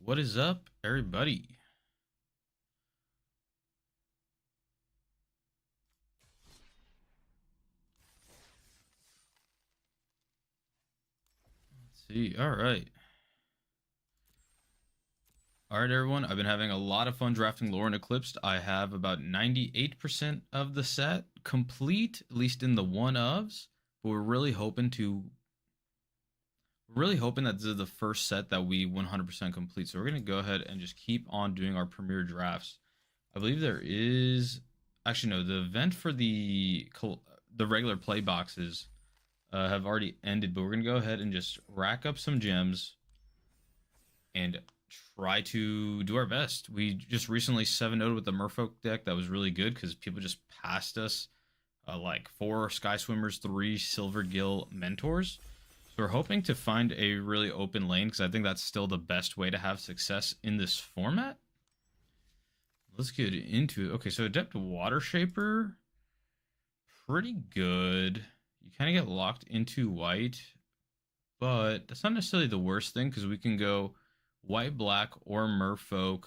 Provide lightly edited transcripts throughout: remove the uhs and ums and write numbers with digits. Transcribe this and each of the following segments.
What is up, everybody? Let's see. All right. All right, everyone. I've been having a lot of fun drafting Lore and Eclipsed. I have about 98% of the set complete, at least in the one ofs. But we're really hoping that this is the first set that we 100% complete. So we're gonna go ahead and just keep on doing our premier drafts. I believe there is actually no. The event for the regular play boxes have already ended, but we're gonna go ahead and just rack up some gems and try to do our best. We just recently 7-0'd with the Merfolk deck that was really good because people just passed us like 4 Sky Swimmers, 3 Silver Gill Mentors. So we're hoping to find a really open lane because I think that's still the best way to have success in this format. Let's get into it. Okay, so Adept Water Shaper, pretty good. You kind of get locked into white, but that's not necessarily the worst thing because we can go white, black, or Merfolk.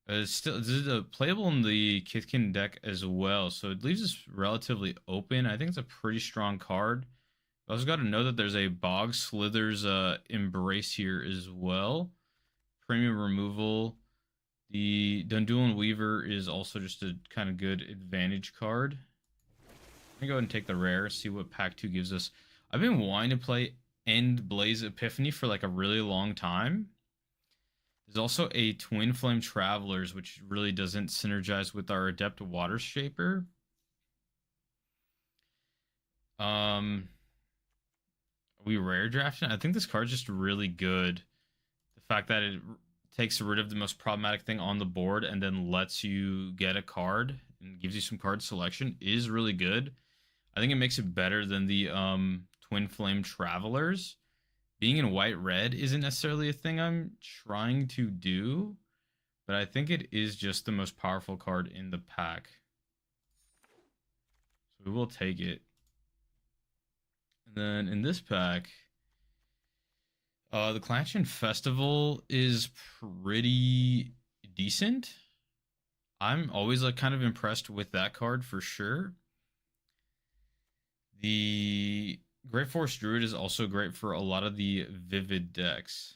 This is playable in the Kithkin deck as well, so it leaves us relatively open. I think it's a pretty strong card. I also got to know that there's a Bog Slithers Embrace here as well. Premium removal. The Dundulan Weaver is also just a kind of good advantage card. Let me go ahead and take the rare, see what pack 2 gives us. I've been wanting to play End Blaze Epiphany for like a really long time. There's also a Twin Flame Travelers, which really doesn't synergize with our Adept Water Shaper. Are we rare drafting? I think this card's just really good. The fact that it takes rid of the most problematic thing on the board and then lets you get a card and gives you some card selection is really good. I think it makes it better than the Twin Flame Travelers. Being in white red isn't necessarily a thing I'm trying to do, but I think it is just the most powerful card in the pack. So we will take it. And then in this pack, the Clanchan Festival is pretty decent. I'm always like kind of impressed with that card for sure. The Great Forest Druid is also great for a lot of the Vivid decks,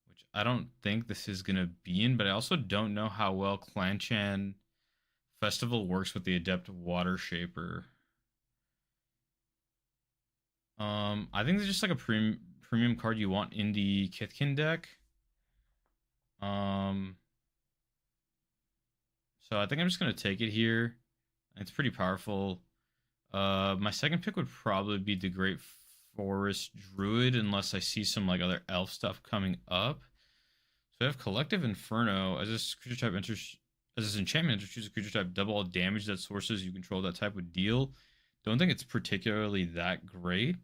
which I don't think this is going to be in, but I also don't know how well Clanchan Festival works with the Adept Water Shaper. I think it's just like a premium card you want in the Kithkin deck. So I think I'm just gonna take it here. It's pretty powerful. My second pick would probably be the Great Forest Druid, unless I see some like other elf stuff coming up. So I have Collective Inferno as this creature type enters as this enchantment enters, choose a creature type, double all damage that sources you control that type would deal. Don't think it's particularly that great.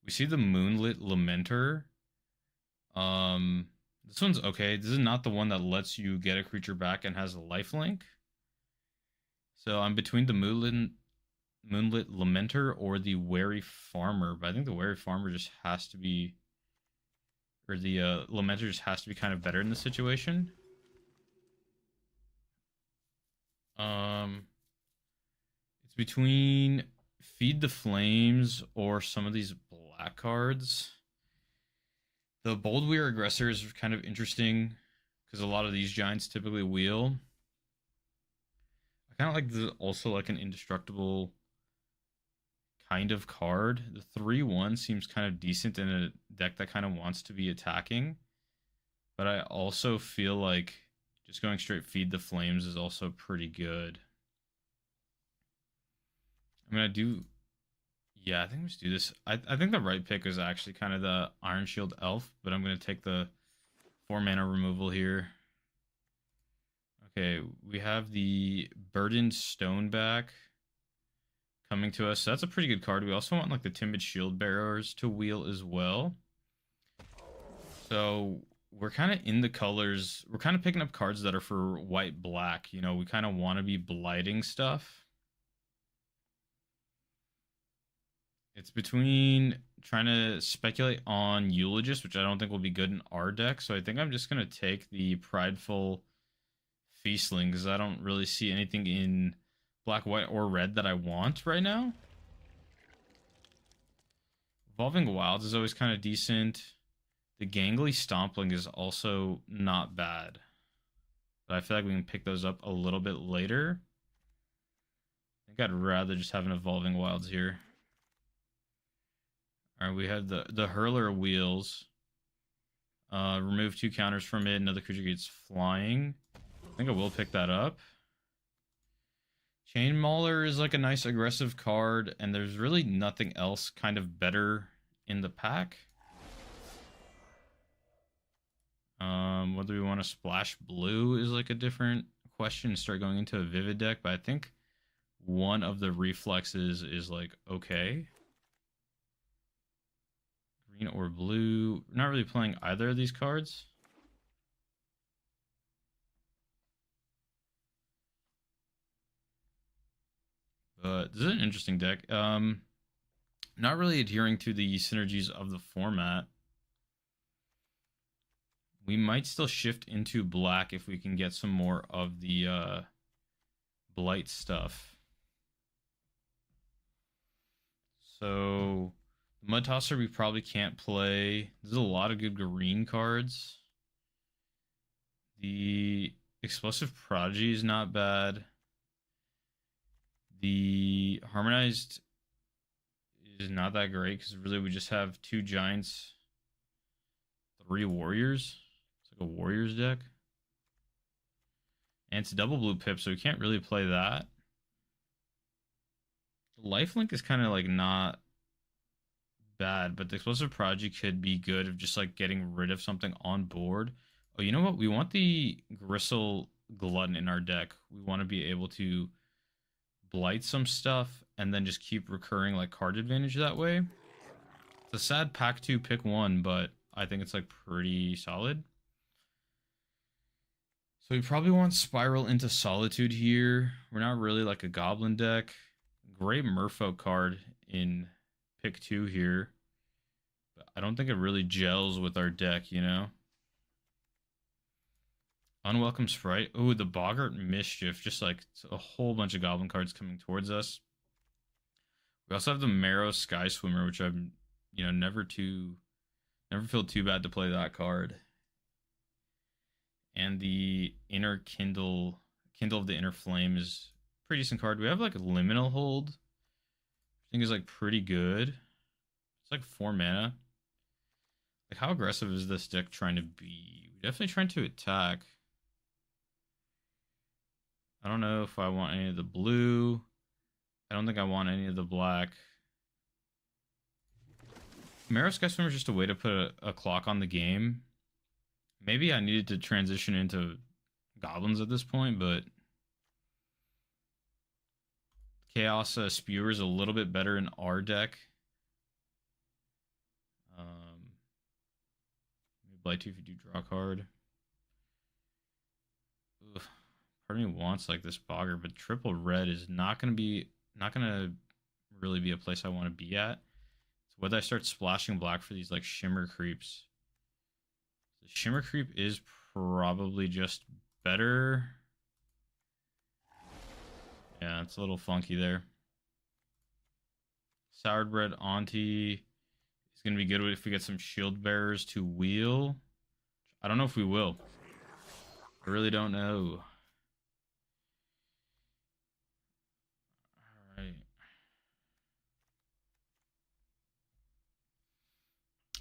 We see the Moonlit Lamenter. This one's okay. This is not the one that lets you get a creature back and has a lifelink. So I'm between the Moonlit Lamenter or the Wary Farmer, but I think the Wary Farmer just has to be, or the Lamenter just has to be kind of better in this situation. It's between Feed the Flames or some of these black cards. The Bold Weir Aggressor is kind of interesting because a lot of these giants typically wheel. I kind of like also like an indestructible kind of card. The 3/1 seems kind of decent in a deck that kind of wants to be attacking. But I also feel like just going straight Feed the Flames is also pretty good. I mean, yeah, I think we just do this. I think the right pick is actually kind of the Iron Shield Elf, but I'm going to take the 4 mana removal here. Okay, we have the Burdened Stoneback coming to us. So that's a pretty good card. We also want like the Timid Shield Bearers to wheel as well. So we're kind of in the colors. We're kind of picking up cards that are for white black. You know, we kind of want to be blighting stuff. It's between trying to speculate on Eulogist, which I don't think will be good in our deck. So I think I'm just gonna take the Prideful Feastling because I don't really see anything in black, white, or red that I want right now. Evolving Wilds is always kind of decent. The Gangly Stompling is also not bad. But I feel like we can pick those up a little bit later. I think I'd rather just have an Evolving Wilds here. Alright, we have the Hurler Wheels. Remove 2 counters from it. Another creature gets flying. I think I will pick that up. Chain Mauler is like a nice aggressive card, and there's really nothing else kind of better in the pack. Whether we want to splash blue is like a different question. Start going into a Vivid deck, but I think one of the reflexes is like okay. Green or blue. Not really playing either of these cards. But this is an interesting deck. Not really adhering to the synergies of the format. We might still shift into black if we can get some more of the blight stuff. So Mud Tosser we probably can't play. There's a lot of good green cards. The Explosive Prodigy is not bad. The Harmonized is not that great because really we just have 2 giants, 3 warriors. It's like a warriors deck. And it's a double blue pip, so we can't really play that. Lifelink is kind of like not bad, but the Explosive Prodigy could be good of just like getting rid of something on board. Oh, you know what? We want the Gristle Glutton in our deck. We want to be able to blight some stuff and then just keep recurring like card advantage that way. It's a sad pack 2 pick 1, but I think it's like pretty solid. So we probably want Spiral into Solitude here. We're not really like a goblin deck. Great Merfolk card in pick 2 here. But I don't think it really gels with our deck, you know? Unwelcome Sprite. Oh, the Boggart Mischief. Just like a whole bunch of goblin cards coming towards us. We also have the Marrow Sky Swimmer, which I'm, never feel too bad to play that card. And the Inner Kindle of the Inner Flame is a pretty decent card. We have like a Liminal Hold. I think is like pretty good. It's like 4 mana. Like how aggressive is this deck trying to be? We're definitely trying to attack. I don't know if I want any of the blue. I don't think I want any of the black. Marrow Sky Swimmer is just a way to put a clock on the game. Maybe I needed to transition into goblins at this point, but Chaos Spewer is a little bit better in our deck. Blight 2 if you do draw a card. Ugh. Part of me wants like this Bogger, but triple red is not gonna really be a place I want to be at. So whether I start splashing black for these like shimmer creeps. The shimmer creep is probably just better. Yeah, it's a little funky there. Soured Bread Auntie is gonna be good if we get some shield bearers to wheel. I don't know if we will. I really don't know.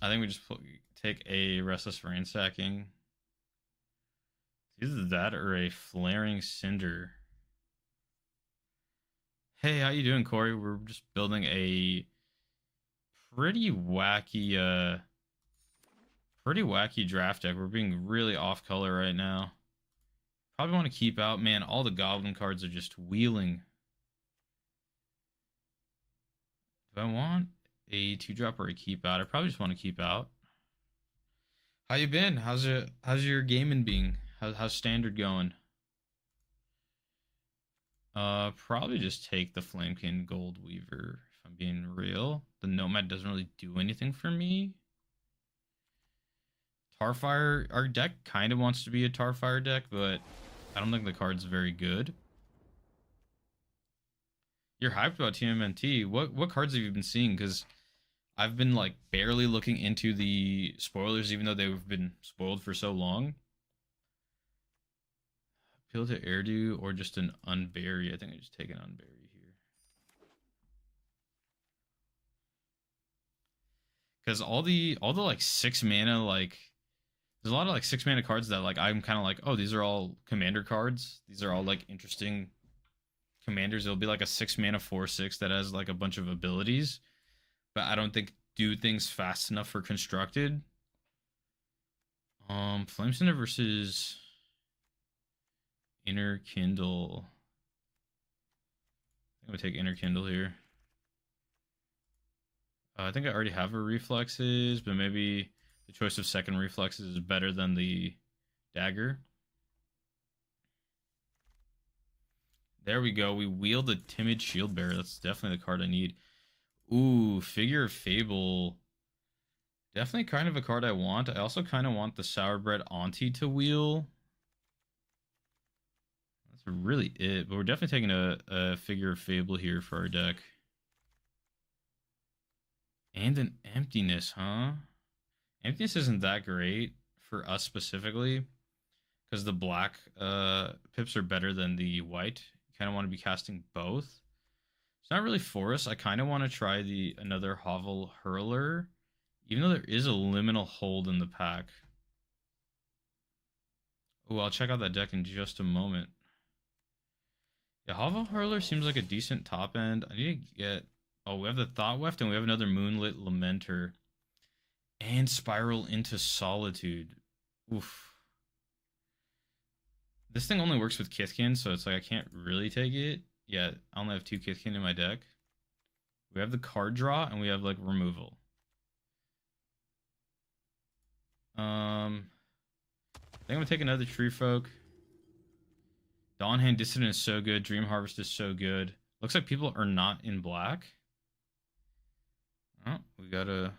I think we just take a Restless Ransacking. It's either that or a Flaring Cinder. Hey, how you doing, Corey? We're just building a pretty wacky draft deck. We're being really off color right now. Probably want to keep out. Man, all the goblin cards are just wheeling. Do I want a 2-drop or a keep out? I probably just want to keep out. How you been? How's your gaming being? How's standard going? Probably just take the Flamekin Gold Weaver if I'm being real. The Nomad doesn't really do anything for me. Tarfire, our deck kind of wants to be a Tarfire deck, but I don't think the card's very good. You're hyped about TMNT. What cards have you been seeing? Because I've been like barely looking into the spoilers, even though they've been spoiled for so long. Appeal to Erdu or just an Unbury. I think I just take an Unbury here. Because all the like 6 mana, like there's a lot of like 6 mana cards that like I'm kind of like, oh, these are all commander cards. These are all like interesting commanders. It'll be like a 6 mana 4/6 that has like a bunch of abilities, but I don't think do things fast enough for constructed. Flamesender versus Inner Kindle. I'm gonna take Inner Kindle here. I think I already have her reflexes, but maybe the choice of second reflexes is better than the dagger. There we go. We wield the Timid Shield Bearer. That's definitely the card I need. Ooh, Figure of Fable. Definitely kind of a card I want. I also kind of want the Sourbred Auntie to wheel. That's really it. But we're definitely taking a Figure of Fable here for our deck. And an Emptiness, huh? Emptiness isn't that great for us specifically, because the black pips are better than the white. You kind of want to be casting both. It's not really for us. I kind of want to try another Hovel Hurler, even though there is a liminal hold in the pack. Oh, I'll check out that deck in just a moment. Yeah, Hovel Hurler seems like a decent top end. I need to get... Oh, we have the Thought Weft, and we have another Moonlit Lamenter. And Spiral into Solitude. Oof. This thing only works with Kithkin, so it's like I can't really take it. Yeah, I only have 2 Kithkin in my deck. We have the card draw, and we have, like, removal. I think I'm going to take another Tree Folk. Dawnhand Dissident is so good. Dream Harvest is so good. Looks like people are not in black. Oh, we gotta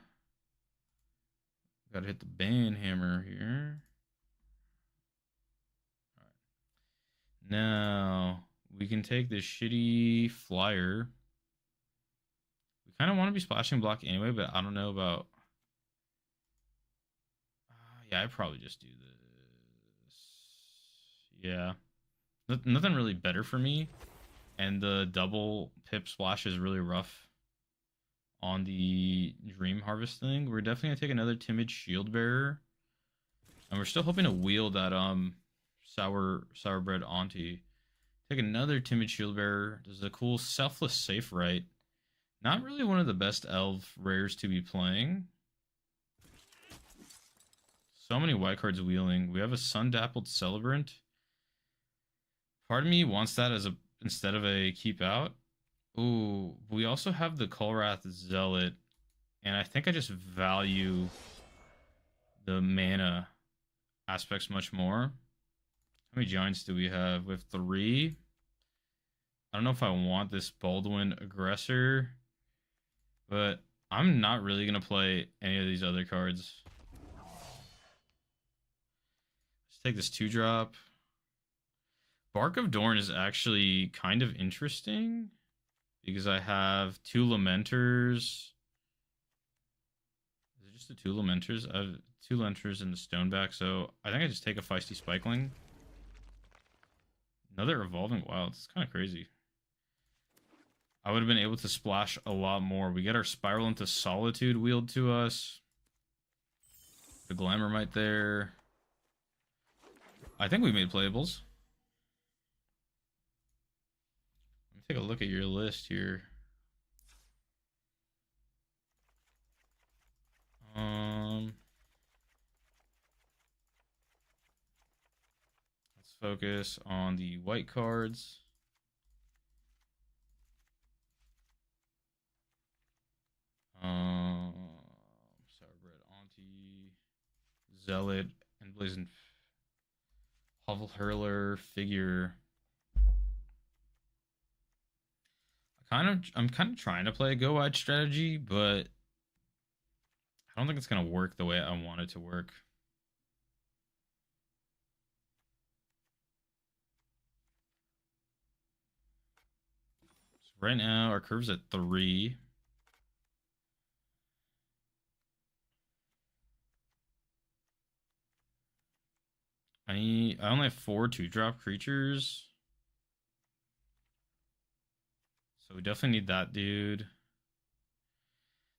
hit the ban hammer here. All right. Now we can take this shitty flyer. We kind of want to be splashing block anyway, but I don't know about. Yeah, I probably just do this. Yeah, nothing really better for me, and the double pip splash is really rough on the Dream Harvest thing. We're definitely gonna take another Timid Shield Bearer, and we're still hoping to wheel that Sourbred Auntie. Take another Timid Shield Bearer. This is a cool Selfless Safe Right. Not really one of the best elf rares to be playing. So many white cards wheeling. We have a Sun Dappled Celebrant. Part of me wants that as instead of a keep out. Ooh, we also have the Kolrath Zealot, and I think I just value the mana aspects much more. How many giants do we have? We have 3. I don't know if I want this Baldwin Aggressor, but I'm not really going to play any of these other cards. Let's take this 2-drop. Bark of Dorn is actually kind of interesting, because I have 2 Lamenters. Is it just the 2 Lamenters? I have 2 Lamenters and the Stoneback, so I think I just take a Feisty Spikeling. Another Evolving Wild. It's kind of crazy. I would have been able to splash a lot more. We get our Spiral into Solitude wheeled to us. The Glamourmite there. I think we made playables. Take a look at your list here. Let's focus on the white cards. Sourbred Auntie, Zealot, and Blazing Hovel Hurler, Figure. I I'm kind of trying to play a go wide strategy, but I don't think it's gonna work the way I want it to work. So right now our curve's at 3. I only have 4 2-drop creatures. So we definitely need that dude.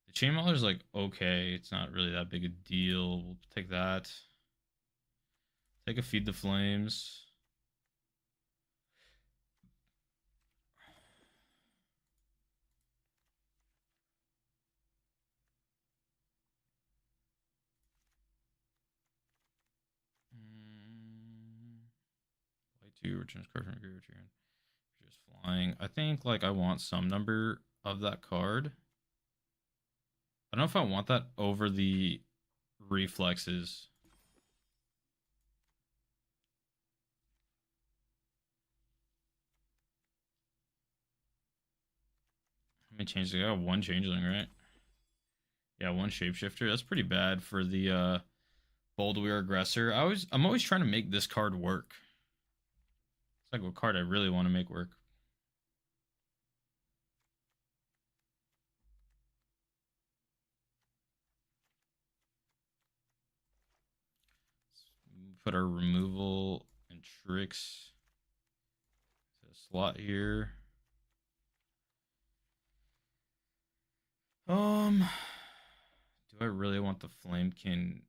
The Chain Mauler's like okay, it's not really that big a deal. We'll take that. Take a Feed the Flames. Play 2 returns card from your graveyard. Just flying. I think like I want some number of that card. I don't know if I want that over the reflexes. Let me change. I got 1 changeling, right? Yeah, 1 shapeshifter. That's pretty bad for the Bold Weir Aggressor. I'm always trying to make this card work. It's like what card I really want to make work. Let's put our removal and tricks to a slot here. Do I really want the Flamekin?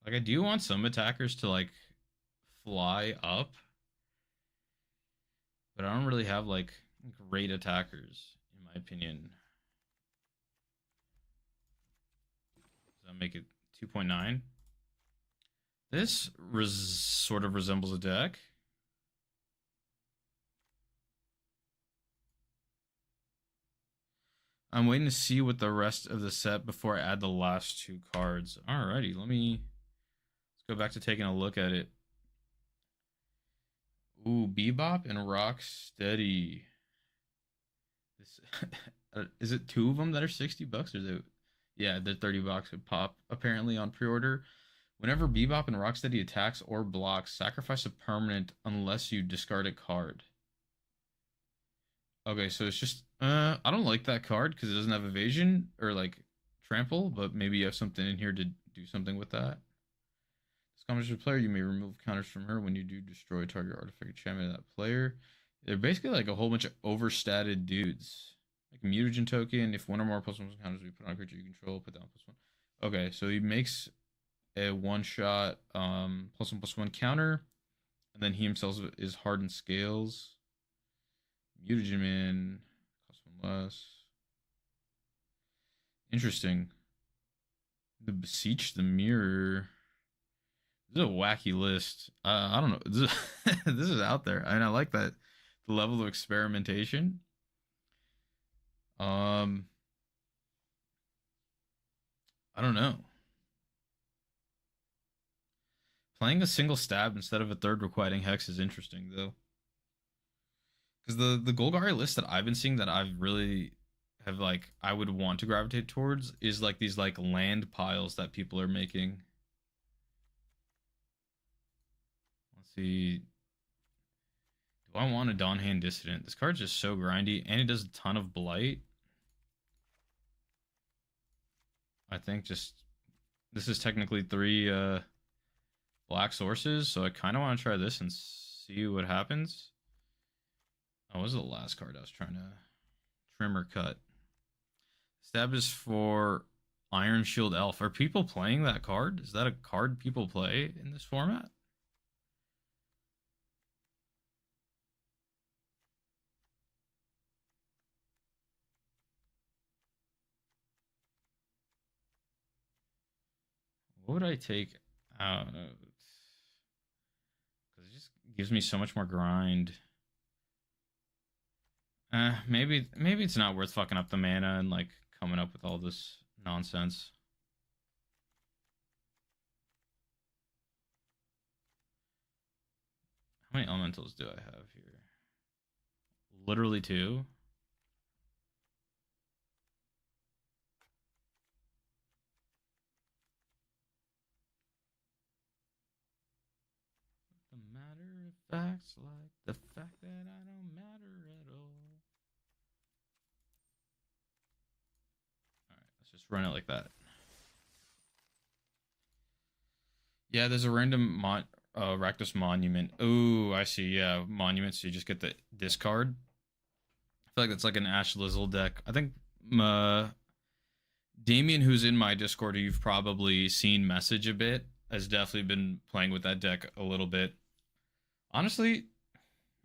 Like I do want some attackers to like fly up, but I don't really have like great attackers in my opinion. Does that make it 2.9? This sort of resembles a deck. I'm waiting to see what the rest of the set before I add the last 2 cards. Alrighty, let's go back to taking a look at it. Ooh, Bebop and Rocksteady. This is it 2 of them that are $60 or is it? Yeah, they're $30 a pop apparently on pre-order. Whenever Bebop and Rocksteady attacks or blocks, sacrifice a permanent unless you discard a card. Okay, so it's just I don't like that card because it doesn't have evasion or like trample, but maybe you have something in here to do something with that. This combination player, you may remove counters from her when you do destroy target artifact enchantment of that player. They're basically like a whole bunch of overstated dudes. Like mutagen token, if 1 or more +1 counters we put on a creature you control, put down +1. Okay, so he makes a 1-shot +1/+1 counter, and then he himself is hardened scales. Mutagen Man, cost 1 less. Interesting. The Beseech the Mirror. This is a wacky list. I don't know. This is out there. I mean, I like that the level of experimentation. I don't know. Playing a single stab instead of a third requiting hex is interesting though. Because the Golgari list that I've been seeing that I've really have like I would want to gravitate towards is like these like land piles that people are making. Let's see. Do I want a Dawnhand Dissident? This card's just so grindy, and it does a ton of blight. I think just this is technically 3 black sources, so I kind of want to try this and see what happens. Oh, what was the last card I was trying to trim or cut? Stab is for Iron Shield Elf. Are people playing that card? Is that a card people play in this format? What would I take out? Because it just gives me so much more grind. Maybe it's not worth fucking up the mana and like coming up with all this nonsense. How many elementals do I have here? Literally two. The matter of facts, like the fact that I don't matter at all. All right, let's just run it like that. Yeah, there's a random Rakdos monument. Oh, I see. Yeah, monuments. So you just get the discard. I feel like that's like an Ash Lizzle deck. I think Damien, who's in my Discord, who you've probably seen message a bit, has definitely been playing with that deck a little bit. Honestly,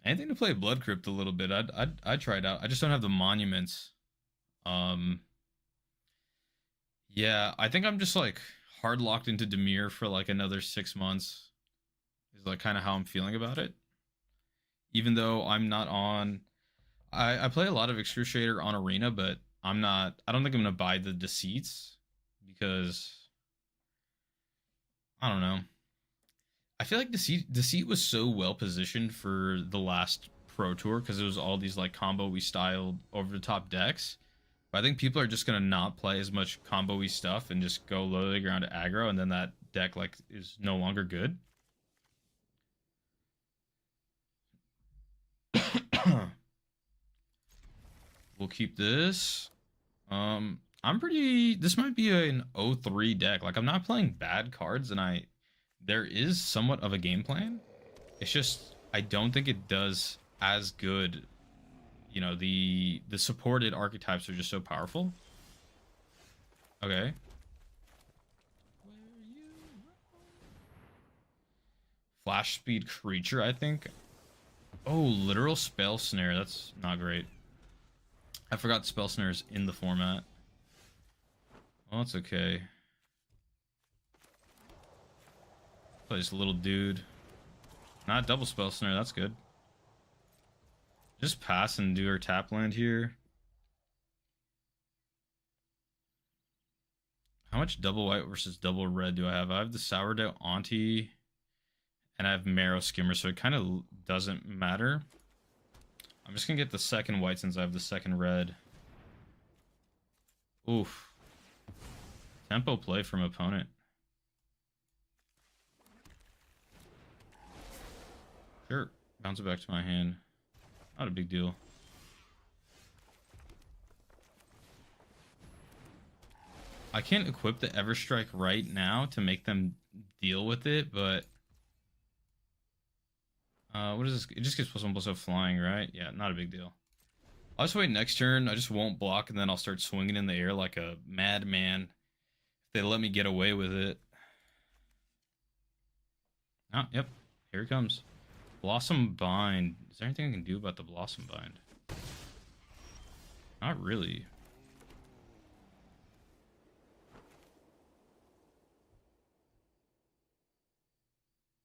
anything to play Blood Crypt a little bit. I'd try it out. I just don't have the monuments. Um, yeah, I think I'm just like hard locked into Dimir for like another 6 months. Is like kind of how I'm feeling about it. Even though I'm not on, I play a lot of Excruciator on Arena, but I'm not. I don't think I'm gonna buy the Deceits because I don't know. I feel like Deceit was so well positioned for the last Pro Tour because it was all these like combo-y styled over the top decks. But I think people are just gonna not play as much combo-y stuff and just go low to the ground to aggro, and then that deck like is no longer good. We'll keep this. I'm pretty. This might be an 0-3 deck. Like I'm not playing bad cards, and there is somewhat of a game plan. It's just I don't think it does as good. You know, the supported archetypes are just so powerful. Okay. Flash speed creature, I think. Oh, literal spell snare. That's not great. I forgot spell snares in the format. Well, that's okay. Play this little dude. Not double spell snare. That's good. Just pass and do our tap land here. How much double white versus double red do I have? I have the Sourdough Auntie, and I have Marrow Skimmer, so it kind of doesn't matter. I'm just going to get the second white since I have the second red. Oof. Tempo play from opponent. Sure. Bounce it back to my hand. Not a big deal. I can't equip the Everstrike right now to make them deal with it, but... what is this? It just gets +1/+0 flying, right? Yeah, not a big deal. I'll just wait next turn. I just won't block, and then I'll start swinging in the air like a madman. If they let me get away with it. Oh, yep. Here it comes. Blossom Bind. Is there anything I can do about the Blossom Bind? Not really.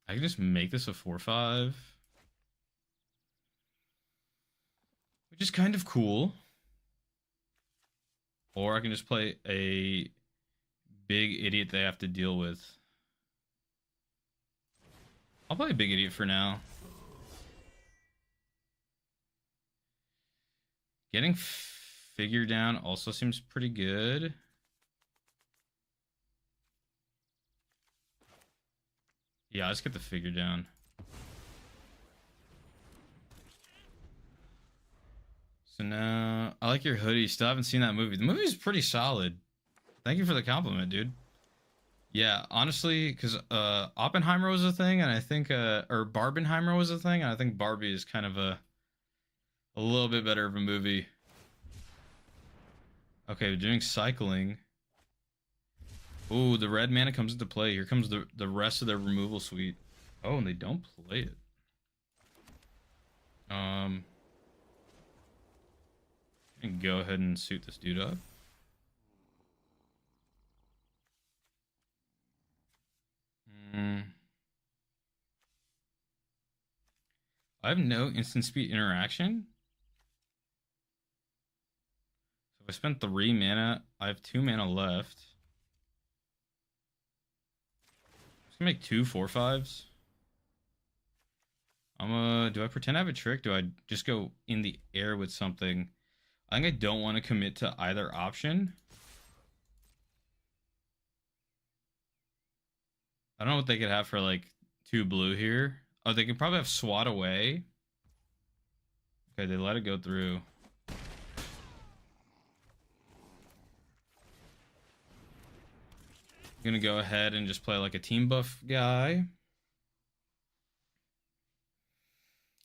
I can just make this a 4/5. Which is kind of cool. Or I can just play a big idiot they have to deal with. I'll play a big idiot for now. Getting figure down also seems pretty good. Yeah, let's get the figure down. So now, I like your hoodie. Still haven't seen that movie. The movie's pretty solid. Thank you for the compliment, dude. Yeah, honestly, because Oppenheimer was a thing, and I think, or Barbenheimer was a thing, and I think Barbie is kind of a little bit better of a movie. Okay, we're doing cycling. Ooh, the red mana comes into play. Here comes the rest of their removal suite. Oh, and they don't play it. And go ahead and suit this dude up. I have no instant speed interaction. So if I spend 3 mana, I have 2 mana left. I'm just gonna make 2 4/5s. I'm do I pretend I have a trick? Do I just go in the air with something? I think I don't want to commit to either option. I don't know what they could have for like 2 blue here. Oh, they could probably have swat away. Okay, they let it go through. I'm gonna go ahead and just play like a team buff guy.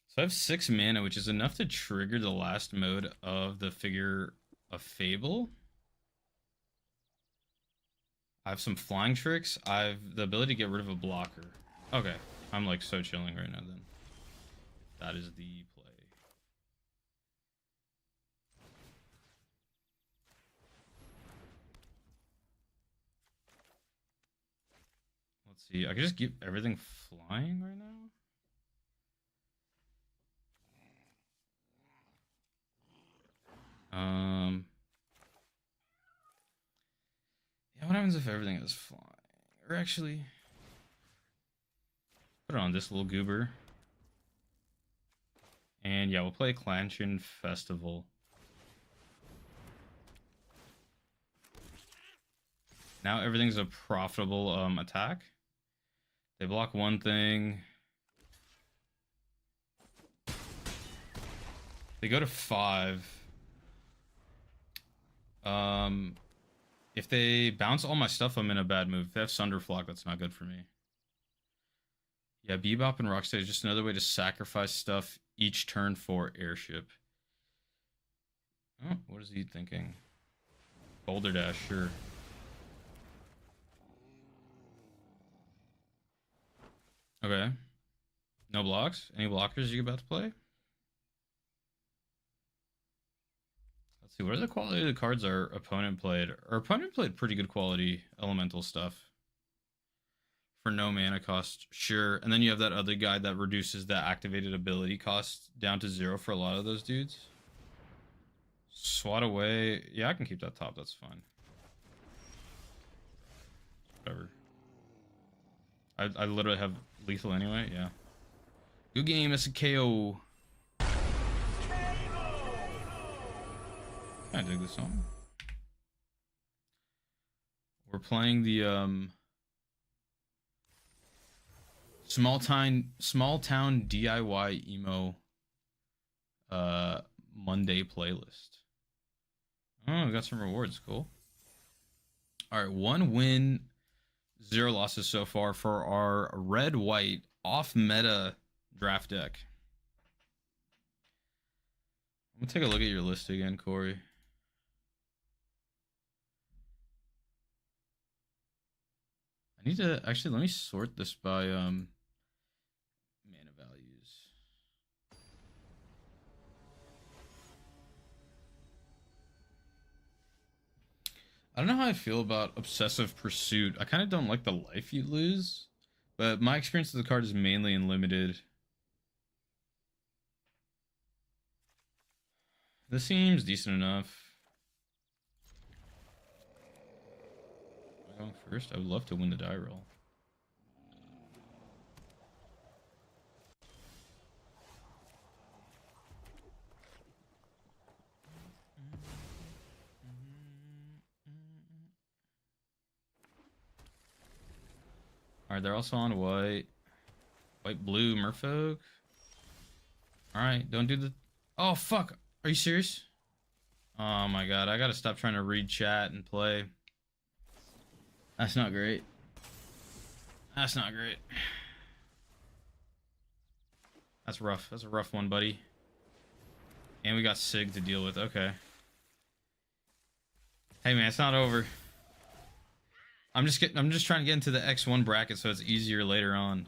So I have 6 mana, which is enough to trigger the last mode of the Figure of Fable. I have some flying tricks. I have the ability to get rid of a blocker. Okay, I'm like so chilling right now then. That is the play. Let's see. I could just keep everything flying right now. Yeah, what happens if everything is flying? Or actually, put it on this little goober. And yeah, we'll play Clanshin Festival. Now everything's a profitable attack. They block one thing. They go to 5. If they bounce all my stuff, I'm in a bad move. If they have Sunderflock, that's not good for me. Yeah, Bebop and Rocksteady is just another way to sacrifice stuff each turn for Airship. Oh, what is he thinking? Boulder Dash, sure. Okay. No blocks? Any blockers you about to play? Let's see, what are the quality of the cards our opponent played? Our opponent played pretty good quality elemental stuff. For no mana cost, sure. And then you have that other guy that reduces the activated ability cost down to 0 for a lot of those dudes. Swat away. Yeah, I can keep that top, that's fine. Whatever. I literally have lethal anyway, yeah. Good game, that's a KO. I dig this song. We're playing the small town DIY emo Monday playlist. Oh, we got some rewards, cool. All right, 1 win, 0 losses so far for our red-white off-meta draft deck. I'm gonna take a look at your list again, Corey. I need to actually let me sort this by mana values. I don't know how I feel about Obsessive Pursuit. I kind of don't like the life you lose, but my experience with the card is mainly in limited. This seems decent enough. Am I going first? I would love to win the die roll. Alright, they're also on white. White, blue, merfolk. Alright, don't do the... Oh, fuck! Are you serious? Oh my god, I gotta stop trying to read chat and play. That's not great. That's not great. That's rough. That's a rough one, buddy. And we got Sig to deal with. Okay. Hey man, it's not over. I'm just trying to get into the X1 bracket so it's easier later on.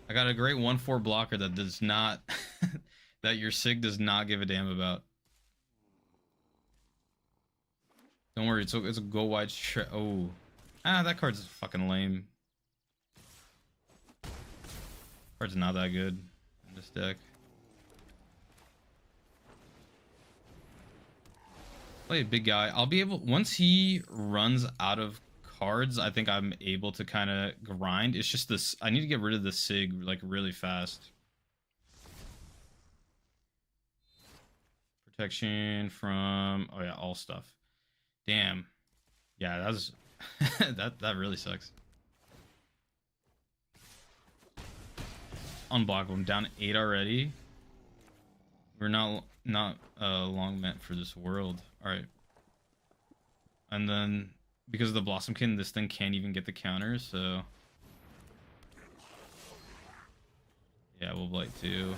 I got a great 1/4 blocker that does not that your Sig does not give a damn about. Don't worry, it's a go wide. Oh, that card's fucking lame. Card's not that good in this deck. Play a big guy. I'll be able once he runs out of cards, I think I'm able to kind of grind. It's just this, I need to get rid of the Sig like really fast. Protection from, oh yeah, all stuff. Damn. Yeah, that was that really sucks. Unblockable. I'm down 8 already. We're not long meant for this world. All right. And then because of the Blossomkin, this thing can't even get the counters, so yeah, we'll blight too.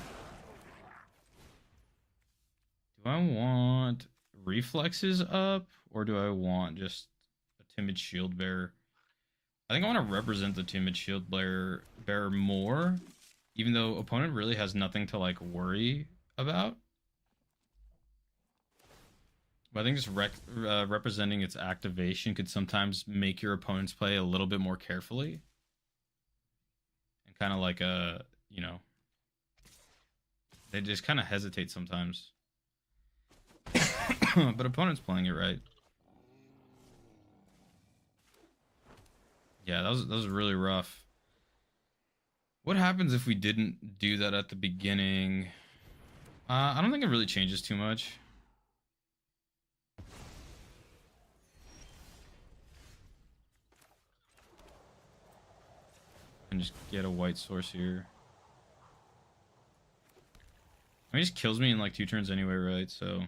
Do I want reflexes up, or do I want just a timid shield bearer? I think I want to represent the timid shield bearer more, even though opponent really has nothing to like worry about. But I think just representing its activation could sometimes make your opponents play a little bit more carefully, and kind of like you know, they just kind of hesitate sometimes. But opponent's playing it right. Yeah, that was really rough. What happens if we didn't do that at the beginning? I don't think it really changes too much. And just get a white source here. I mean, he just kills me in like 2 turns anyway, right? So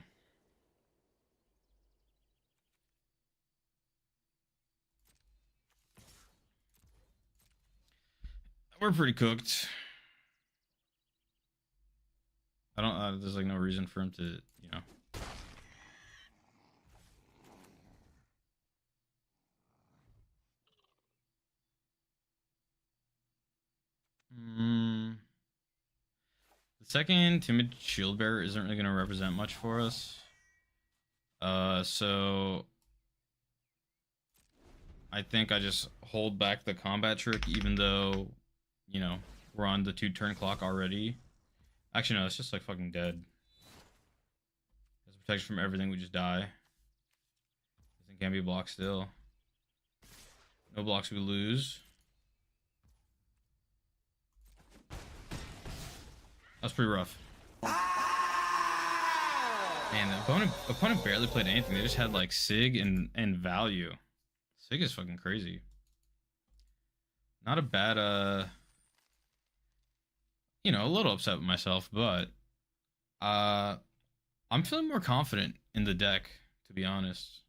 we're pretty cooked. I don't. There's like no reason for him to, you know. The second timid shield bearer isn't really going to represent much for us. So I think I just hold back the combat trick, even though, you know, we're on the 2-turn clock already. Actually, no, it's just like fucking dead. Has protection from everything, we just die. This thing can't be blocked still. No blocks, we lose. That's pretty rough. Man, the opponent barely played anything. They just had like Sig and value. Sig is fucking crazy. Not a bad you know, a little upset with myself, but I'm feeling more confident in the deck, to be honest.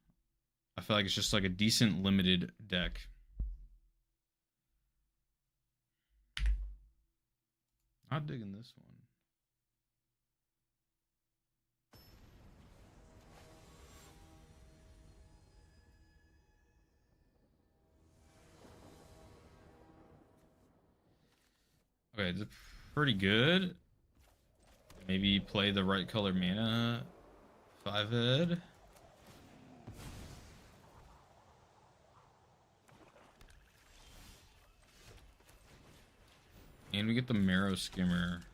I feel like it's just like a decent limited deck. Not digging this one. Okay, it's pretty good. Maybe play the right color mana. 5-ed. And we get the Marrow Skimmer.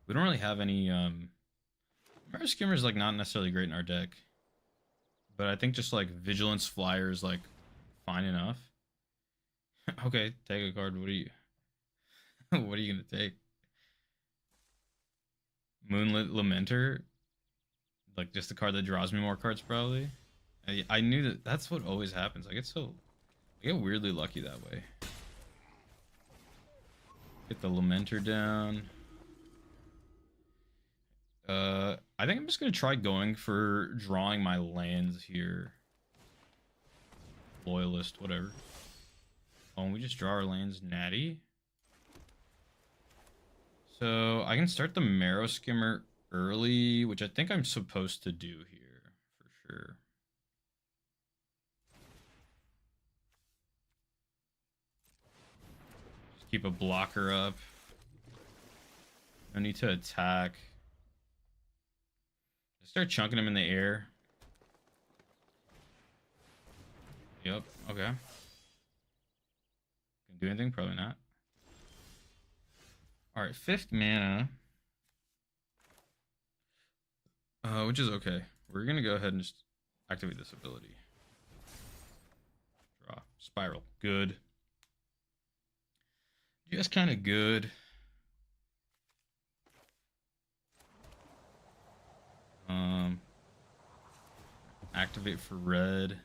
We don't really have any Marrow Skimmer is like not necessarily great in our deck. But I think just like Vigilance Flyer is like fine enough. Okay, take a card. What are you what are you gonna take? Moonlit Lamenter? Like just a card that draws me more cards probably. I knew that that's what always happens. I get weirdly lucky that way. Get the Lamenter down. I think I'm just gonna try going for drawing my lands here. Loyalist, whatever. Oh, and we just draw our lands natty. So I can start the Marrow Skimmer early, which I think I'm supposed to do here for sure. Just keep a blocker up. No need to attack. Start chunking him in the air. Yep, okay. Can do anything? Probably not. Alright, 5th mana. Which is okay. We're gonna go ahead and just activate this ability. Draw. Spiral. Good. Just kind of good. Activate for red.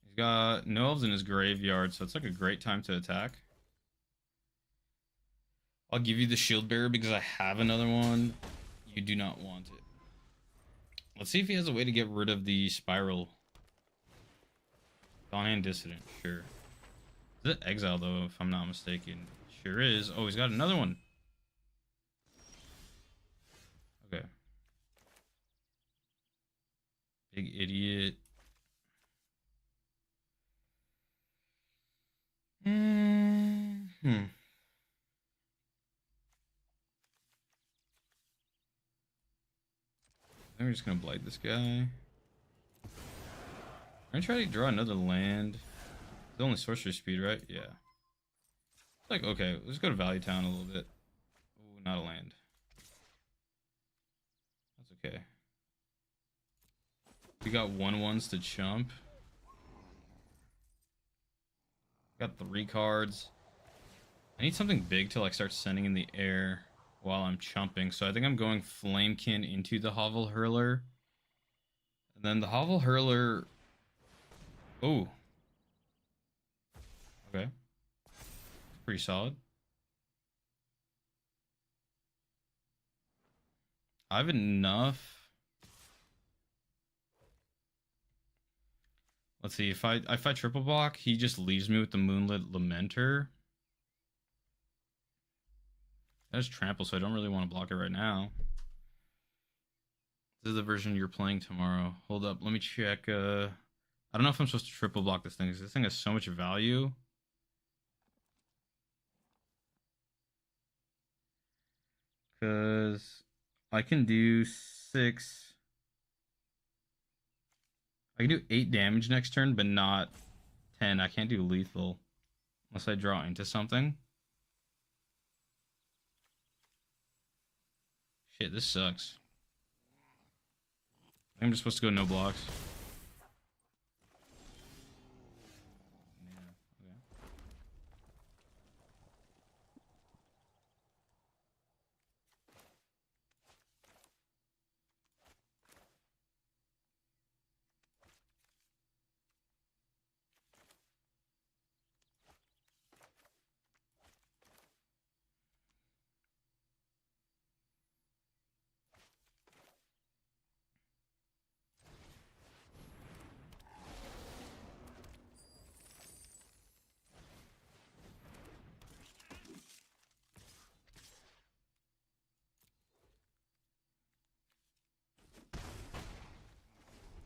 He's got no elves in his graveyard, so it's like a great time to attack. I'll give you the shield bearer because I have another one. You do not want it. Let's see if he has a way to get rid of the spiral. Dawnhand Dissident, sure. Is it exile though, if I'm not mistaken? Sure is. Oh, he's got another one. Okay. Big idiot. Hmm. I think we're just gonna blight this guy. I'm gonna try to draw another land. It's only sorcery speed, right? Yeah. It's like, okay, let's go to Value Town a little bit. Oh, not a land. That's okay. We got 1/1s to chump. Got 3 cards. I need something big to like start sending in the air while I'm chumping. So I think I'm going Flamekin into the Hovel Hurler. And then the Hovel Hurler. Oh. Okay. Pretty solid. I have enough. Let's see, if I triple block, he just leaves me with the Moonlit Lamenter. That's trample, so I don't really want to block it right now. This is the version you're playing tomorrow. Hold up, let me check. I don't know if I'm supposed to triple block this thing, because this thing has so much value. Because I can do 6. I can do 8 damage next turn, but not 10. I can't do lethal unless I draw into something. Shit, this sucks. I'm just supposed to go no blocks. Yeah, okay.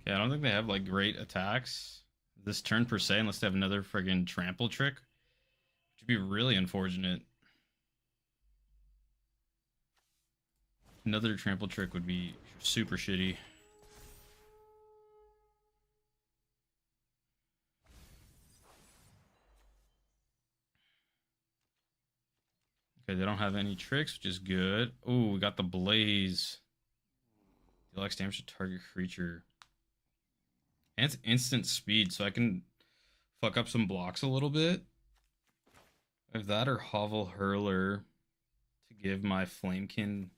Yeah, I don't think they have like great attacks this turn per se, unless they have another friggin' trample trick, which would be really unfortunate. Another trample trick would be super shitty. Okay, they don't have any tricks, which is good. Oh, we got the Blaze. Deal X damage to target creature. And it's instant speed, so I can fuck up some blocks a little bit. If that or Hovel Hurler to give my Flamekin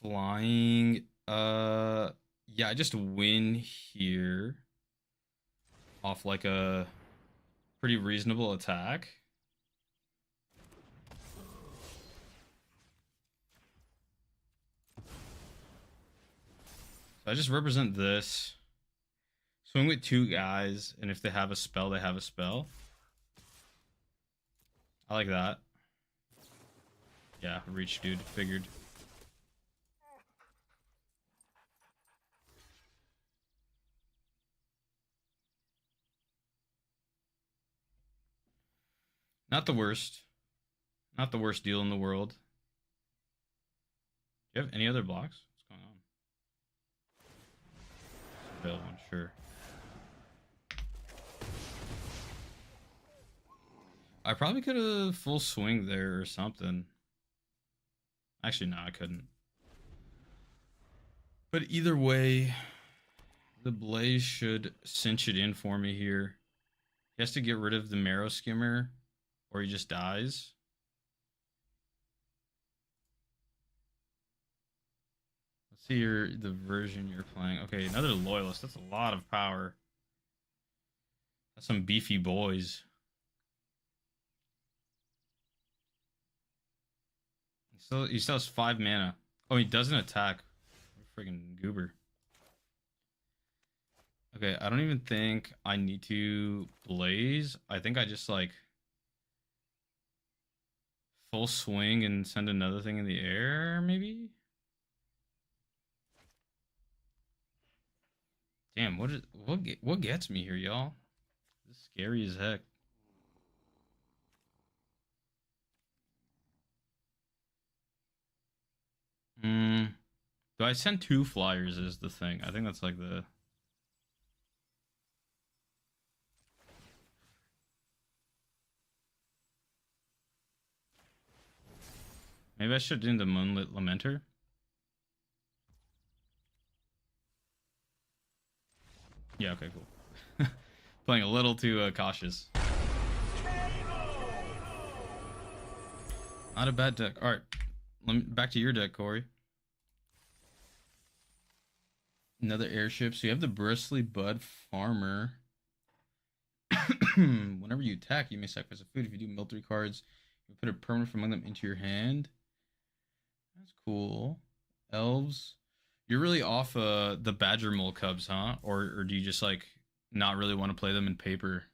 flying. Yeah, I just win here off like a pretty reasonable attack. So I just represent this. Swing with 2 guys, and if they have a spell, they have a spell. I like that. Yeah, reach, dude. Figured. Not the worst. Not the worst deal in the world. Do you have any other blocks? What's going on? Surveil one, sure. I probably could have full swing there or something. Actually, no, I couldn't. But either way, the Blaze should cinch it in for me here. He has to get rid of the Marrow Skimmer or he just dies. Let's see the version you're playing. Okay, another Loyalist. That's a lot of power. That's some beefy boys. He still has 5 mana. Oh, he doesn't attack. Friggin' goober. Okay, I don't even think I need to Blaze. I think I just like full swing and send another thing in the air, maybe? Damn, what gets me here, y'all? This is scary as heck. Hmm. Do I send 2 flyers is the thing. I think that's like the maybe I should do the Moonlit Lamenter. Yeah, okay, cool. Playing a little too cautious. Not a bad deck. All right, back to your deck, Corey. Another airship. So you have the Bristly Bud Farmer. Whenever you attack, you may sacrifice a food. If you do mill 3 cards, you put a permanent from among them into your hand. That's cool. Elves. You're really off the Badger Mole Cubs, huh? Or do you just like not really want to play them in paper?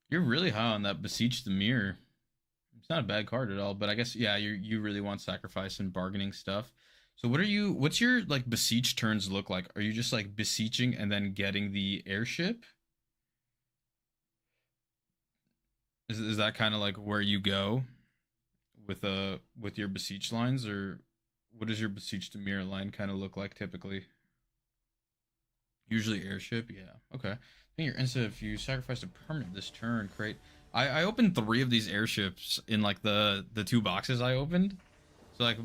You're really high on that Beseech the Mirror. It's not a bad card at all, but I guess yeah, you really want sacrifice and bargaining stuff. So what's your like beseech turns look like? Are you just like beseeching and then getting the airship? Is that kind of like where you go with your beseech lines, or what does your beseech to mirror line kind of look like typically? Usually airship, yeah. Okay. I think your instant if you sacrifice a permanent this turn, create I opened 3 of these airships in like the 2 boxes I opened. So like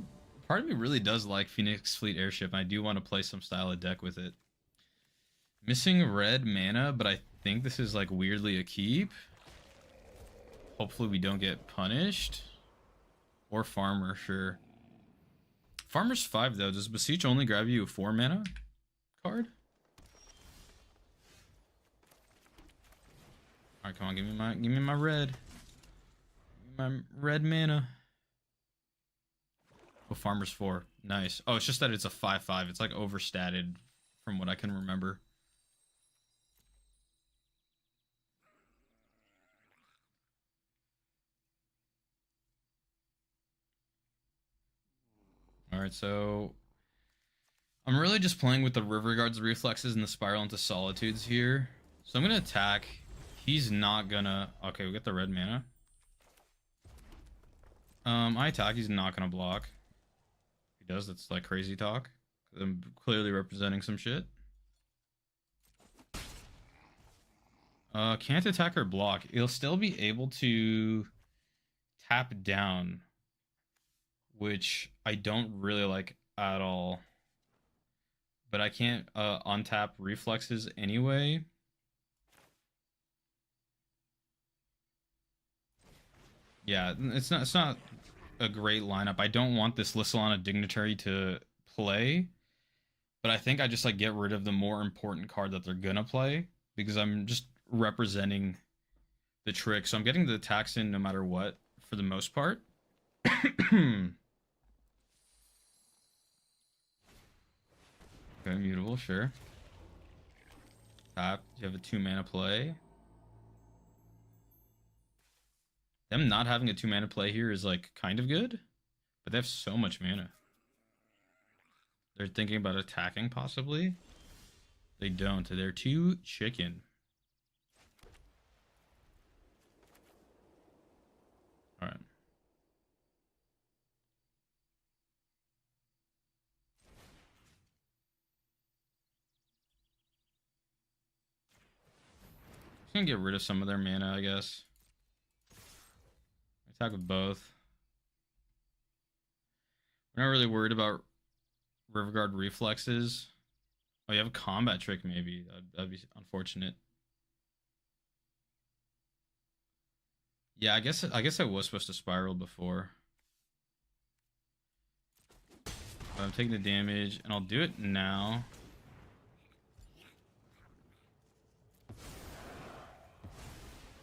part of me really does like Phoenix Fleet Airship, and I do want to play some style of deck with it. Missing red mana, but I think this is like weirdly a keep. Hopefully we don't get punished. Or Farmer, sure. Farmer's 5 though. Does Beseech only grab you a 4 mana card? Alright, come on, give me my red. Give me my red mana. Oh, Farmer's 4. Nice. Oh, it's just that it's a 5/5. It's like overstated from what I can remember. Alright, so I'm really just playing with the River Guard's reflexes and the Spiral into Solitudes here. So I'm gonna attack. He's not gonna... Okay, we get the red mana. I attack, he's not gonna block. If he does, that's like crazy talk. I'm clearly representing some shit. Can't attack or block. He'll still be able to tap down, which I don't really like at all. But I can't untap reflexes anyway. Yeah, it's not a great lineup. I don't want this Lissalana Dignitary to play, but I think I just like get rid of the more important card that they're gonna play because I'm just representing the trick. So I'm getting the attacks in no matter what for the most part. Okay, mutable, sure. Tap. You have a 2 mana play. Them not having a 2 mana play here is like kind of good, but they have so much mana. They're thinking about attacking possibly. They don't. They're too chicken. All right. Gonna get rid of some of their mana, I guess. Attack with both. We're not really worried about Riverguard reflexes. Oh, you have a combat trick, maybe. That'd be unfortunate. Yeah, I guess I was supposed to spiral before. But I'm taking the damage, and I'll do it now.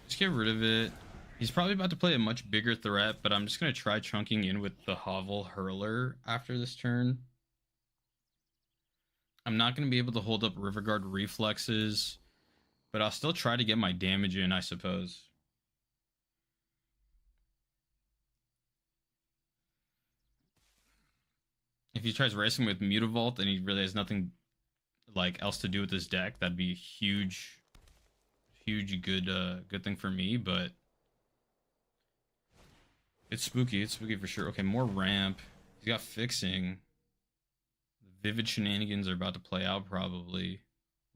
Just get rid of it. He's probably about to play a much bigger threat, but I'm just going to try chunking in with the Hovel Hurler after this turn. I'm not going to be able to hold up Riverguard reflexes, but I'll still try to get my damage in, I suppose. If he tries racing with Mutavault and he really has nothing like else to do with his deck, that'd be a huge good thing for me, but it's spooky for sure. Okay, more ramp. He's got fixing. The Vivid shenanigans are about to play out probably,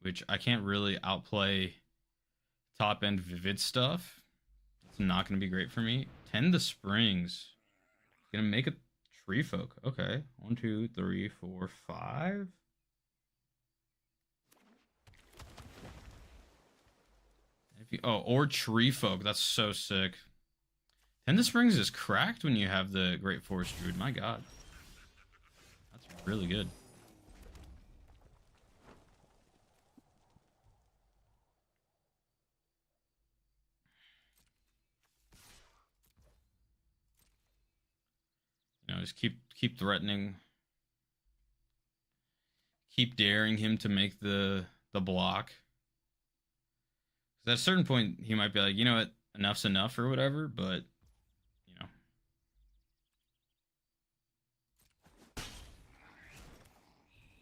which I can't really outplay top end Vivid stuff. It's not going to be great for me. Tend the Springs. Gonna make a Tree Folk. Okay. 1, 2, 3, 4, 5. Or Tree Folk. That's so sick. Tend the Springs is cracked when you have the Great Forest Druid. My god. That's really good. You know, just keep threatening. Keep daring him to make the block. At a certain point, he might be like, you know what, enough's enough or whatever, but, you know.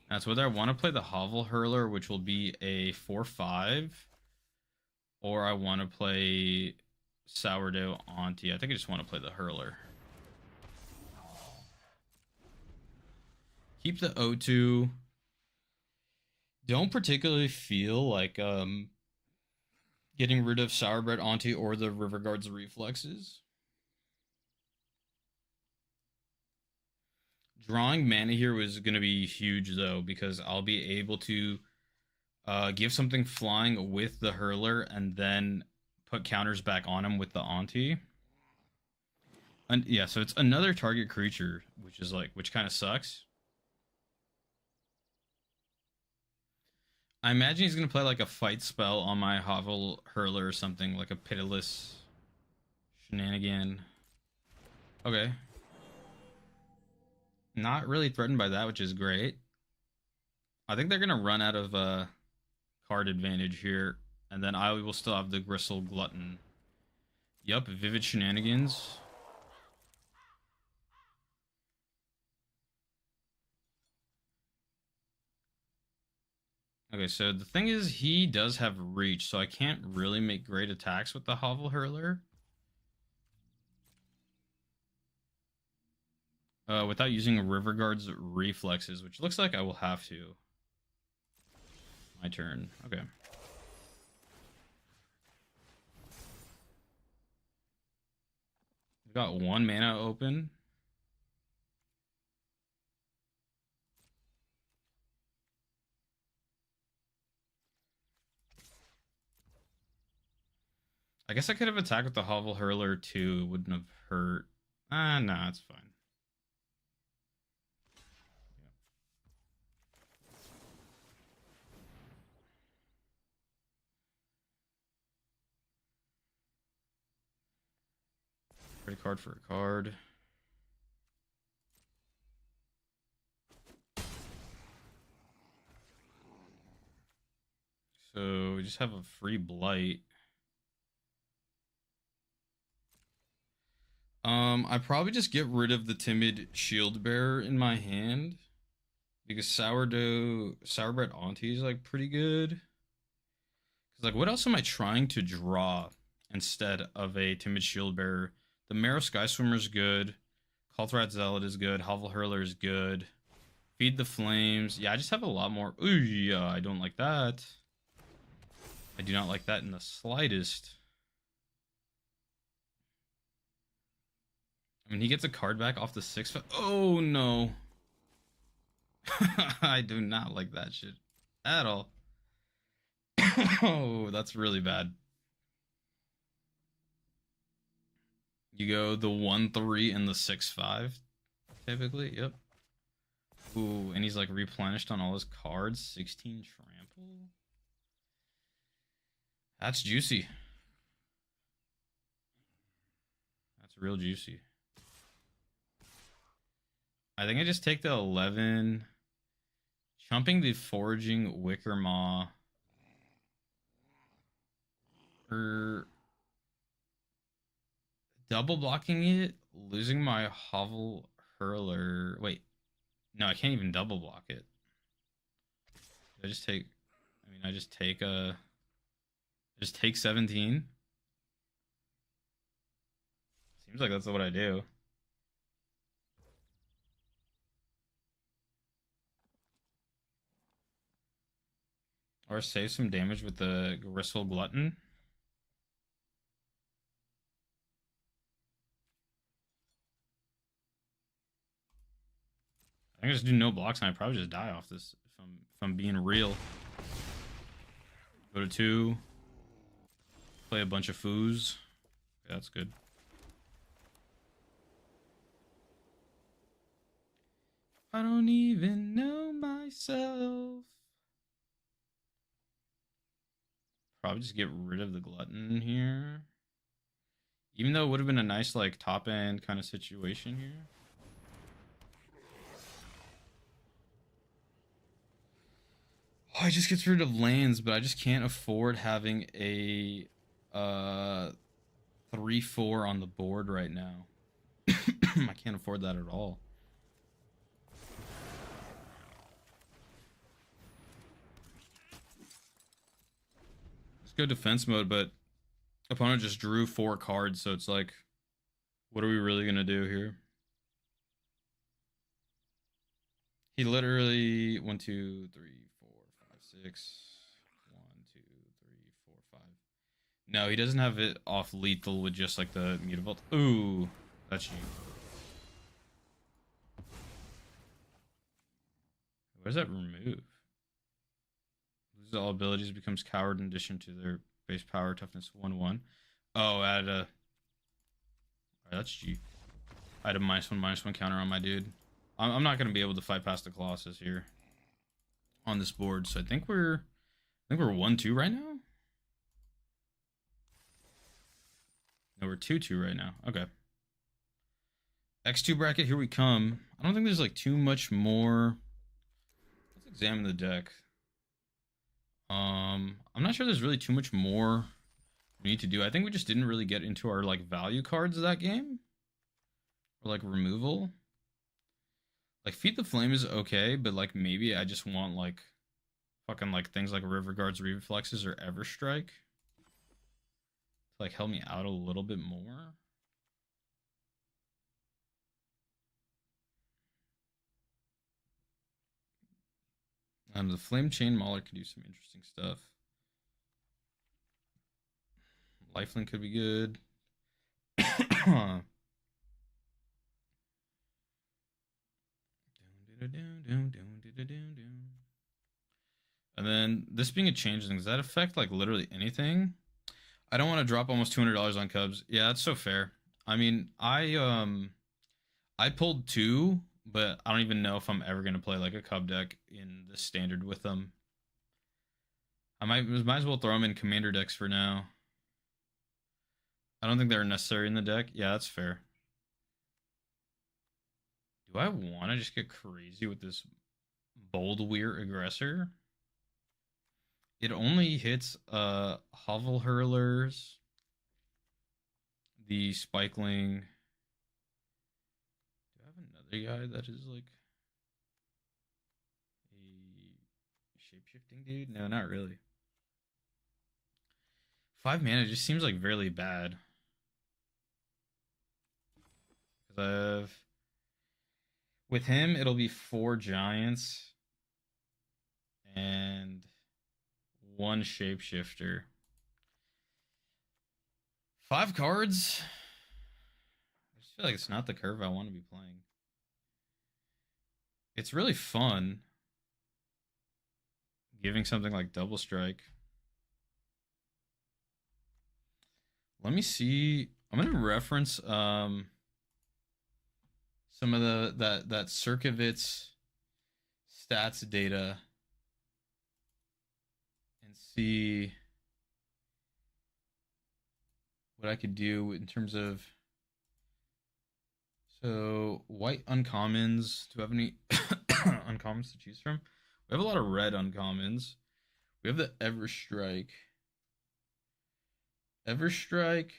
That's whether I want to play the Hovel Hurler, which will be a 4/5, or I want to play Sourdough Auntie. I think I just want to play the Hurler. Keep the O2. Don't particularly feel like, getting rid of Sourbread Auntie or the Riverguard's reflexes. Drawing mana here was going to be huge, though, because I'll be able to give something flying with the Hurler and then put counters back on him with the Auntie. And yeah, so it's another target creature, which kind of sucks. I imagine he's going to play like a fight spell on my Hovel Hurler or something, like a Pitiless Shenanigan. Okay. Not really threatened by that, which is great. I think they're going to run out of card advantage here, and then I will still have the Gristle Glutton. Yup, Vivid Shenanigans. Okay, so the thing is, he does have reach, so I can't really make great attacks with the Hovel Hurler. Without using Riverguard's reflexes, which looks like I will have to. My turn. Okay. We've got 1 mana open. I guess I could have attacked with the Hovel Hurler too. Wouldn't have hurt. Nah, it's fine. Trade a card for a card. So we just have a free blight. I probably just get rid of the Timid Shield Bearer in my hand because Sourbread Auntie is like pretty good. Cause like, what else am I trying to draw instead of a Timid Shield Bearer? The Marrow Sky Swimmer is good. Cultrat Zealot is good. Hovel Hurler is good. Feed the Flames. Yeah, I just have a lot more. Ooh, yeah, I don't like that. I do not like that in the slightest. I mean, he gets a card back off the 6-5. Oh, no. I do not like that shit at all. Oh, that's really bad. You go the 1-3 and the 6-5, typically. Yep. Ooh, and he's like replenished on all his cards. 16 trample. That's juicy. That's real juicy. I think I just take the 11. Chumping the Foraging Wicker Maw. Or double blocking it, losing my Hovel Hurler. Wait. No, I can't even double block it. I just take I just take 17. Seems like that's what I do. Or save some damage with the Gristle Glutton. I can just do no blocks and I probably just die off this if I'm being real. Go to 2. Play a bunch of foos. Okay, that's good. I don't even know myself. Probably just get rid of the Glutton here. Even though it would have been a nice like top end kind of situation here. Oh, it just gets rid of lands, but I just can't afford having a 3-4 on the board right now. I can't afford that at all. Let's go defense mode, but opponent just drew 4 cards, so it's like, what are we really gonna do here? He literally 1, 2, 3, 4, 5, 6. 1, 2, 3, 4, 5. No, he doesn't have it off lethal with just like the Mutavault. Ooh, that's you. Where's that remove? Loses all abilities, becomes coward in addition to their base power, toughness 1/1. Oh, add a. Alright, that's G. I had a -1/-1 counter on my dude. I'm not gonna be able to fight past the Colossus here on this board, so I think we're 1-2 right now. No, we're 2-2 right now. Okay. X2 bracket, here we come. I don't think there's like too much more. Let's examine the deck. I'm not sure there's really too much more we need to do. I think we just didn't really get into our like value cards of that game. Or like removal. Like Feed the Flame is okay, but like maybe I just want like fucking like things like River Guards, Reflexes, or Everstrike to like help me out a little bit more. The Flame Chain Mauler could do some interesting stuff. Lifelink could be good. And then this being a change thing, does that affect like literally anything? I don't want to drop almost $200 on Cubs. Yeah, that's so fair. I mean, I pulled 2, but I don't even know if I'm ever gonna play like a Cub deck in the standard with them. I might as well throw them in commander decks for now. I don't think they're necessary in the deck. Yeah, that's fair. Do I want to just get crazy with this Bold Weir Aggressor? It only hits Hovel Hurlers, the Spikeling. Do I have another guy that is like a shapeshifting dude? No, not really. 5 mana just seems like really bad. Because with him, it'll be 4 giants and one shapeshifter. 5 cards? I just feel like it's not the curve I want to be playing. It's really fun giving something like double strike. Let me see. I'm gonna reference some of that Circovitz stats data and see what I could do in terms of, so white uncommons. Do I have any uncommons to choose from? We have a lot of red uncommons. We have the Everstrike. Everstrike,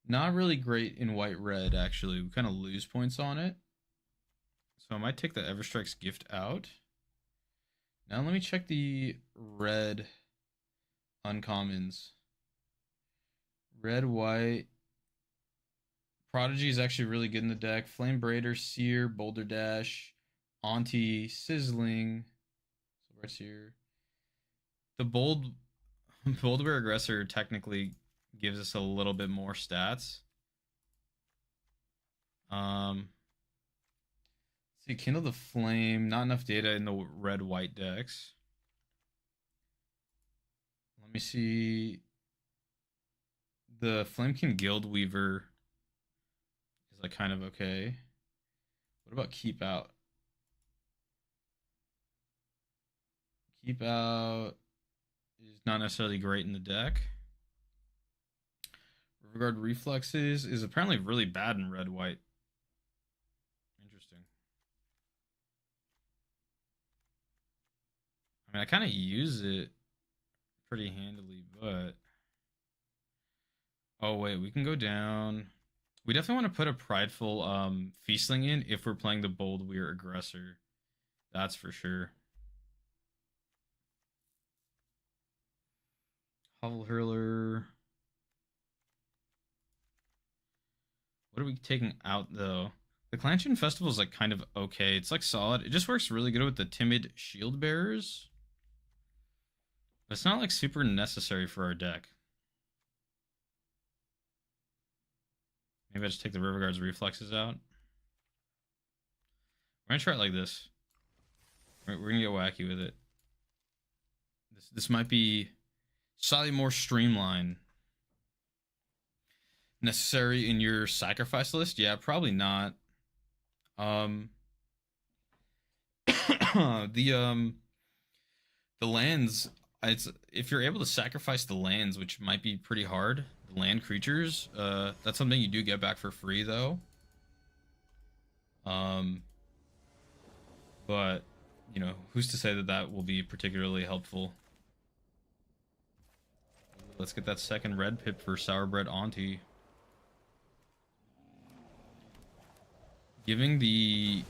not really great in white red, actually. We kind of lose points on it. So I might take the Everstrike's gift out. Now let me check the red uncommons. Red, white. Prodigy is actually really good in the deck. Flame Braider, Seer, Boulder Dash, Auntie, Sizzling. So what's here? The Bold Bear Aggressor technically gives us a little bit more stats. Let's see, Kindle the Flame. Not enough data in the red-white decks. Let me see. The Flamekin Guildweaver is like kind of okay. What about Keep Out? Keep Out is not necessarily great in the deck. Riverguard Reflexes is apparently really bad in red-white. Interesting. I mean, I kind of use it pretty handily, but... Oh, wait, we can go down. We definitely want to put a Prideful Feastling in if we're playing the Bold Weir Aggressor. That's for sure. Hovel Hurler. What are we taking out, though? The Clanchian Festival is like kind of okay. It's like solid. It just works really good with the Timid Shield Bearers. But it's not like super necessary for our deck. Maybe I just take the Riverguard's Reflexes out. We're gonna try it like this. We're gonna get wacky with it. This might be slightly more streamlined. Necessary in your sacrifice list? Yeah, probably not. The lands, it's if you're able to sacrifice the lands, which might be pretty hard, the land creatures, that's something you do get back for free though. But you know, who's to say that that will be particularly helpful? Let's get that second red pip for Sourbread Auntie. Giving the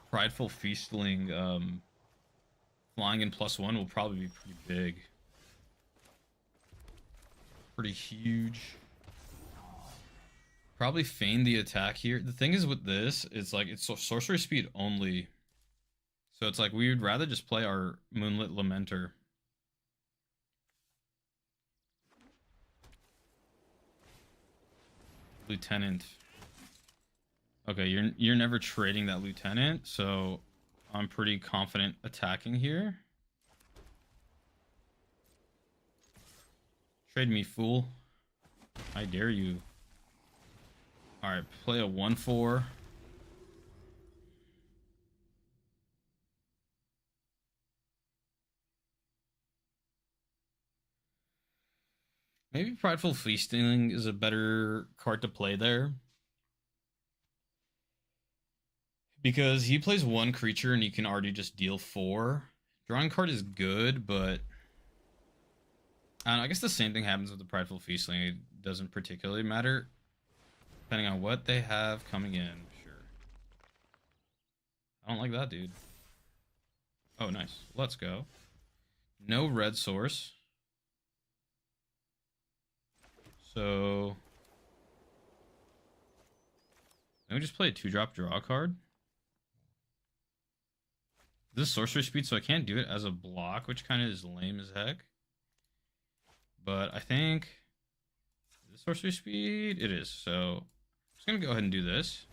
Prideful Feastling flying in +1 will probably be pretty big. Pretty huge. Probably feign the attack here. The thing is with this, it's like it's sorcery speed only. So it's like we would rather just play our Moonlit Lamenter. Lieutenant. Okay, you're never trading that Lieutenant, so I'm pretty confident attacking here. Trade me, fool. I dare you. Alright, play a 1/4. Maybe Prideful Feasting is a better card to play there. Because he plays 1 creature and you can already just deal 4. Drawing card is good, but... I guess the same thing happens with the Prideful Feastling. It doesn't particularly matter. Depending on what they have coming in, sure. I don't like that, dude. Oh, nice. Let's go. No red source. So... Let me just play a 2-drop draw card. This is sorcery speed, so I can't do it as a block, which kind of is lame as heck. But I think is this sorcery speed? It is. So I'm just gonna go ahead and do this.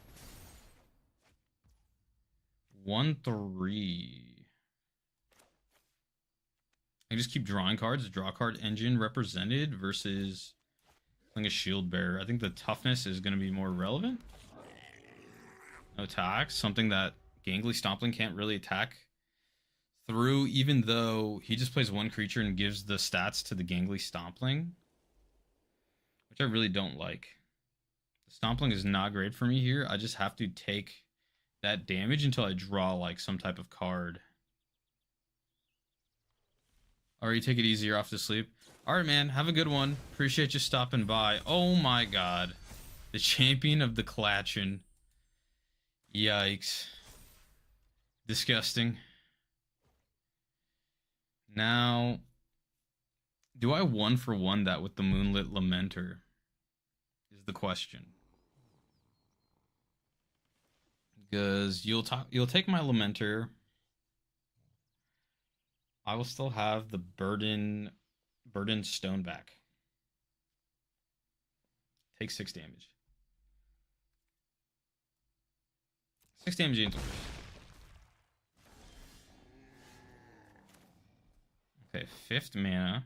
1-3. I just keep drawing cards. Draw card engine represented versus like a shield bearer. I think the toughness is going to be more relevant. No attacks. Something that Gangly Stompling can't really attack through, even though he just plays one creature and gives the stats to the Gangly Stompling, which I really don't like. The Stompling is not great for me here. I just have to take that damage until I draw like some type of card. Alright, take it easy. You're off to sleep. Alright, man. Have a good one. Appreciate you stopping by. Oh my god. The champion of the Clatchin. Yikes. Disgusting. Now, do I 1-for-1 that with the Moonlit Lamenter? Is the question. Because you'll take my Lamenter. I will still have the Burden Stone back. Take 6 damage. 6 damage into first. Okay, 5th mana.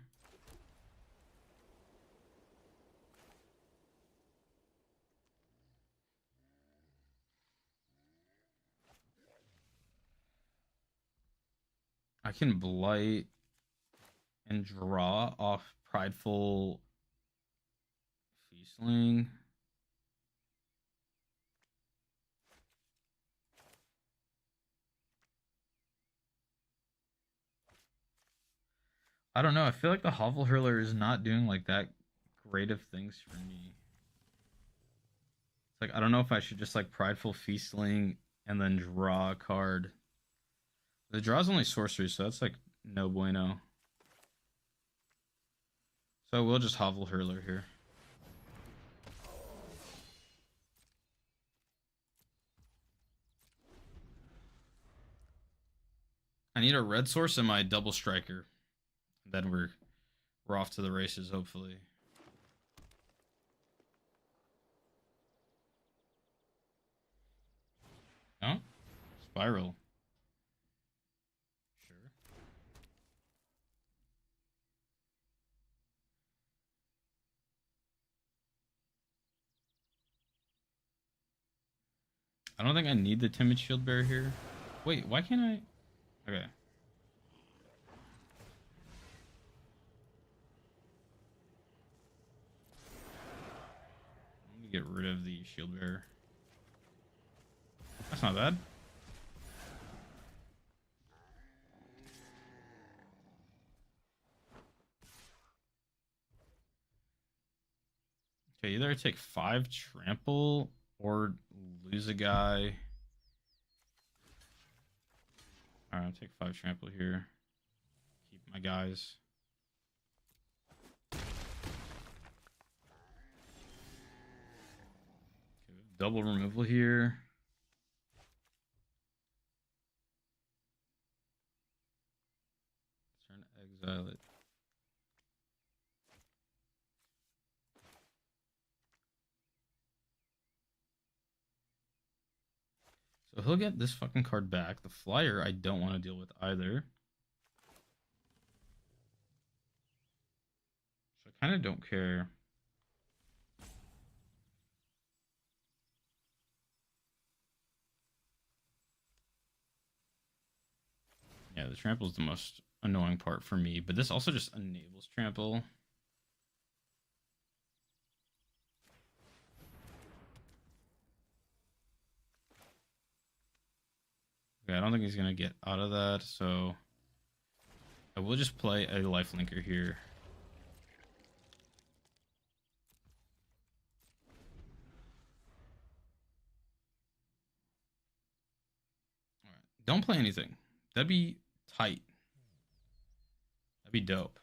I can Blight and draw off Prideful Feastling. I don't know. I feel like the Hovel Hurler is not doing like that great of things for me. It's like I don't know if I should just like Prideful Feastling and then draw a card. The draw's only sorcery, so that's like no bueno. So we'll just Hovel Hurler here. I need a red source and my double striker. Then we're off to the races, hopefully. No? Spiral. Sure. I don't think I need the Timid Shield Bearer here. Wait, why can't I? Okay. Let me get rid of the Shield Bearer. That's not bad. Okay, either I take 5 trample or lose a guy. Alright, I'll take 5 trample here. Keep my guys. Okay, double removal here. Turn to exile it. So he'll get this fucking card back. The flyer I don't want to deal with either. So I kind of don't care. Yeah, the trample is the most annoying part for me, but this also just enables trample. Okay, I don't think he's gonna get out of that, so I will just play a lifelinker here. All right, don't play anything. That'd be tight. That'd be dope.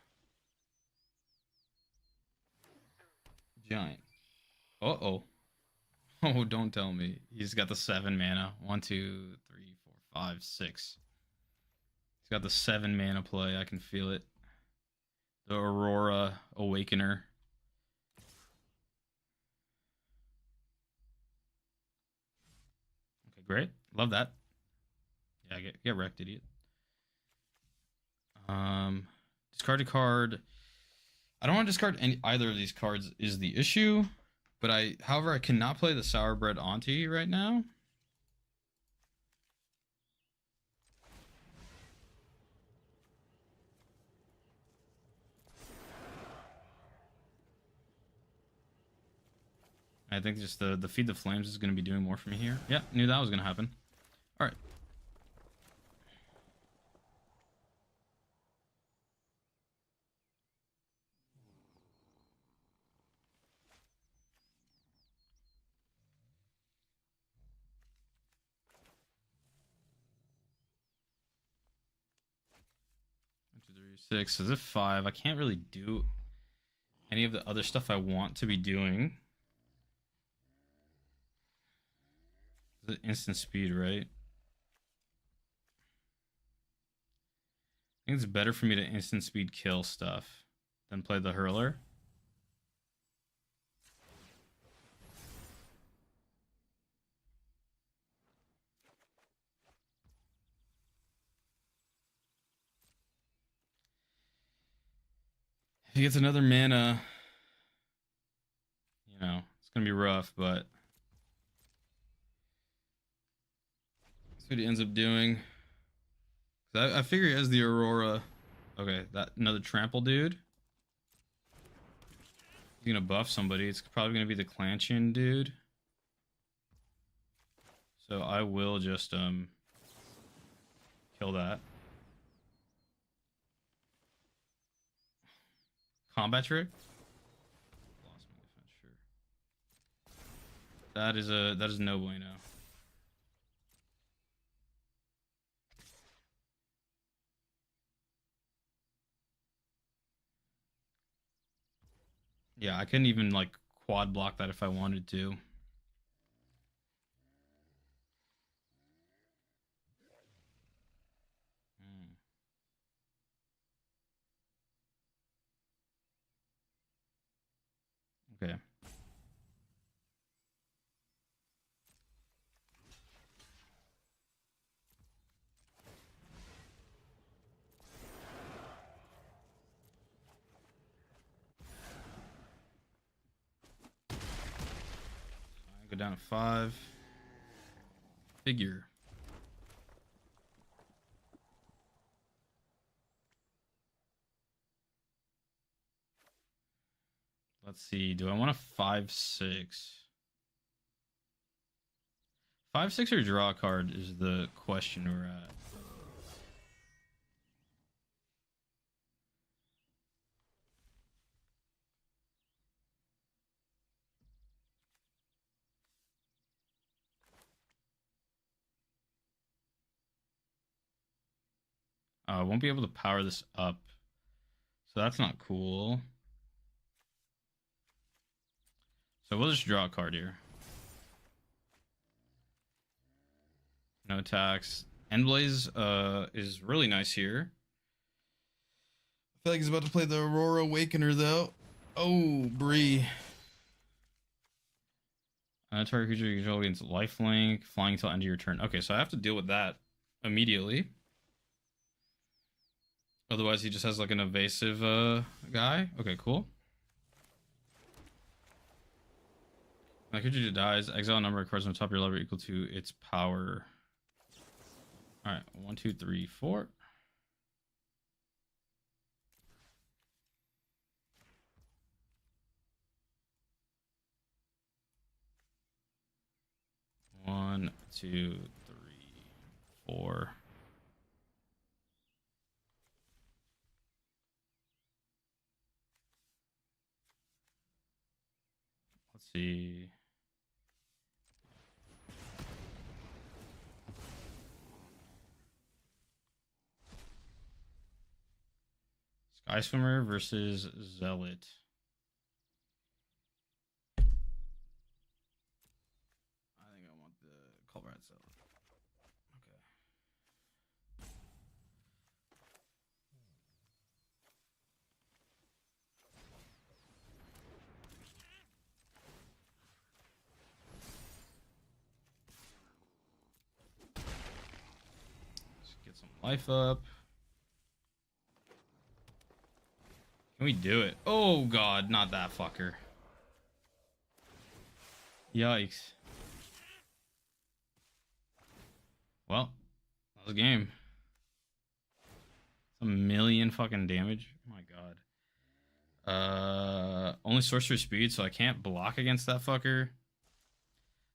Giant. Uh-oh. Oh, don't tell me. He's got the 7 mana. 1, 2, 3, 4, 5, 6. He's got the 7 mana play. I can feel it. The Aurora Awakener. Okay, great. Love that. Yeah, get wrecked, idiot. Discard a card. I don't want to discard either of these cards is the issue, but however, I cannot play the Sourbred Auntie right now. I think just the Feed the Flames is going to be doing more for me here. Yeah, knew that was going to happen. All right. One, two, three, six. So this is 5. I can't really do any of the other stuff I want to be doing. The instant speed, right? I think it's better for me to instant speed kill stuff than play the Hurler. If he gets another mana, you know, it's going to be rough, but that's what he ends up doing. I figure he has the Aurora. Okay, that another trample dude. He's gonna buff somebody. It's probably gonna be the Clanchin dude. So I will just kill that. Combat trick. Lost my defense, sure. That is no bueno. Yeah, I couldn't even like quad block that if I wanted to. Okay. Go down to 5. Figure. Let's see. Do I want a 5/6? 5/6 or draw card is the question we're at. I won't be able to power this up. So that's not cool. So we'll just draw a card here. No attacks. Endblaze is really nice here. I feel like he's about to play the Aurora Awakener though. Oh, Bree. Target creature you control against lifelink, flying until end of your turn. Okay, so I have to deal with that immediately. Otherwise, he just has like an evasive guy. Okay, cool. That creature dies. Exile a number of cards on top of your level equal to its power. All right, 1, 2, 3, 4. One, two, three, 4. Let's see. Sky Swimmer versus Zealot. I think I want the Colruyt Zealot. Okay. some life up. Can we do it? Oh god, not that fucker. Yikes. Well, that was a game. It's a million fucking damage. Oh my god. Only sorcery speed, so I can't block against that fucker.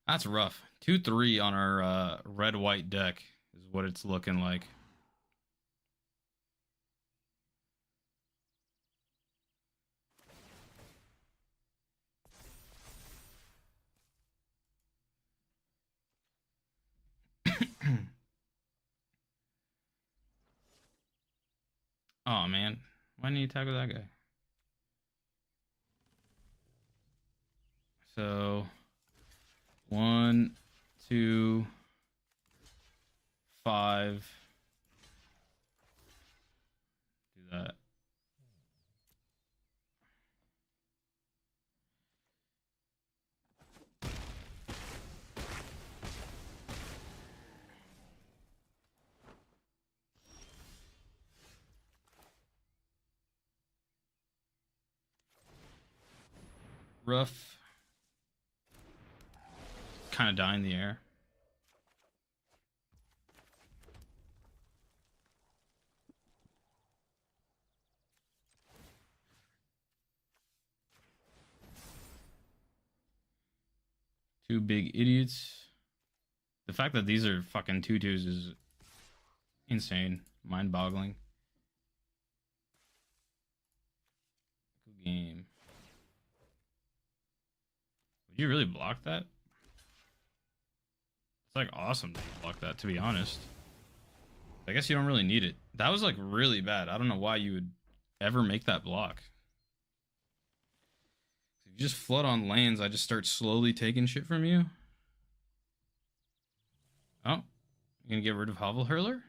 That's rough. 2-3 on our red-white deck is what it's looking like. Oh man, why didn't you tackle that guy? So 1, 2, 5. Do that. Rough. Kind of die in the air. Two big idiots. The fact that these are fucking 2/2s is insane. Mind-boggling. Good game. Would you really block that? It's like awesome to block that, to be honest. I guess you don't really need it. That was like really bad. I don't know why you would ever make that block. If you just flood on lanes, I just start slowly taking shit from you. Oh, you gonna get rid of Hovel Hurler?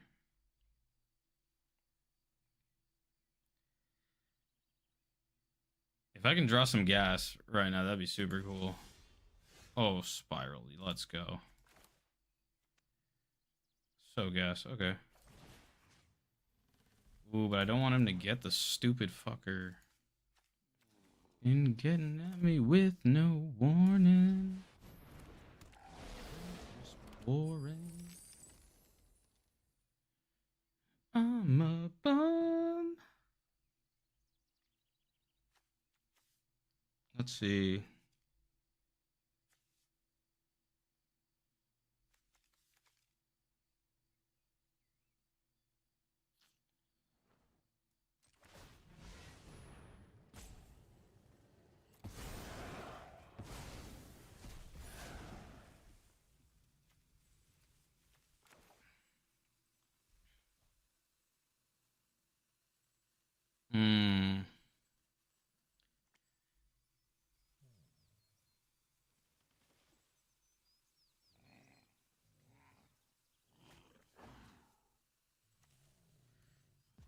If I can draw some gas right now, that'd be super cool. Oh, Spirally, let's go. So gas, okay. Ooh, but I don't want him to get the stupid fucker. And getting at me with no warning. Just boring. I'm a bum. Let's see. Hmm.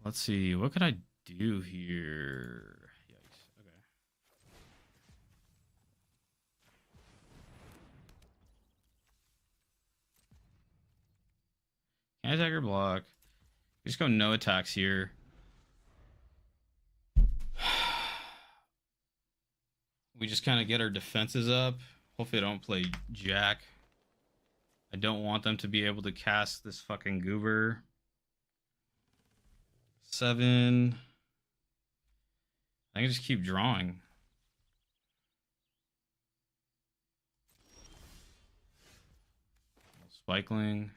Let's see. What could I do here? Yikes. Okay. Can't attack or block. Just go no attacks here. We just kind of get our defenses up. Hopefully I don't play Jack. I don't want them to be able to cast this fucking goober. 7. I can just keep drawing. Spikeling.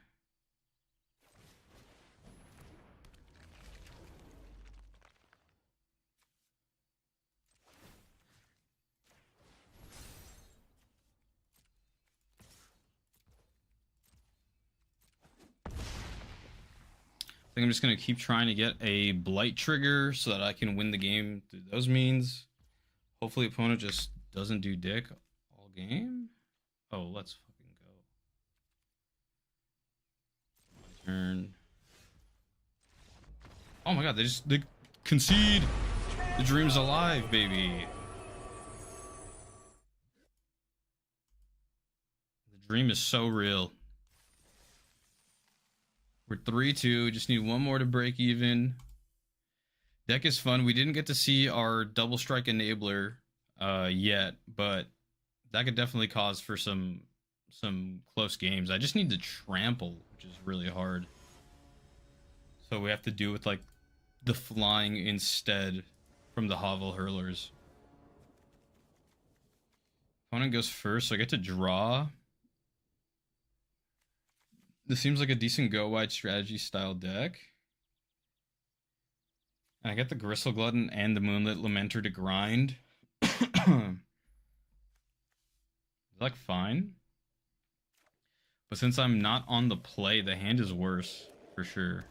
I think I'm just going to keep trying to get a blight trigger so that I can win the game through those means. Hopefully opponent just doesn't do dick all game. Oh, let's fucking go. My turn. Oh my god, they concede. The dream's alive, baby. The dream is so real. We're 3-2. Just need one more to break even. Deck is fun. We didn't get to see our double strike enabler yet, but that could definitely cause for some close games. I just need to trample, which is really hard. So we have to do with like the flying instead from the Hovel Hurlers. Opponent goes first, so I get to draw. This seems like a decent go wide strategy style deck. And I get the Gristle Glutton and the Moonlit Lamenter to grind. Like fine. But since I'm not on the play, the hand is worse for sure.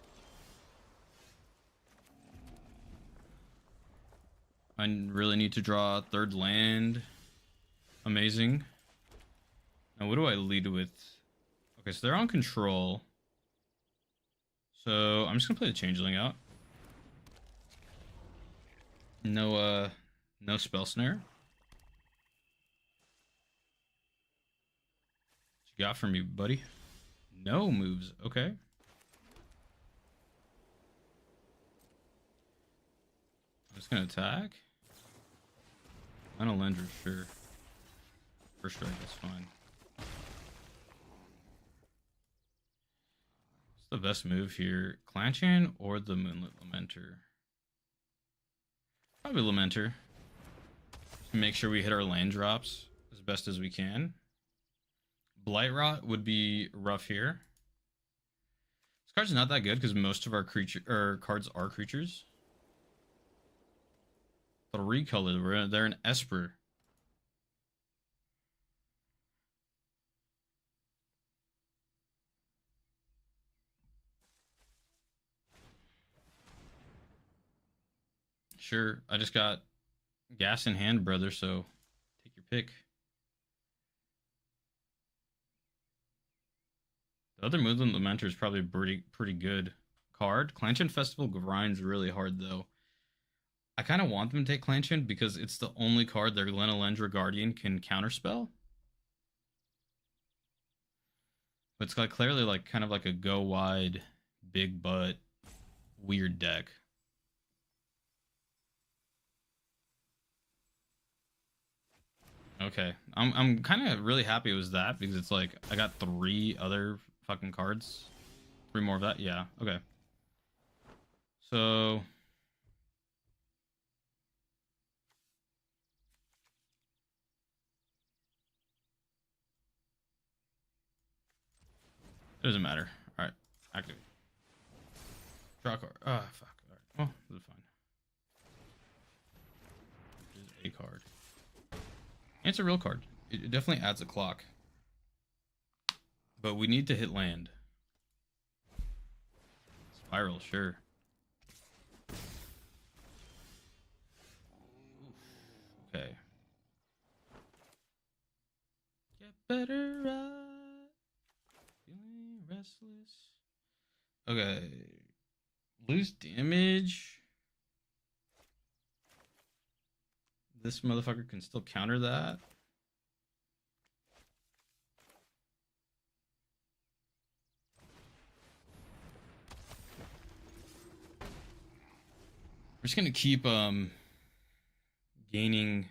I really need to draw a third land. Amazing. Now what do I lead with? Okay, so they're on control. So I'm just gonna play the Changeling out. No Spell Snare. What you got for me, buddy? No moves. Okay. I'm just gonna attack. Lender, sure. First strike, that's fine. What's the best move here? Clanchan or the Moonlit Lamenter? Probably Lamenter. To make sure we hit our land drops as best as we can. Blightrot would be rough here. This card's not that good because most of our cards are creatures. 3 colors. They're an Esper. Sure, I just got gas in hand, brother, so take your pick. The other Moonlit Lamenter is probably a pretty good card. Clanchan Festival grinds really hard, though. I kind of want them to take Clanchan because it's the only card their Glenalendra Guardian can counterspell. But it's like clearly like kind of like a go wide, big butt, weird deck. Okay, I'm kind of really happy it was that because it's like I got 3 other fucking cards, 3 more of that. Yeah, okay. So it doesn't matter. All right, activate. Draw a card. Ah, fuck. All right. Well, this is fine. This is a card. And it's a real card. It definitely adds a clock. But we need to hit land. Spiral, sure. Okay. Get better right. Feeling restless. Okay. Lose damage. This motherfucker can still counter that. We're just gonna keep gaining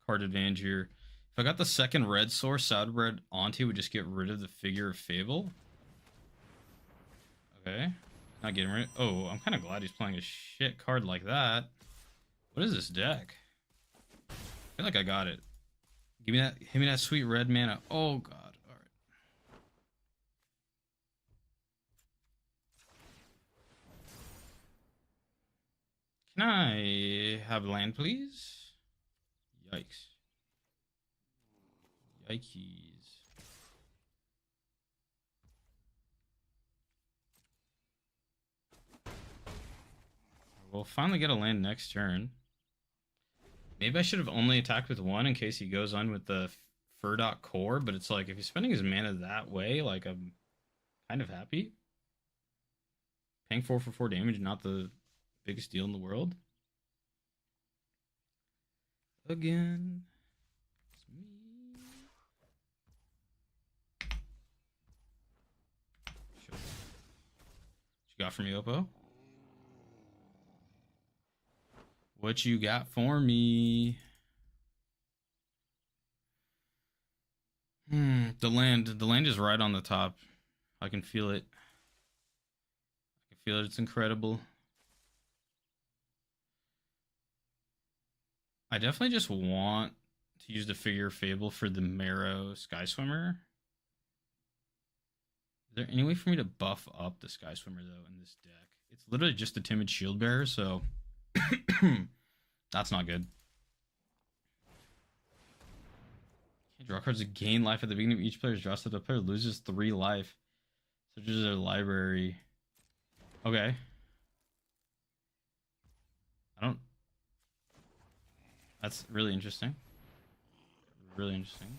card advantage here. If I got the second red source, Southbred Auntie would just get rid of the Figure of Fable. Okay. Not getting rid. Oh, I'm kind of glad he's playing a shit card like that. What is this deck? I feel like I got it. Give me that sweet red mana. Oh god. All right. Can I have land, please? Yikes. Yikes. We'll finally get a land next turn. Maybe I should have only attacked with 1 in case he goes on with the Furdok Core, but it's like if he's spending his mana that way, like I'm kind of happy. Paying 4 for 4 damage, not the biggest deal in the world. Again. It's me. Sure. got for me, Oppo? What you got for me? The land is right on the top. I can feel it. I can feel it. It's incredible. I definitely just want to use the Figure Fable for the Marrow Sky Swimmer. Is there any way for me to buff up the Sky Swimmer though in this deck? It's literally just the Timid Shield Bearer, so that's not good. Can't draw cards to gain life at the beginning of each player's draw step. The player loses 3 life. Searches their library. Okay. I don't. That's really interesting. Really interesting.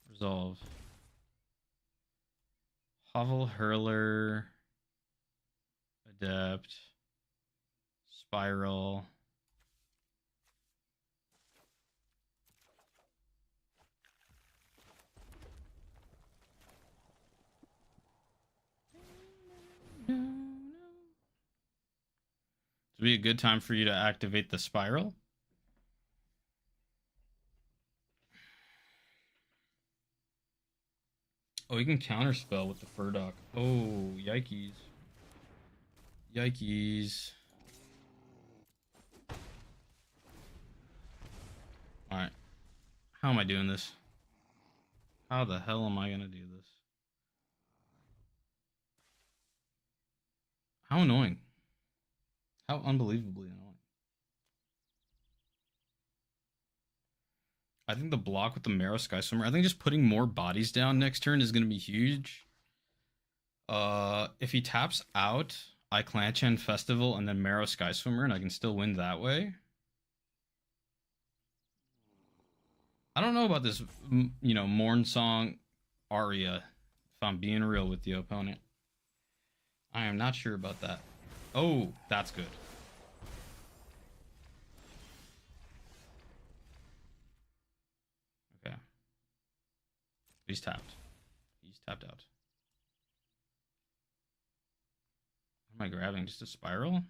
Resolve. Hovel, Hurler, Adept, Spiral. This would be a good time for you to activate the Spiral. Oh, you can counterspell with the Furdock. Oh, yikes. Yikes. Alright. How am I doing this? How the hell am I gonna do this? How annoying. How unbelievably annoying. I think the block with the Marrow Sky Swimmer, I think just putting more bodies down next turn is going to be huge. If he taps out, I Clanchen Festival and then Marrow Sky Swimmer, and I can still win that way. I don't know about this, Morn Song Aria, if I'm being real with the opponent. I am not sure about that. Oh, that's good. Okay. He's tapped. He's tapped out. What am I grabbing? Just a Spiral?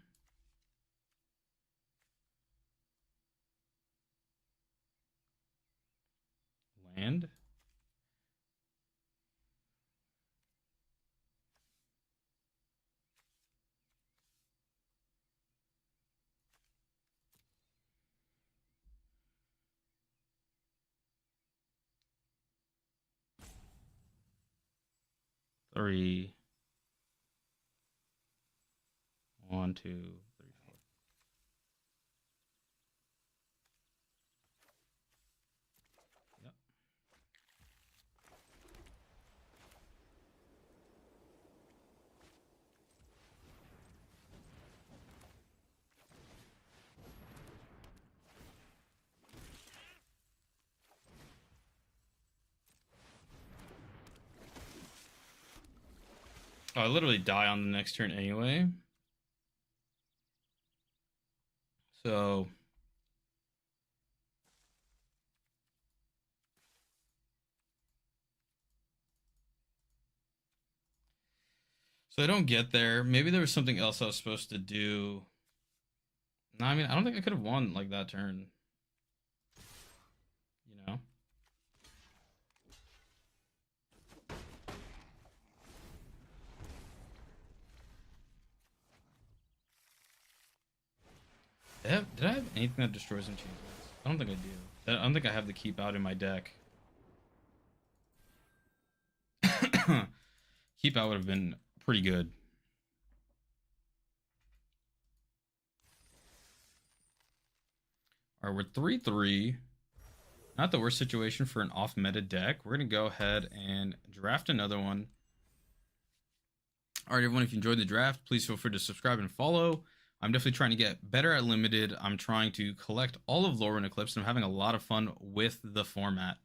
Land? Three. 1, 2, 3, 4. Yep. Oh, I literally die on the next turn anyway. So I don't get there. Maybe there was something else I was supposed to do. No, I mean, I don't think I could have won like that turn. You know? Did I have anything that destroys enchantments? I don't think I do. I don't think I have the keep out in my deck. Keep out would have been pretty good. All right, we're 3-3. Not the worst situation for an off-meta deck. We're going to go ahead and draft another one. All right, everyone, if you enjoyed the draft, please feel free to subscribe and follow. I'm definitely trying to get better at Limited. I'm trying to collect all of Lorwyn Eclipse, and I'm having a lot of fun with the format.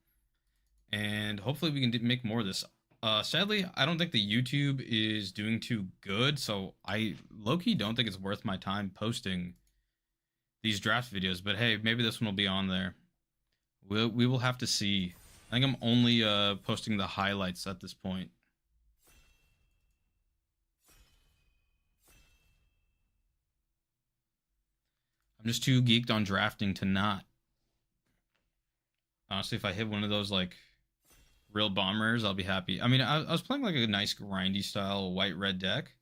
And hopefully we can make more of this. Sadly, I don't think the YouTube is doing too good, so I low-key don't think it's worth my time posting these draft videos. But hey, maybe this one will be on there. We will have to see. I think I'm only posting the highlights at this point. I'm just too geeked on drafting to not. Honestly, if I hit one of those like real bombers, I'll be happy. I mean, I was playing like a nice grindy style white red deck.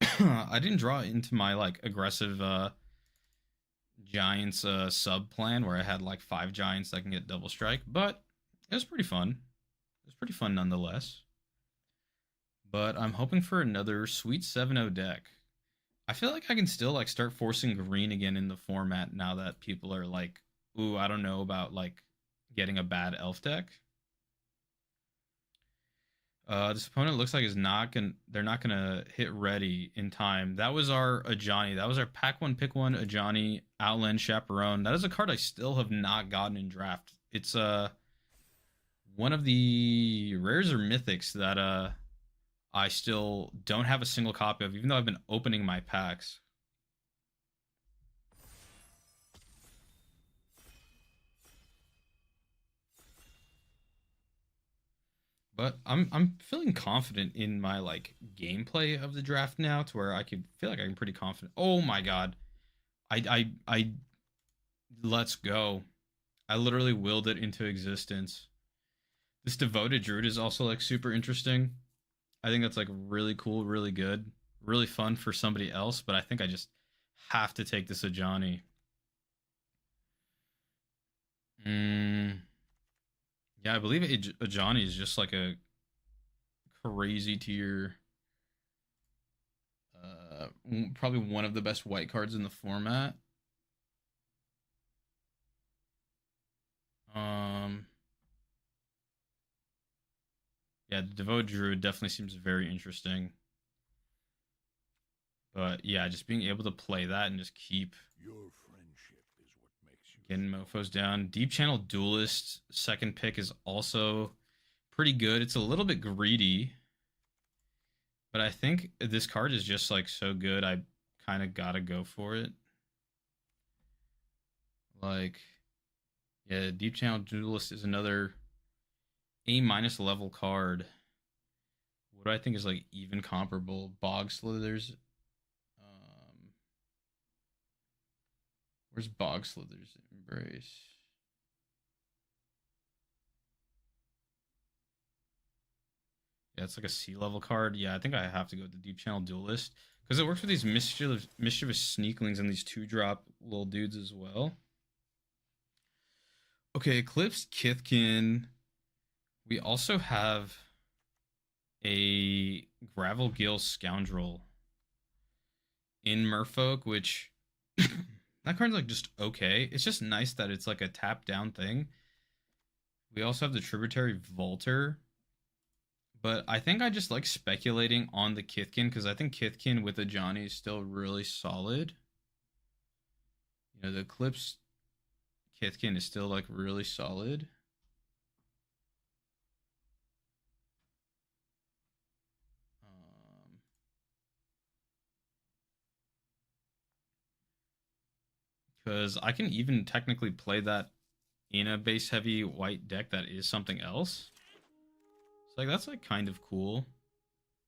I didn't draw into my like aggressive giants sub plan where I had like 5 giants that can get double strike, but it was pretty fun. It was pretty fun nonetheless. But I'm hoping for another sweet 7-0 deck. I feel like I can still like start forcing green again in the format now that people are like, ooh, I don't know about like getting a bad elf deck. This opponent looks like is not gonna. They're not gonna hit ready in time. That was our Ajani. That was our pack one, pick one Ajani Outland Chaperone. That is a card I still have not gotten in draft. It's one of the rares or mythics that I still don't have a single copy of, even though I've been opening my packs. But I'm feeling confident in my like gameplay of the draft now, to where I can feel like I'm pretty confident. Oh my god, I let's go! I literally willed it into existence. This devoted druid is also like super interesting. I think that's like really cool, really good, really fun for somebody else. But I think I just have to take this Ajani. Mm, yeah, I believe Ajani is just like a crazy tier. Probably one of the best white cards in the format. Um, yeah, the Devoted Druid definitely seems very interesting. But yeah, just being able to play that and just keep Your friendship is what makes you getting mofos down. Deep Channel Duelist, second pick, is also pretty good. It's a little bit greedy, but I think this card is just like so good. I kind of gotta go for it. Like, yeah, Deep Channel Duelist is another A minus level card. What do I think is like even comparable? Bog Slithers. Um, where's Bog Slithers Embrace? Yeah, it's like a sea level card. Yeah, I think I have to go with the Deep Channel Duelist because it works with these mischievous sneaklings and these 2-drop little dudes as well. Okay, Eclipse Kithkin. We also have a Gravel Gill Scoundrel in Merfolk, which that card's like just okay. It's just nice that it's like a tap down thing. We also have the Tributary Volter, but I think I just like speculating on the Kithkin because I think Kithkin with a Johnny is still really solid. You know, the Eclipse Kithkin is still like really solid. Because I can even technically play that in a base heavy white deck that is something else. So like that's like kind of cool.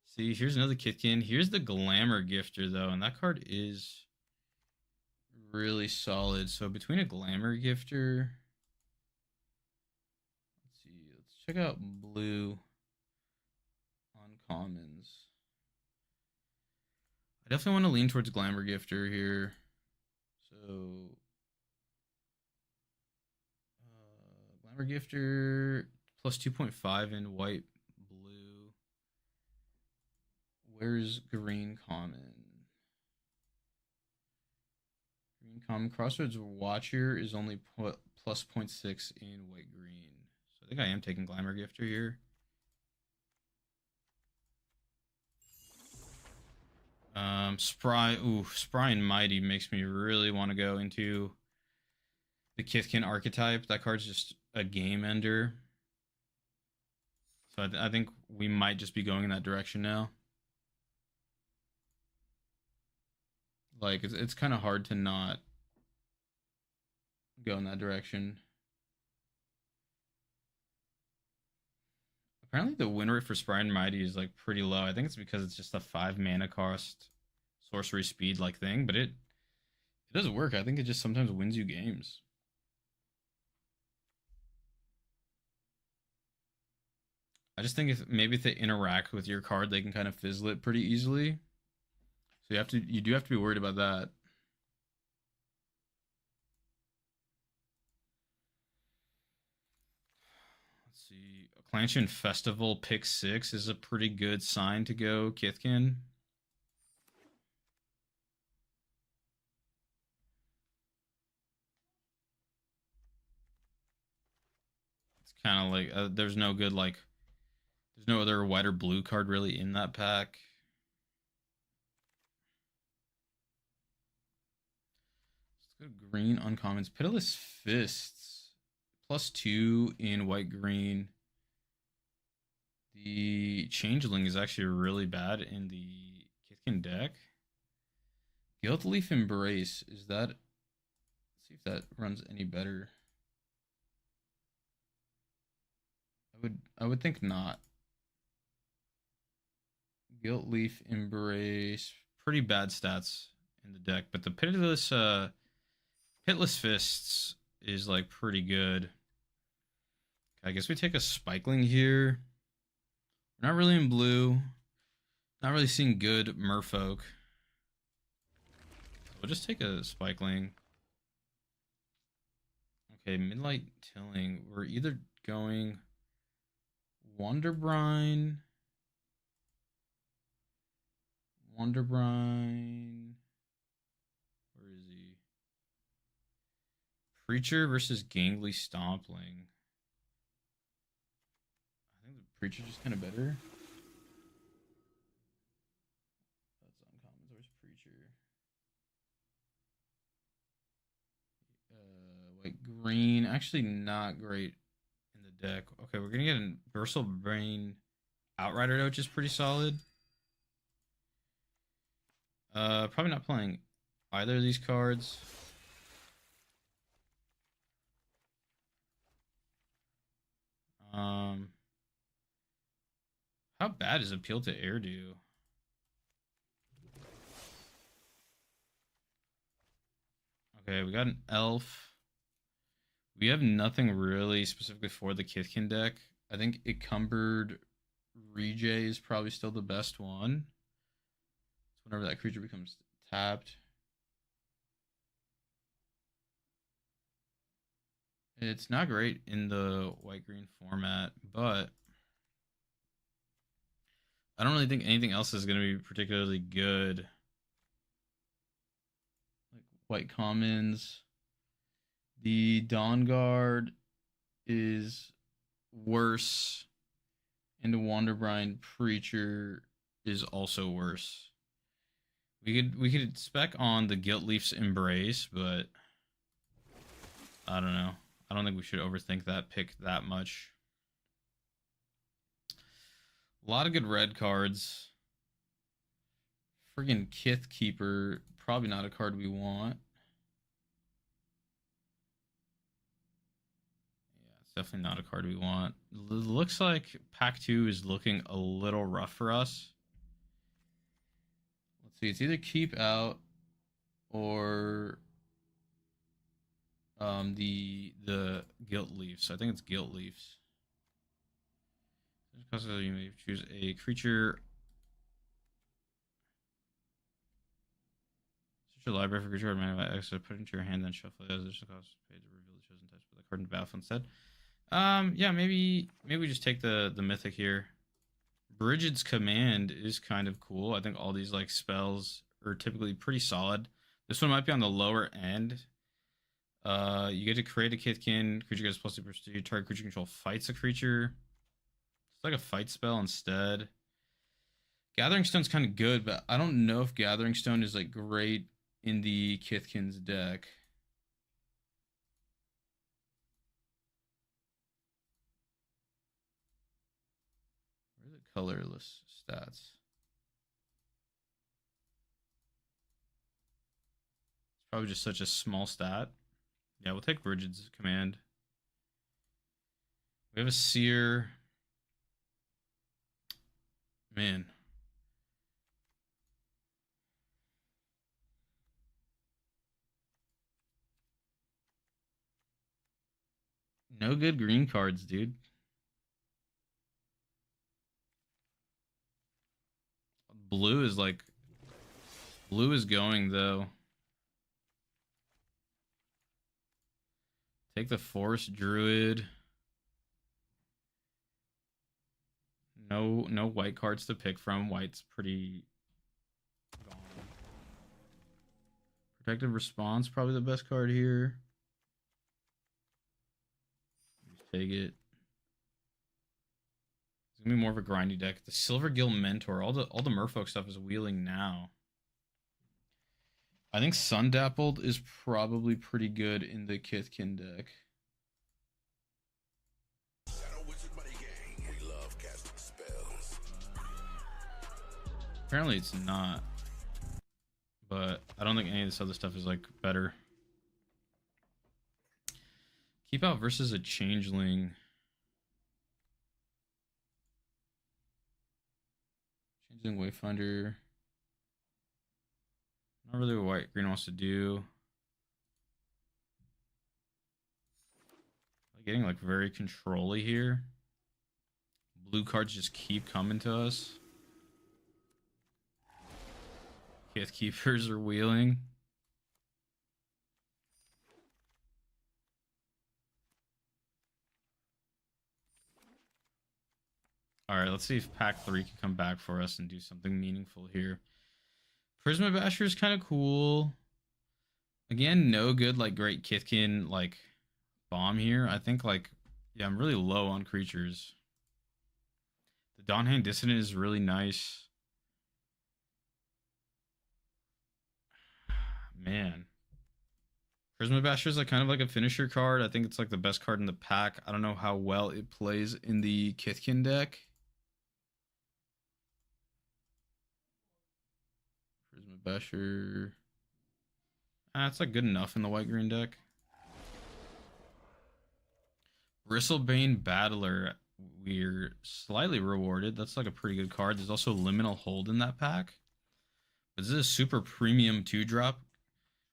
See, here's another Kithkin. Here's the Glamour Gifter though, and that card is really solid. So between a Glamour Gifter, let's see, let's check out blue uncommons. I definitely want to lean towards Glamour Gifter here. So Glamour Gifter plus 2.5 in white, blue. Where's green common? Green common Crossroads Watcher is only plus 0.6 in white green. So I think I am taking Glamour Gifter here. Spry and Mighty makes me really want to go into the Kithkin archetype. That card's just a game ender. So I think we might just be going in that direction now. Like it's kind of hard to not go in that direction. Apparently the win rate for Spry and Mighty is like pretty low. I think it's because it's just a 5 mana cost sorcery speed like thing, but it does work. I think it just sometimes wins you games. I just think if they interact with your card, they can kind of fizzle it pretty easily. So you do have to be worried about that. Let's see. Clanchian Festival pick 6 is a pretty good sign to go, Kithkin. It's kind of like there's no good like there's no other white or blue card really in that pack. Let's go green uncommons. Pitiless Fists. +2 in white green. The Changeling is actually really bad in the Kithkin deck. Guiltleaf Embrace. Is that... Let's see if that runs any better. I would think not. Guiltleaf Embrace. Pretty bad stats in the deck, but the Pitiless Fists is like pretty good. I guess we take a Spikeling here. We're not really in blue. Not really seeing good Merfolk. We'll just take a Spikeling. Okay, Midnight Tilling. We're either going Wonderbrine. Where is he? Preacher versus Gangly Stompling. I think the Preacher's just kind of better. That's uncommon. Where's Preacher? White green. Actually, not great in the deck. Okay, we're gonna get a Versalbane Outrider, which is pretty solid. Probably not playing either of these cards. How bad is Appeal to Air do? Okay, we got an Elf. We have nothing really specifically for the Kithkin deck. I think Encumbered Rejay is probably still the best one. It's whenever that creature becomes tapped. It's not great in the white-green format, but I don't really think anything else is going to be particularly good. Like white commons. The Dawnguard is worse, and the Wonderbrine Preacher is also worse. We could spec on the Guiltleaf's Embrace, but I don't know. I don't think we should overthink that pick that much. A lot of good red cards. Friggin' Kith Keeper, probably not a card we want. Yeah, it's definitely not a card we want. Looks like Pack 2 is looking a little rough for us. Let's see, it's either keep out or the Guiltleafs. I think it's Guiltleafs. You may choose a creature. Search your library for creature card mana by X, put it into your hand, then shuffle it as additional cost paid to reveal the chosen types. Put the card in the battlefield instead. Yeah, maybe we just take the mythic here. Brigid's Command is kind of cool. I think all these like spells are typically pretty solid. This one might be on the lower end. You get to create a Kithkin. Creature gets +2 prestige. Target creature control fights a creature. It's like a fight spell instead. Gathering Stone's kind of good, but I don't know if Gathering Stone is like great in the Kithkin's deck. Where are the colorless stats? It's probably just such a small stat. Yeah, we'll take Brigid's Command. We have a Seer. Man. No good green cards, dude. Blue is like... Blue is going, though. Take the Forest Druid. No white cards to pick from. White's pretty gone. Protective Response, probably the best card here. Just take it. It's gonna be more of a grindy deck. The Silvergill Mentor, all the Merfolk stuff is wheeling now. I think Sundappled is probably pretty good in the Kithkin deck. Apparently it's not. But I don't think any of this other stuff is like better. Keep Out versus a Changeling. Changeling Wayfinder. Not really what white green wants to do. Getting like very control-y here. Blue cards just keep coming to us. Kith Keepers are wheeling. Alright, let's see if pack 3 can come back for us and do something meaningful here. Prisma Basher is kind of cool. Again, no good like Great Kithkin like bomb here. I think like, yeah, I'm really low on creatures. The Dawnhand Dissident is really nice. Man. Prisma Basher is like kind of like a finisher card. I think it's like the best card in the pack. I don't know how well it plays in the Kithkin deck. Prisma Basher. It's like good enough in the white-green deck. Bristlebane Battler. We're slightly rewarded. That's like a pretty good card. There's also Liminal Hold in that pack. But this is a super premium 2-drop.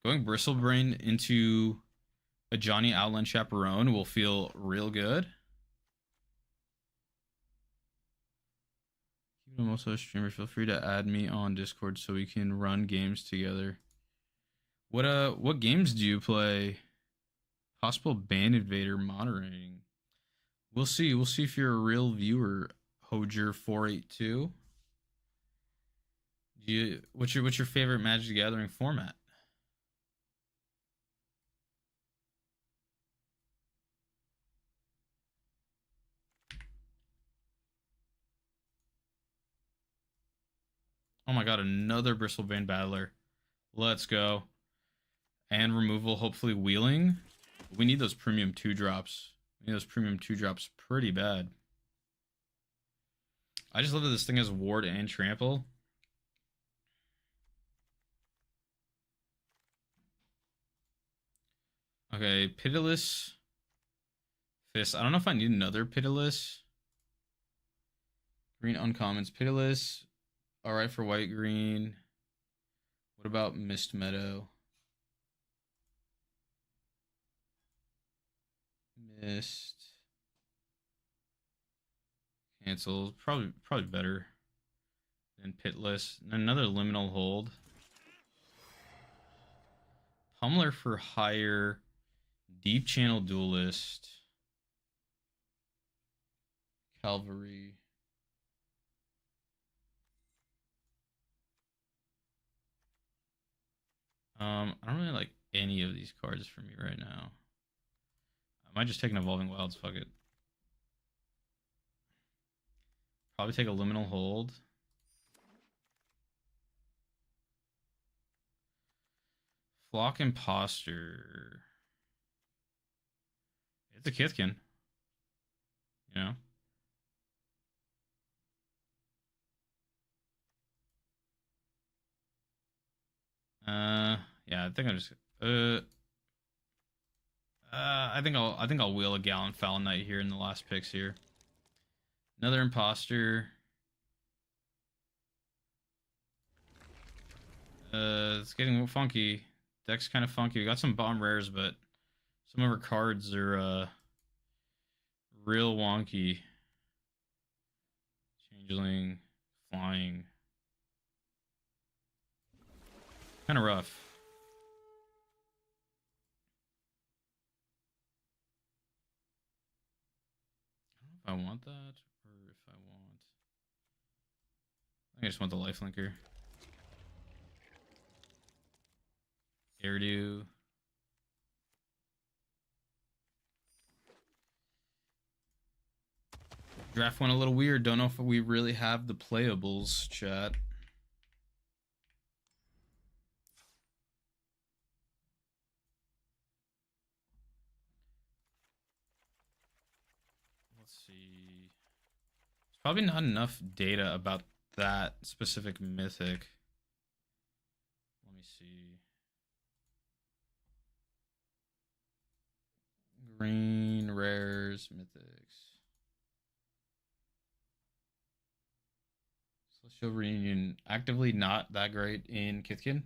Going Bristlebane into a Johnny Outland Chaperone will feel real good. Keep them also streamers. Feel free to add me on Discord so we can run games together. What games do you play? Possible Band Invader monitoring. We'll see. We'll see if you're a real viewer, Hojer482. What's your favorite Magic the Gathering format? Oh my god, another Bristlebane Battler. Let's go. And removal, hopefully wheeling. We need those premium 2-drops. We need those premium 2-drops pretty bad. I just love that this thing has Ward and Trample. Okay, Pitiless Fist. I don't know if I need another Pitiless. Green uncommons. Pitiless. Alright for white green. What about Mist Meadow? Mist. Cancel. Probably better than Pitless. Another Liminal Hold. Pummeler for higher. Deep Channel Duelist. Calvary. I don't really like any of these cards for me right now. I might just take an Evolving Wilds, fuck it. Probably take a Liminal Hold. Flock Imposter. It's a Kithkin. You know? Yeah, I think I'll just I think I'll wheel a Gallant Foul Knight here in the last picks here. Another Imposter. It's getting funky. Deck's kind of funky. We got some bomb rares, but some of our cards are real wonky. Changeling, flying. Kind of rough. I don't know if I want that or if I want. I think I just want the lifelinker. Airdo. Draft went a little weird. Don't know if we really have the playables, chat. Let's see. There's probably not enough data about that specific mythic. Let me see. Green, rares, mythics. Celestial Reunion, actively not that great in Kithkin.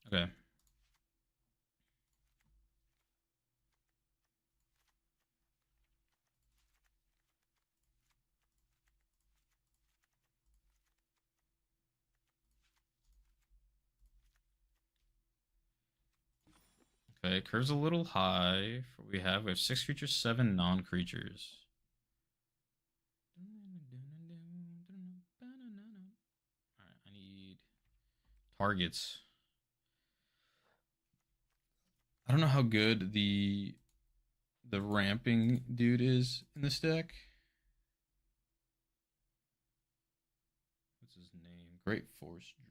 Okay. Okay, curve's a little high for what we have. We have 6 creatures, 7 non-creatures. Alright, I need targets. I don't know how good the ramping dude is in this deck. What's his name? Great Force Druid.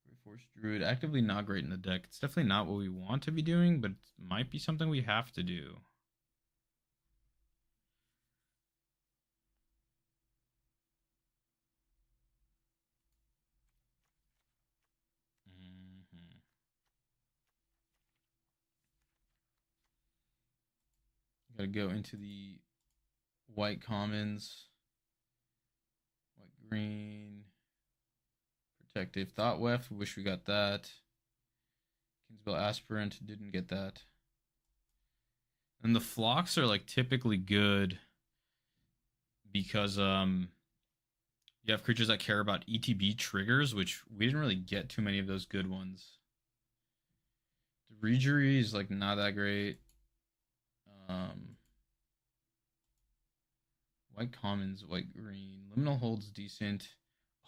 Great Force Druid, actively not great in the deck. It's definitely not what we want to be doing, but it might be something we have to do. Gotta go into the white commons. White green. Protective Thought Weft. Wish we got that. Kingsbell Aspirant. Didn't get that. And the flocks are like typically good because you have creatures that care about ETB triggers, which we didn't really get too many of those good ones. The Regery is like not that great. White commons, white green. Liminal Hold's decent.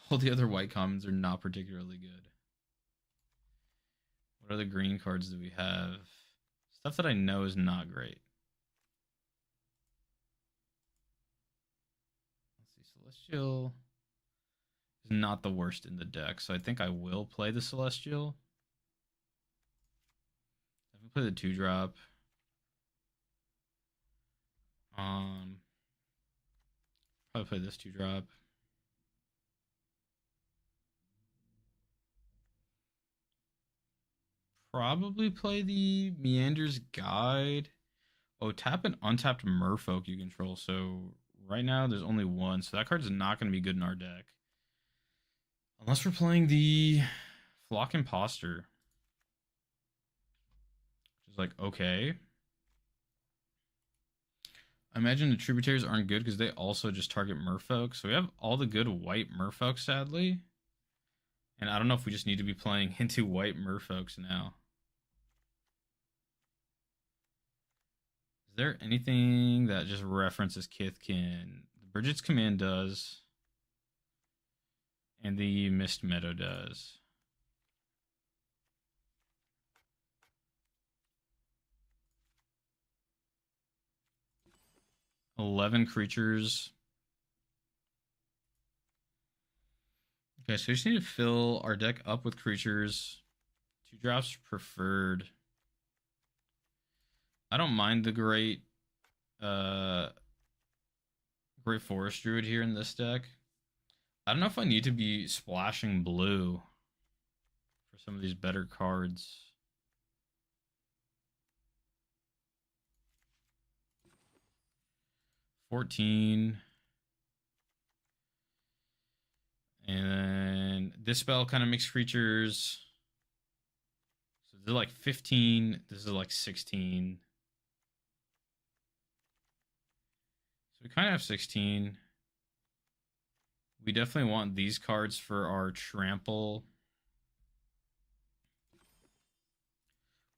All the other white commons are not particularly good. What other green cards do we have? Stuff that I know is not great. Let's see. Celestial is not the worst in the deck, so I think I will play the Celestial. I haven't played the 2-drop. Probably play this 2-drop. Probably play the Meander's Guide. Oh, tap an untapped Merfolk you control. So right now there's only one, so that card's not going to be good in our deck. Unless we're playing the Flock Imposter. Which is like, okay. I imagine the Tributaries aren't good because they also just target Merfolk. So we have all the good white Merfolk, sadly. And I don't know if we just need to be playing into white Merfolks now. Is there anything that just references Kithkin? The Bridget's Command does. And the Mist Meadow does. $11 creatures. Okay, so we just need to fill our deck up with creatures. 2 drops preferred. I don't mind the Great Forest Druid here in this deck. I don't know if I need to be splashing blue for some of these better cards. 14. And then this spell kind of mixed creatures. So they're like 15. This is like 16. So we kind of have 16. We definitely want these cards for our trample.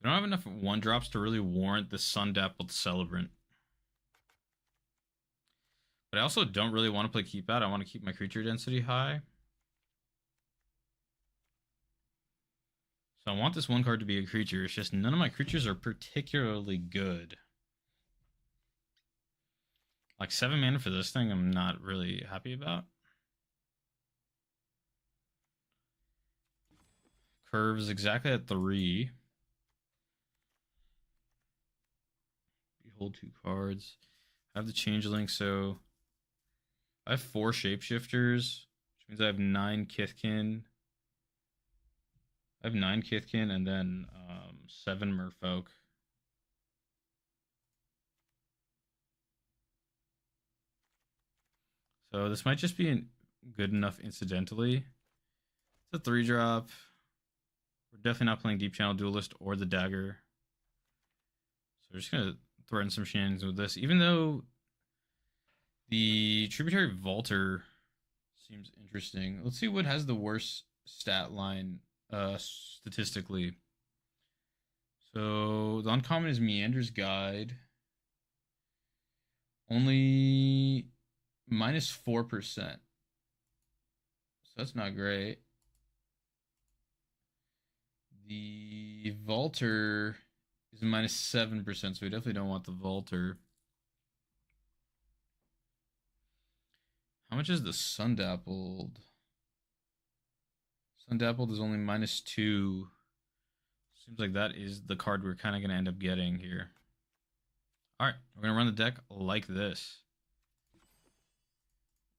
We don't have enough 1-drops to really warrant the Sun-Dappled Celebrant. But I also don't really want to play Keep Out. I want to keep my creature density high. So I want this one card to be a creature. It's just none of my creatures are particularly good. Like 7 mana for this thing, I'm not really happy about. Curves exactly at 3. Behold 2 cards. I have the Changeling, so I have 4 Shapeshifters, which means I have 9 Kithkin. I have 9 Kithkin and then 7 Merfolk. So this might just be good enough incidentally. It's a 3-drop. We're definitely not playing Deep Channel Duelist or the Dagger. So we're just going to throw in some shenanigans with this. Even though the Tributary Vaulter seems interesting. Let's see what has the worst stat line statistically. So the uncommon is Meander's Guide. Only -4%. So that's not great. The Vaulter is -7%, so we definitely don't want the Vaulter. How much is the Sun-Dappled? Sun-Dappled is only -2. Seems like that is the card we're kind of going to end up getting here. All right, we're going to run the deck like this.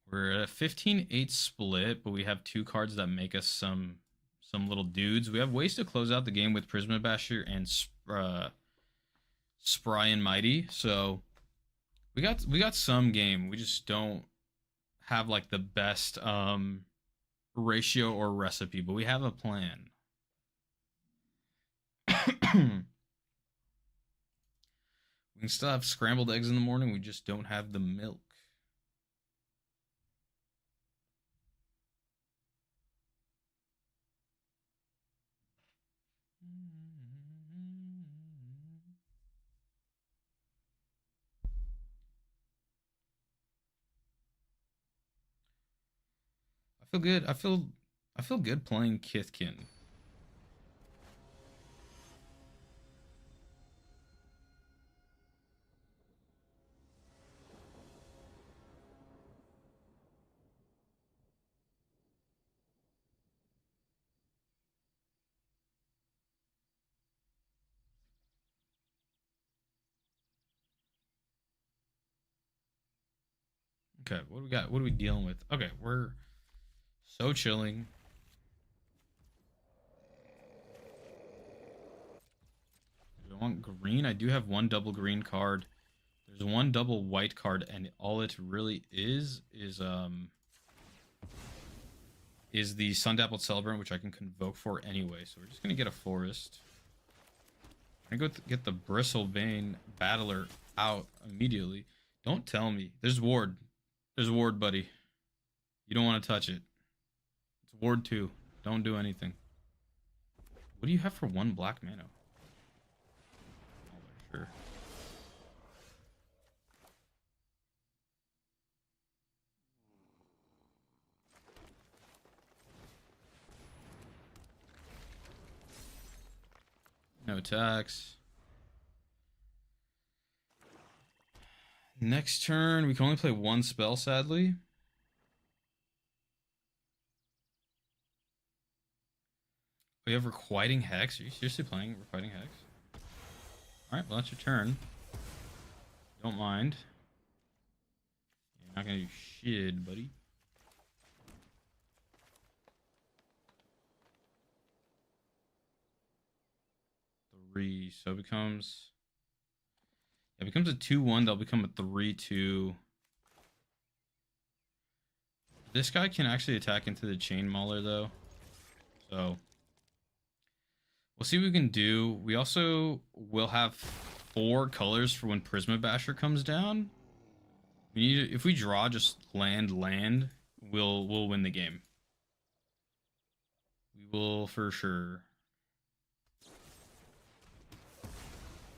We're at a 15-8 split, but we have 2 cards that make us some little dudes. We have ways to close out the game with Prisma Basher and Spry and Mighty. So we got some game. We just don't have like the best ratio or recipe, but we have a plan. We can still have scrambled eggs in the morning. We just don't have the milk. I feel good. I feel good playing Kithkin. Okay, what do we got? What are we dealing with? Okay, we're so chilling. Do I want green? I do have 1 double green card. There's 1 double white card, and all it really is the Sun-Dappled Celebrant, which I can convoke for anyway. So we're just gonna get a forest. I'm gonna go get the Bristlebane Battler out immediately. Don't tell me. There's Ward. There's Ward, buddy. You don't want to touch it. It's Ward 2. Don't do anything. What do you have for 1 black mana? Oh, sure. No attacks. Next turn, we can only play 1 spell, sadly. We have Requiting Hex. Are you seriously playing Requiting Hex? Alright, well, that's your turn. Don't mind. You're not gonna do shit, buddy. So it becomes a 2-1. They'll become a 3-2. This guy can actually attack into the Chain Mauler though. So we'll see what we can do. We also will have 4 colors for when Prisma Basher comes down. We need to, if we draw just land, we'll win the game. We will for sure.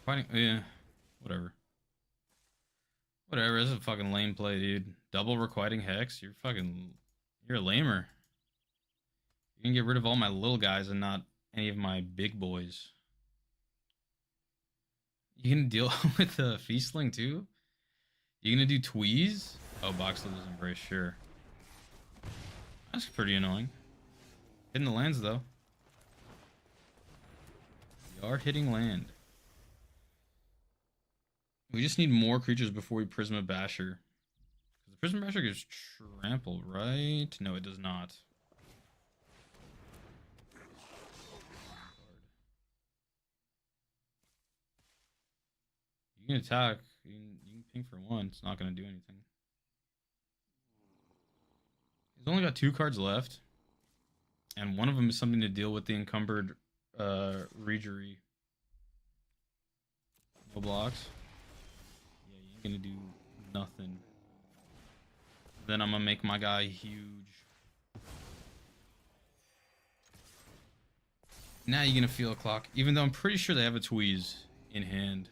Fighting, yeah, whatever. Whatever, this is a fucking lame play, dude. Double Requiting Hex, you're a lamer. You can get rid of all my little guys and not any of my big boys. You gonna deal with the Feastling too? You gonna do Tweeze? Oh, Box Lives Embrace, sure. That's pretty annoying. Hitting the lands though. We are hitting land. We just need more creatures before we Prisma Basher. Because the Prisma Basher gets trampled, right? No, it does not. You can attack. You can ping for 1. It's not going to do anything. He's only got 2 cards left. And one of them is something to deal with the encumbered Regery. No blocks. Yeah, you ain't going to do nothing. Then I'm going to make my guy huge. Now you're going to feel a clock. Even though I'm pretty sure they have a Tweeze in hand.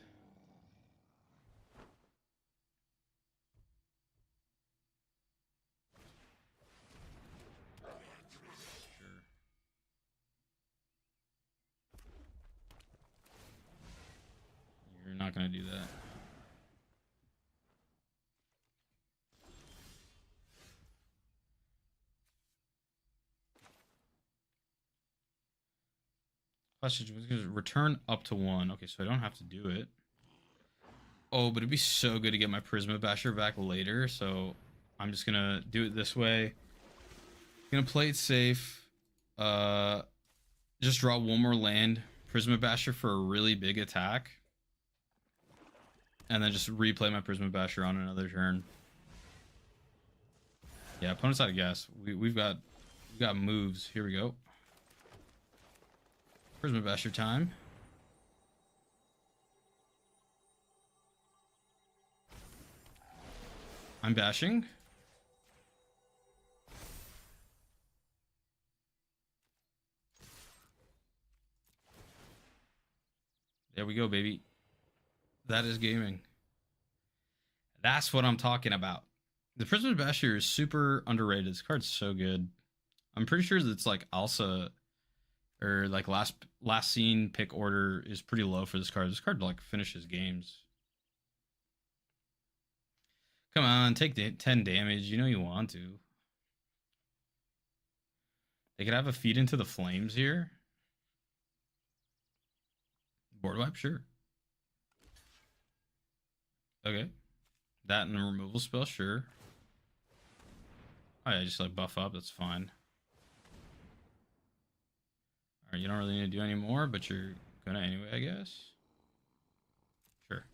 Not gonna do that. Question: return up to 1. Okay, so I don't have to do it. Oh, but it'd be so good to get my Prisma Basher back later. So I'm just gonna do it this way. Gonna play it safe. Just draw 1 more land. Prisma Basher for a really big attack. And then just replay my Prisma Basher on another turn. Yeah, opponent's out of gas. We've got moves. Here we go. Prisma Basher time. I'm bashing. There we go, baby. That is gaming. That's what I'm talking about. The Prisma Basher is super underrated. This card's so good. I'm pretty sure that it's like Alsa or like last scene pick order is pretty low for this card. This card like finishes games. Come on, take 10 damage. You know you want to. They could have a Feed into the Flames here. Board wipe, sure. Okay. That and a removal spell, sure. Oh yeah, just like buff up, that's fine. Alright, you don't really need to do any more, but you're gonna anyway, I guess. Sure.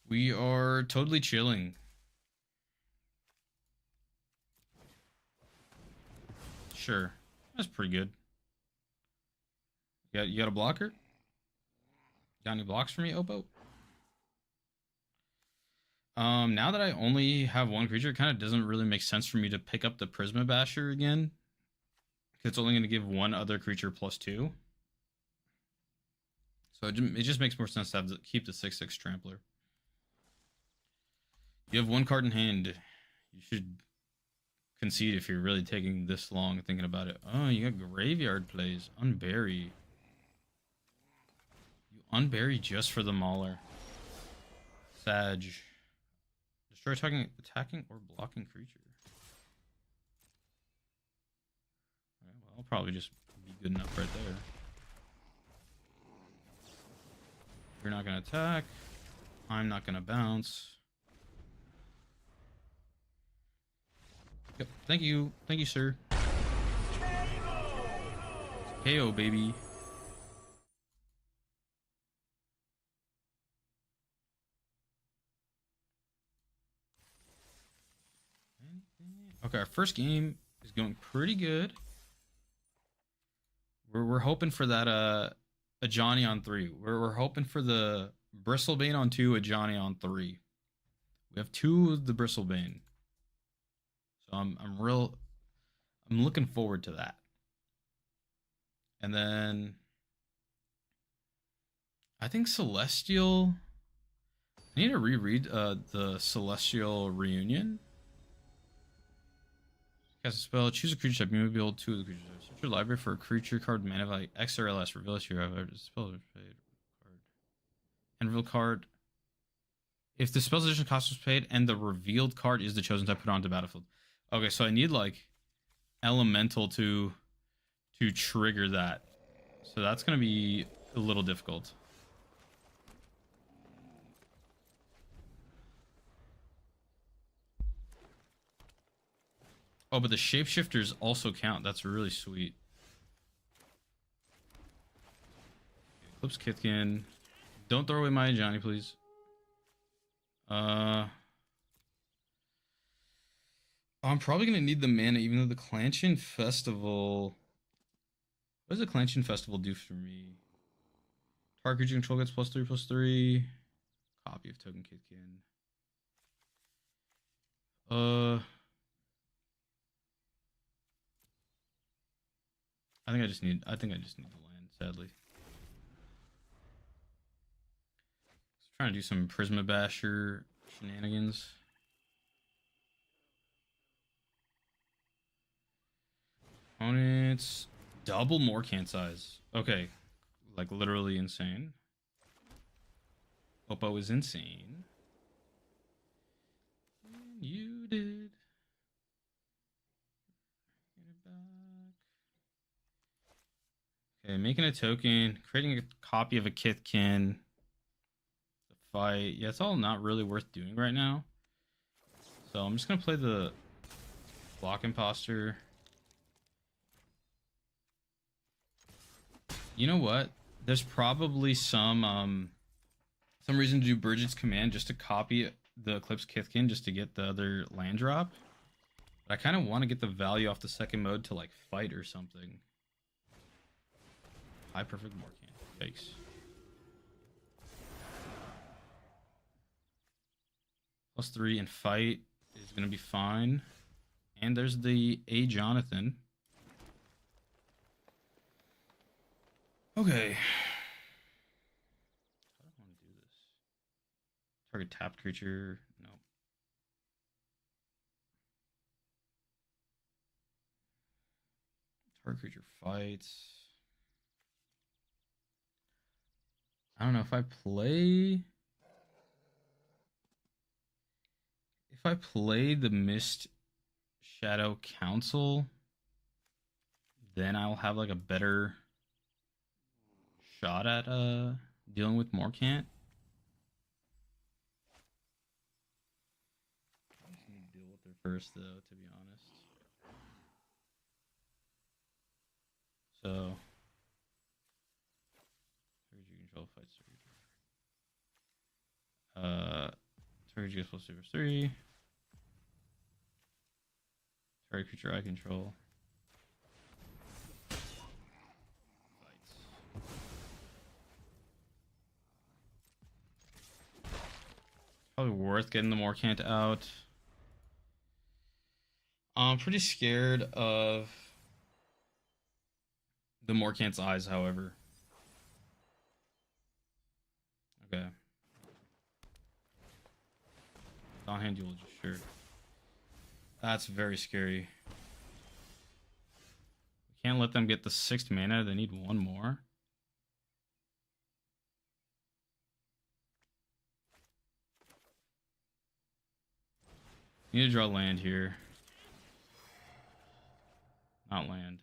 We are totally chilling. Sure. That's pretty good. You got a blocker? Got any blocks for me, Oppo? Now that I only have 1 creature, it kind of doesn't really make sense for me to pick up the Prisma Basher again. Because it's only going to give 1 other creature +2. So it just makes more sense to keep the 6/6 Trampler. You have 1 card in hand. You should concede if you're really taking this long thinking about it. Oh, you got Graveyard plays. Unbury. You unbury just for the Mauler. Sag. Destroy attacking or blocking creature. Right, well, I'll probably just be good enough right there. You're not going to attack. I'm not going to bounce. Yep. Thank you, sir. KO, baby. Okay, our first game is going pretty good. We're hoping for that a Johnny on 3. We're hoping for the Bristlebane on 2, a Johnny on 3. We have 2 of the Bristlebane. So I'm looking forward to that. And then I think Celestial, I need to reread the Celestial Reunion. Cast a spell, choose a creature type, you may be able to 2 of the creatures. Search your library for a creature card mana value X or less, reveal it to your spell paid card. And reveal card. If the spell's addition cost was paid and the revealed card is the chosen type, put onto the battlefield. Okay, so I need like elemental to trigger that. So that's gonna be a little difficult. Oh, but the shapeshifters also count. That's really sweet. Eclipse Kithkin. Don't throw away my Johnny, please. I'm probably gonna need the mana, even though the Clanchin Festival. What does the Clanchin Festival do for me? Target creature control gets +3/+3. Copy of Token Kithkin. I think I just need the land, sadly. Trying to do some Prisma Basher shenanigans. Opponents double Morcant size. Okay, like literally insane. Oppo is insane. And you did. Get it back. Okay, making a token, creating a copy of a Kithkin. The fight. Yeah, it's all not really worth doing right now. So I'm just gonna play the Block Imposter. You know what? There's probably some reason to do Bridget's Command just to copy the Eclipse Kithkin just to get the other land drop. But I kind of want to get the value off the second mode to like fight or something. High perfect Morcant. Yikes. +3 and fight is gonna be fine. And there's the A Jonathan. Okay. I don't want to do this. Target tapped creature. No. Target creature fights. I don't know if I play. If I play the Mist Shadow Council, then I'll have like a better shot at dealing with Morcant. I just need to deal with her first though, to be honest. So target control fights target gets +3/+3. Target creature I control. Probably worth getting the Morcant out. I'm pretty scared of the Morcant's eyes, however. Okay. On hand duel, sure. That's very scary. We can't let them get the 6th mana. They need 1 more. Need to draw land here. Not land.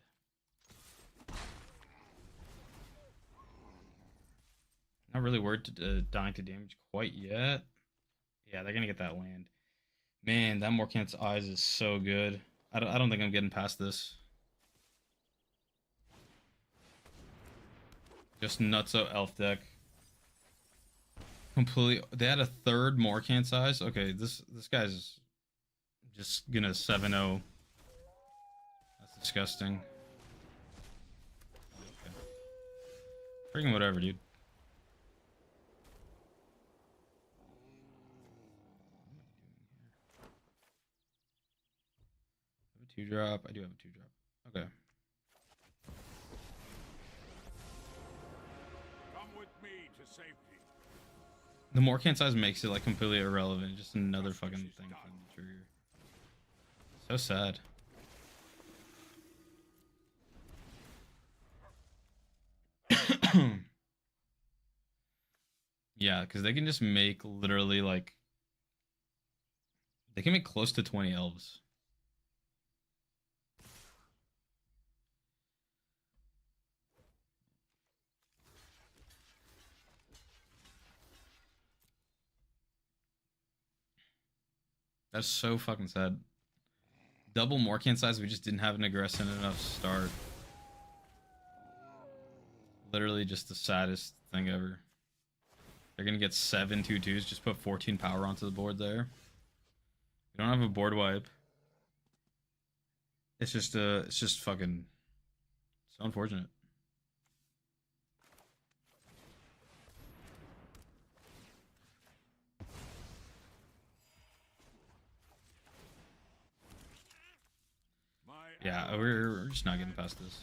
Not really worried to dying to damage quite yet. Yeah, they're gonna get that land. Man, that Morcant's eyes is so good. I don't think I'm getting past this. Just nutso elf deck. Completely. They had a 3rd Morcant size. Okay, this guy's Just gonna 7-0. That's disgusting. Okay. Freaking whatever, dude. I have a 2-drop. I do have a 2-drop. Okay. Come with me to safety. The Morkan size makes it like completely irrelevant. Just another fucking thing from the trigger. So sad. Yeah, because they can just make literally like they can make close to 20 elves. That's so fucking sad. Double Morkan size, we just didn't have an aggressive enough start. Literally just the saddest thing ever. They're gonna get 7 2/2s, just put 14 power onto the board there. We don't have a board wipe. It's just fucking so unfortunate. Yeah, we're just not getting past this.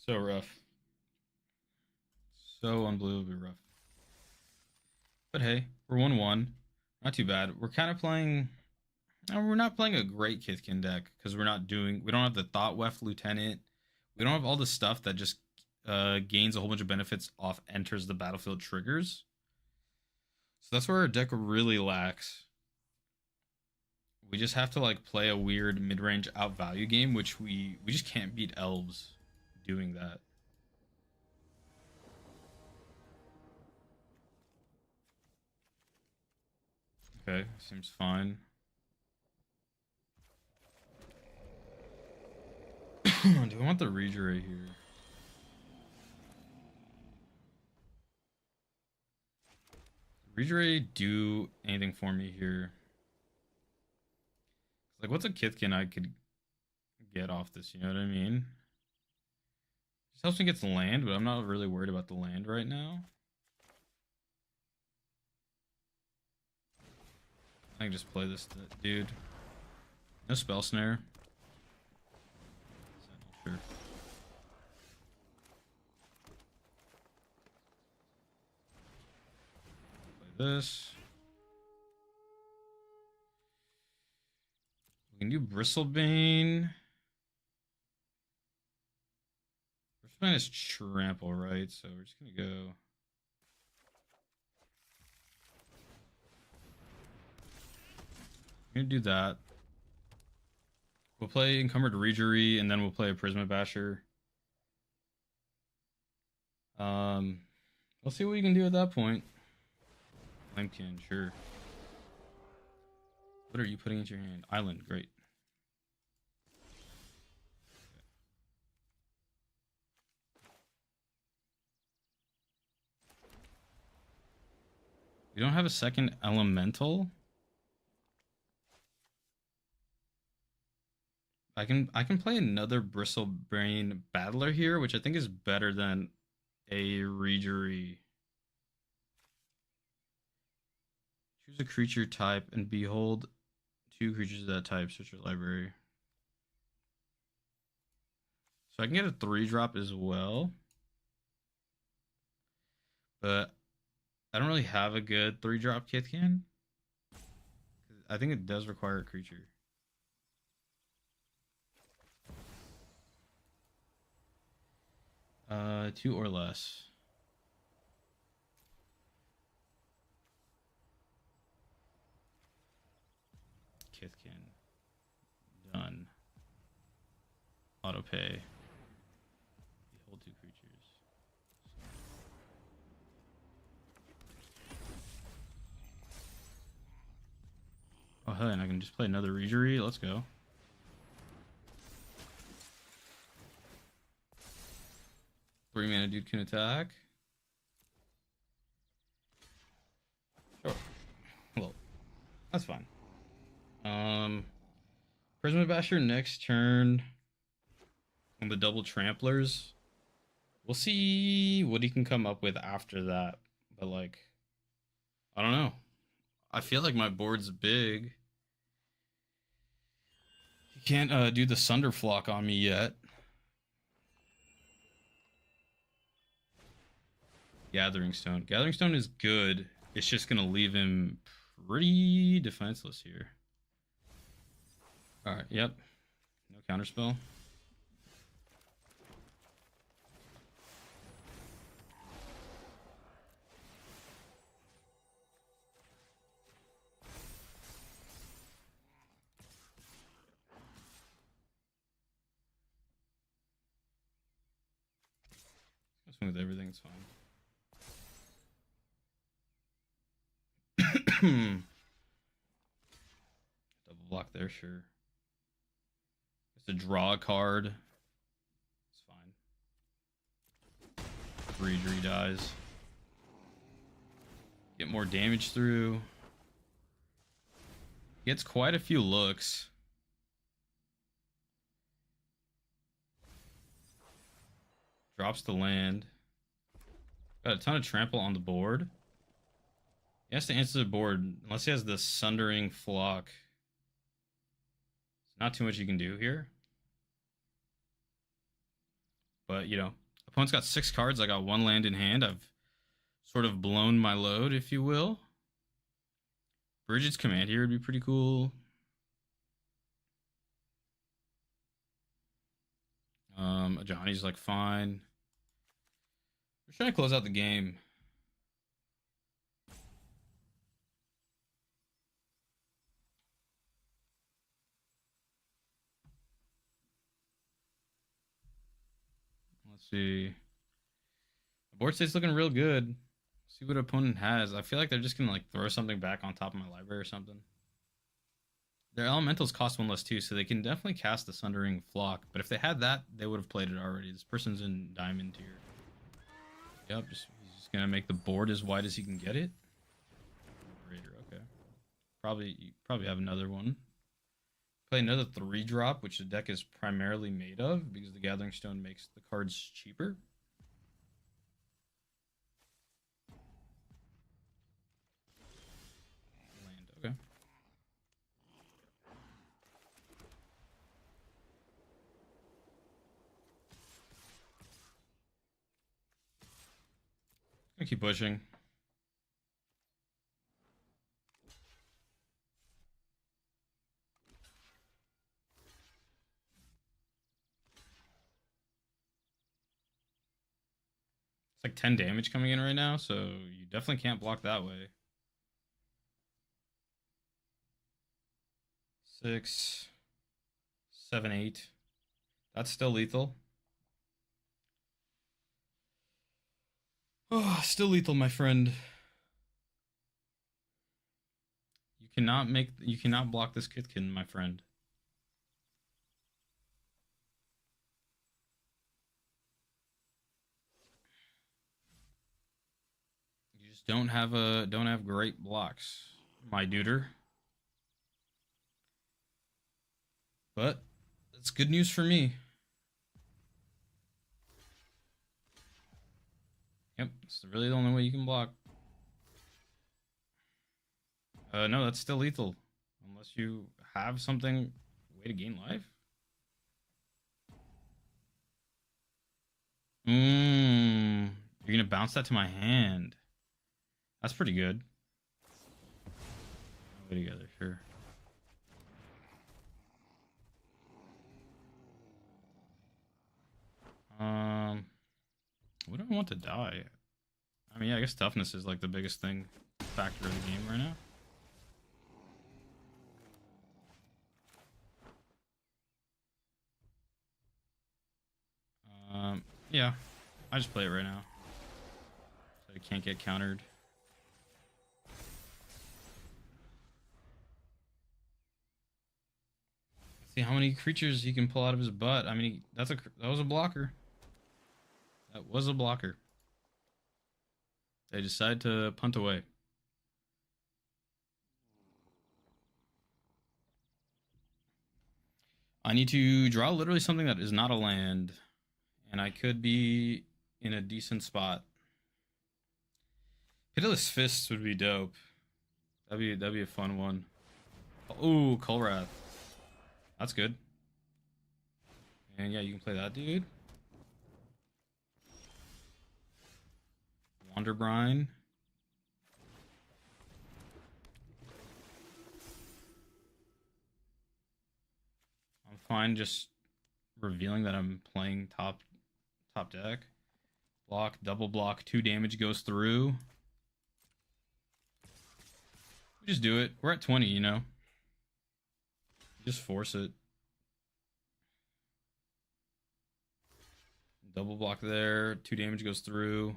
So rough. So unbelievably rough. But hey, we're 1-1. Not too bad. We're kind of playing. We're not playing a great Kithkin deck because we don't have the Thought Weft Lieutenant. We don't have all the stuff that just gains a whole bunch of benefits off enters the battlefield triggers. So that's where our deck really lacks. We just have to like play a weird mid-range outvalue game, which we just can't beat elves doing that. Okay, seems fine. Do I want the Reader right here? Reader do anything for me here? Like, what's a Kithkin I could get off this? You know what I mean? Just helps me get the land, but I'm not really worried about the land right now. I can just play this dude. No Spell Snare. Sure. Play this. We can do Bristlebane. Bristlebane is trample, right? So we're just gonna go. I'm gonna do that. We'll play Encumbered Regery, and then we'll play a Prisma Basher. We'll see what we can do at that point. Flamekin, sure. What are you putting into your hand? Island, great. We don't have a second elemental. I can play another Bristlebane Battler here, which I think is better than a Regery. Choose a creature type and behold 2 creatures of that type. Search your library. So I can get a 3-drop as well. But I don't really have a good 3-drop Kithkin. I think it does require a creature. Two or less. Kithkin. Done. Auto pay. Behold 2 creatures. Oh hell, and I can just play another Regery. Let's go. Three mana dude can attack. That's fine. Prisma Basher next turn on the double tramplers. We'll see what he can come up with after that. But like, I don't know. I feel like my board's big. He can't do the Sunderflock on me yet. Gathering Stone. Gathering Stone is good. It's just gonna leave him pretty defenseless here. Alright, yep. No counterspell. Swing with everything, it's fine. Double block there, sure. Just to draw a card. It's fine. 3 dies. Get more damage through. Gets quite a few looks. Drops the land. Got a ton of trample on the board. He has to answer the board unless he has the Sundering Flock. It's not too much you can do here. But, you know, opponent's got 6 cards. I got 1 land in hand. I've sort of blown my load, if you will. Bridget's Command here would be pretty cool. Johnny's like fine. We're trying to close out the game. Let's see. The board state's looking real good. See what opponent has. I feel like they're just gonna like throw something back on top of my library or something. Their elementals cost 1 less too, so they can definitely cast the Sundering Flock. But if they had that, they would have played it already. This person's in Diamond tier. Yep, he's just gonna make the board as wide as he can get it. Raider, okay. You probably have another one. Play another 3-drop, which the deck is primarily made of, because the Gathering Stone makes the cards cheaper. Land, okay. Gonna keep pushing. It's like 10 damage coming in right now, so you definitely can't block that way. 6, 7, 8. That's still lethal. Oh, still lethal, my friend. You cannot block this Kitkin, my friend. You just don't have great blocks, my duder. But that's good news for me. Yep, it's really the only way you can block. No, that's still lethal. Unless you have something, way to gain life. You're gonna bounce that to my hand. That's pretty good. Way together, sure. What do I want to die? I mean, yeah, I guess toughness is like the biggest factor of the game right now. Yeah, I just play it right now, so it can't get countered. See how many creatures he can pull out of his butt. I mean, that was a blocker. That was a blocker. They decide to punt away. I need to draw literally something that is not a land, and I could be in a decent spot. Pitiless Fists would be dope. That'd be a fun one. Ooh, Kulrath. That's good. And yeah, you can play that dude. Wanderbrine. I'm fine just revealing that I'm playing top deck. Block, double block, 2 damage goes through. We just do it. We're at 20, you know. Just force it. Double block there, 2 damage goes through.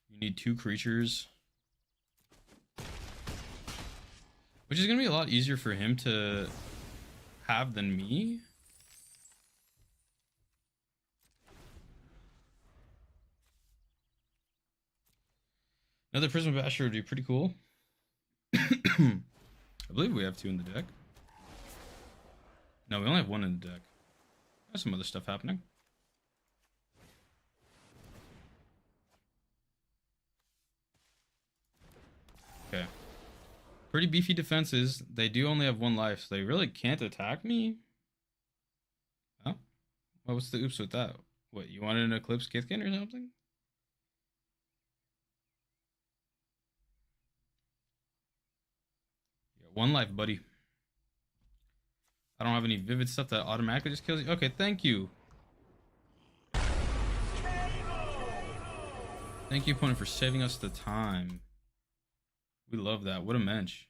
You need 2 creatures. Which is going to be a lot easier for him to have than me. Another Prism Basher would be pretty cool. I believe we have 2 in the deck. No, we only have 1 in the deck. There's some other stuff happening. Okay. Pretty beefy defenses. They do only have 1 life, so they really can't attack me. Oh? What's the oops with that? What, you wanted an Eclipse Kithkin or something? Yeah, 1 life, buddy. I don't have any vivid stuff that automatically just kills you. Okay, thank you. Thank you, opponent, for saving us the time. We love that. What a mensch.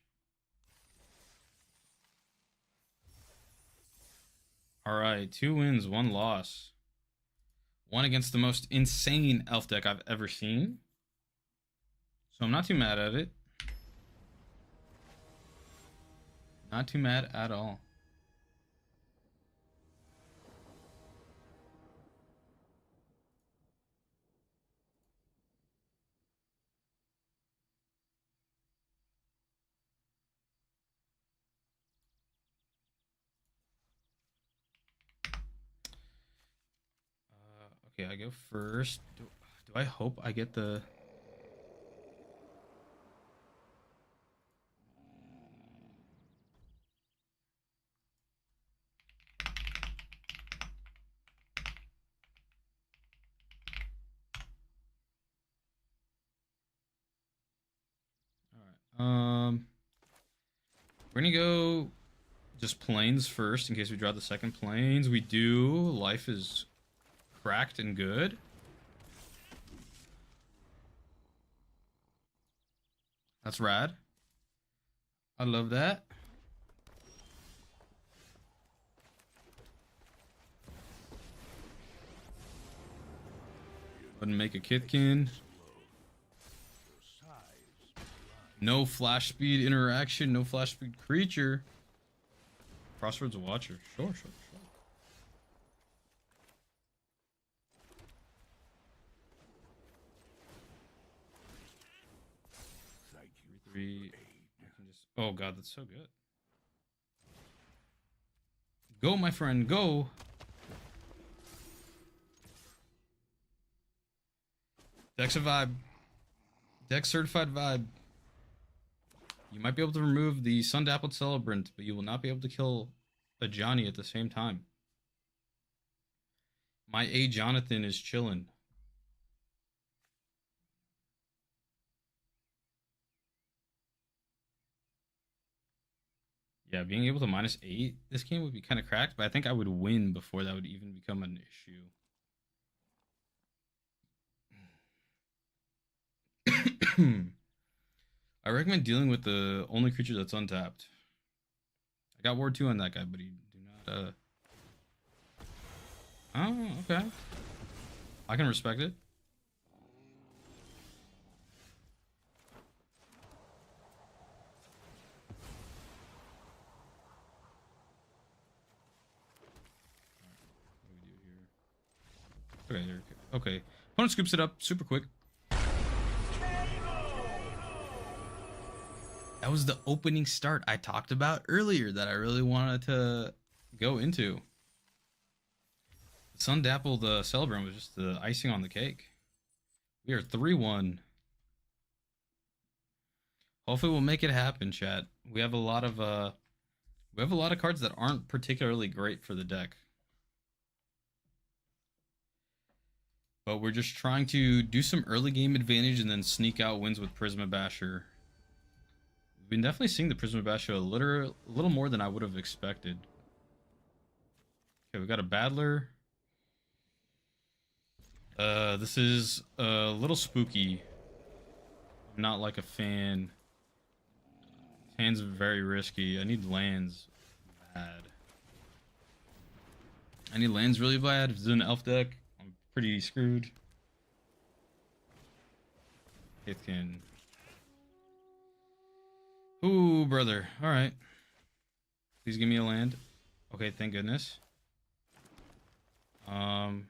Alright, 2 wins, 1 loss. 1 against the most insane elf deck I've ever seen. So I'm not too mad at it. Not too mad at all. Okay, I go first. Do I hope I get the... Alright, we're gonna go just planes first in case we draw the second planes. We do. Life is cracked and good. That's rad. I love that. Go ahead and make a Kithkin. No flash speed interaction, no flash speed creature. Crossroads Watcher. Sure. 3. I can just... Oh god, that's so good. Go, my friend, go. Deck's a vibe. Deck certified vibe. You might be able to remove the Sundappled Celebrant, but you will not be able to kill a Johnny at the same time. My A Jonathan is chillin'. Yeah, being able to -8 this game would be kind of cracked, but I think I would win before that would even become an issue. I recommend dealing with the only creature that's untapped. I got Ward 2 on that guy, but he do not Oh, okay. I can respect it. Okay, okay. Opponent scoops it up super quick. That was the opening start I talked about earlier that I really wanted to go into. The Sun Dappled Celebrant was just the icing on the cake. We are 3-1. Hopefully we'll make it happen, chat. We have a lot of cards that aren't particularly great for the deck. But we're just trying to do some early game advantage and then sneak out wins with Prisma Basher. We've been definitely seeing the Prisma Basher a little more than I would have expected. Okay, we got a Battler. This is a little spooky. I'm not like a fan. Hand's very risky. I need lands bad. I need lands really bad. If it's an elf deck, I'm pretty screwed. Ithkin. Ooh, brother. Alright. Please give me a land. Okay, thank goodness. Playing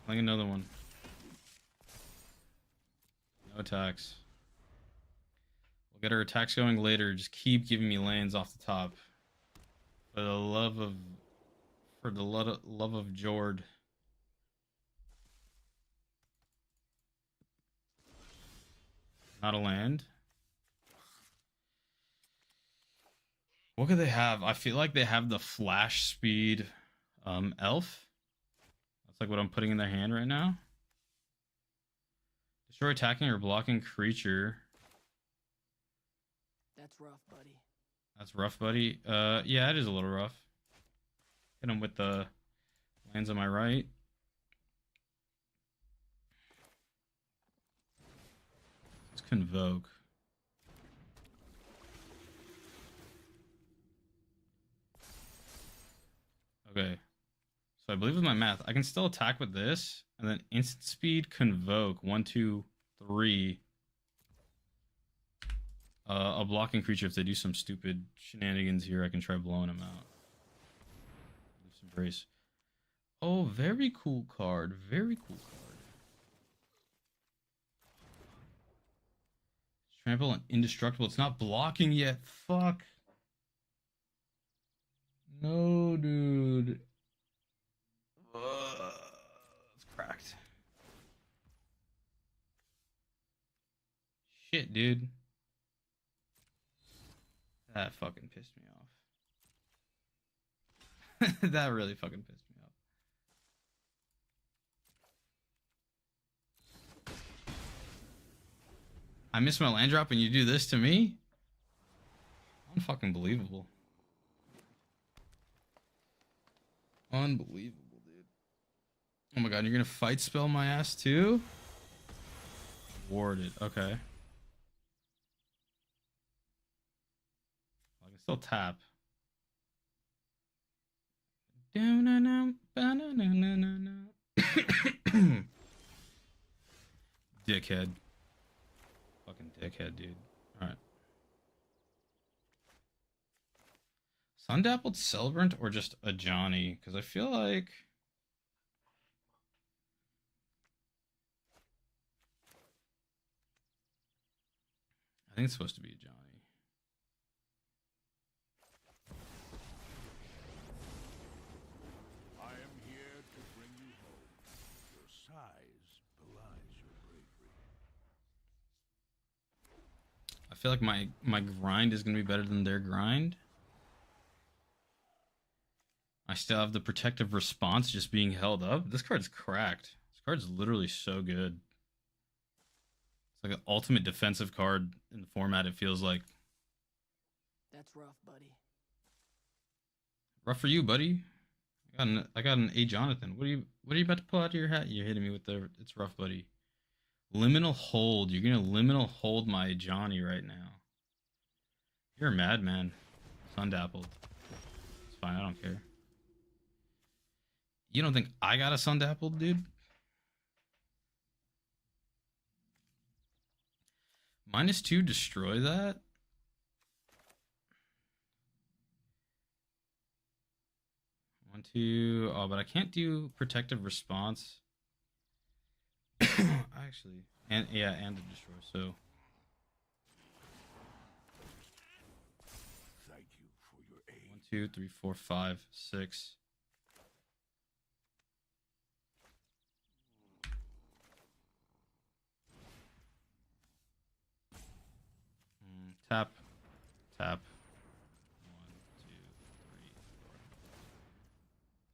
another one. No attacks. We'll get our attacks going later. Just keep giving me lands off the top. For the love of Jord. Not a land. What could they have? I feel like they have the flash speed elf. That's like what I'm putting in their hand right now. Destroy attacking or blocking creature. That's rough, buddy. That's rough, buddy. Yeah, it is a little rough. Hit him with the lands on my right. Let's Convoke. Okay. So I believe with my math, I can still attack with this, and then instant speed Convoke 1, 2, 3. A blocking creature. If they do some stupid shenanigans here, I can try blowing them out. Loose Embrace. Oh, very cool card. Very cool card. Trample and Indestructible. It's not blocking yet. Fuck. No, dude. It's cracked. Shit, dude. That fucking pissed me off. That really fucking pissed me off. I missed my land drop and you do this to me? Unfucking believable. Unbelievable, dude. Oh my god, you're gonna fight spell my ass too? Warded, okay. I can still tap. Dickhead. Fucking dickhead, dude. Alright. Sun Dappled Celebrant or just a Johnny? Because I feel like... I think it's supposed to be a Johnny. I am here to bring you home. Your size belies your bravery. I feel like my grind is going to be better than their grind. I still have the protective response just being held up. This card's cracked. This card's literally so good. It's like an ultimate defensive card in the format, it feels like. That's rough, buddy. Rough for you, buddy. I got an A Jonathan. What are you about to pull out of your hat? You're hitting me with the it's rough, buddy. Liminal Hold. You're gonna liminal hold my Johnny right now. You're a madman. Sun Dappled. It's fine, I don't care. You don't think I got a Sun Dappled, dude? -2, destroy that? One, two. Oh, but I can't do protective response. Actually, and yeah, and to destroy. So 2, 3, 4, 5, 6. Tap, tap. 1, 2, 3,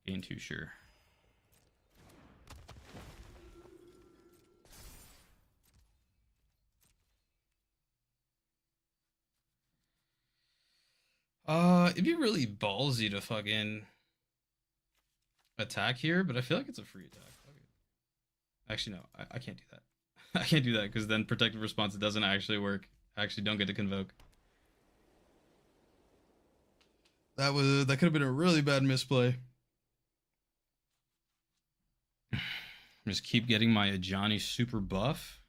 4. Gain 2, sure. It'd be really ballsy to fucking attack here, but I feel like it's a free attack. Fuck it. Actually, no, I can't do that. I can't do that because then protective response doesn't actually work. I actually don't get to convoke. That could have been a really bad misplay. Just keep getting my Ajani super buff.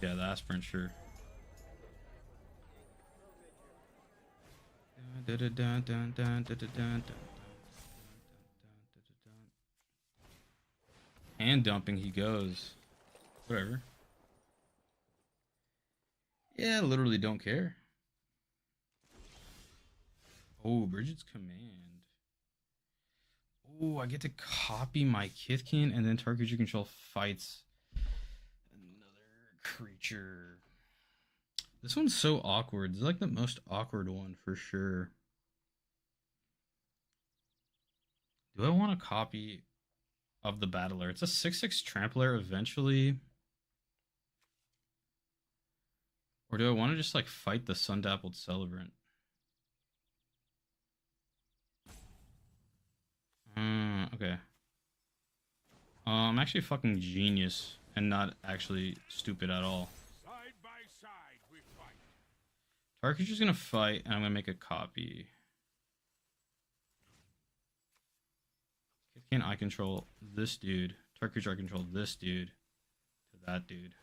Yeah, the aspirant, sure. Hand dumping he goes. Whatever. Yeah, literally don't care. Oh, Bridget's command. Oh, I get to copy my Kithkin and then target creature control fights another creature. This one's so awkward. It's like the most awkward one for sure. Do I want a copy of the Battler? It's a 6/6 trampler eventually. Or do I want to just like fight the Sundappled Celebrant? Okay. I'm actually a fucking genius and not actually stupid at all. Side by side we fight. Target creature's gonna fight, and I'm gonna make a copy. Can I control this dude? Target creature I control this dude to that dude.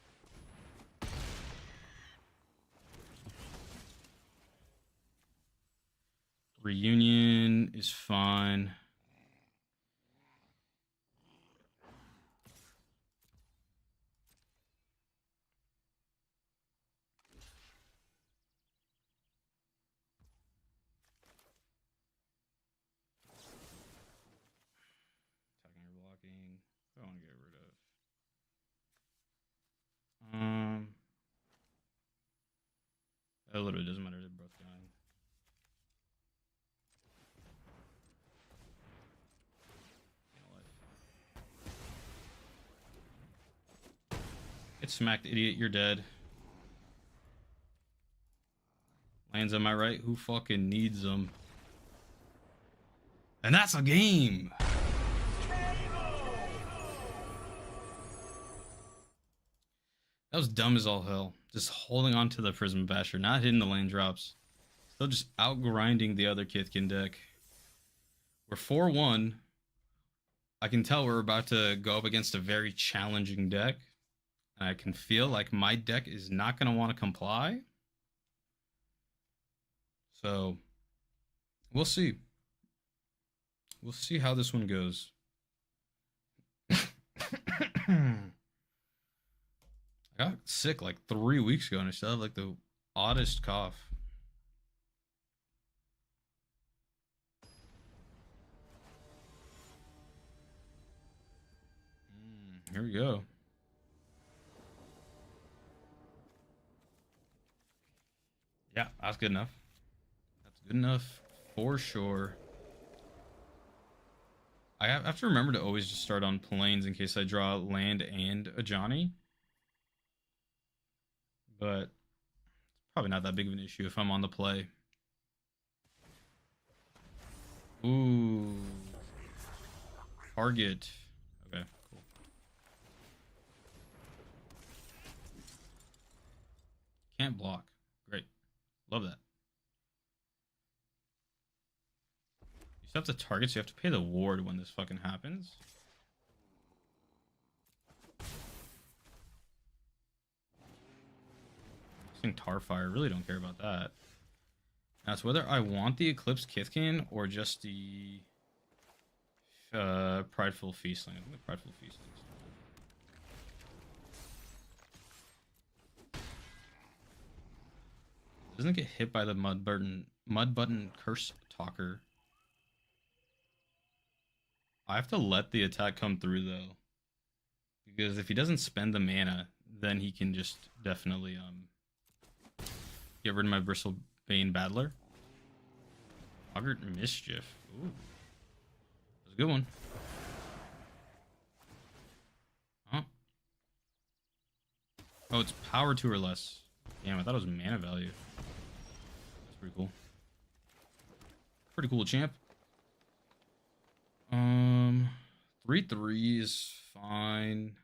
Reunion is fine. Attacking or blocking. I want to get rid of. It literally doesn't matter. They're both dying. Get smacked, idiot. You're dead. Lands, am I right? Who fucking needs them? And that's a game! That was dumb as all hell. Just holding on to the Prism Basher, not hitting the lane drops. Still just outgrinding the other Kithkin deck. We're 4-1. I can tell we're about to go up against a very challenging deck. And I can feel like my deck is not going to want to comply. So, we'll see. We'll see how this one goes. I got sick like 3 weeks ago and I still have like the oddest cough. Here we go. Yeah, that's good enough. That's good enough for sure. I have to remember to always just start on planes in case I draw land and a Johnny. But it's probably not that big of an issue if I'm on the play. Ooh. Target. Okay, cool. Can't block. Great. Love that. You still have to target, so you have to pay the ward when this fucking happens. Tarfire, really don't care about that. Now it's whether I want the Eclipse Kithkin or just the Prideful Feastling. I think the Prideful Feastling. Doesn't get hit by the mud button curse talker. I have to let the attack come through though. Because if he doesn't spend the mana, then he can just definitely get rid of my Bristlebane Battler. Boggart Mischief. Ooh. That's a good one. Huh? Oh, it's power 2 or less. Damn, I thought it was mana value. That's pretty cool. Pretty cool, champ. 3/3 is fine.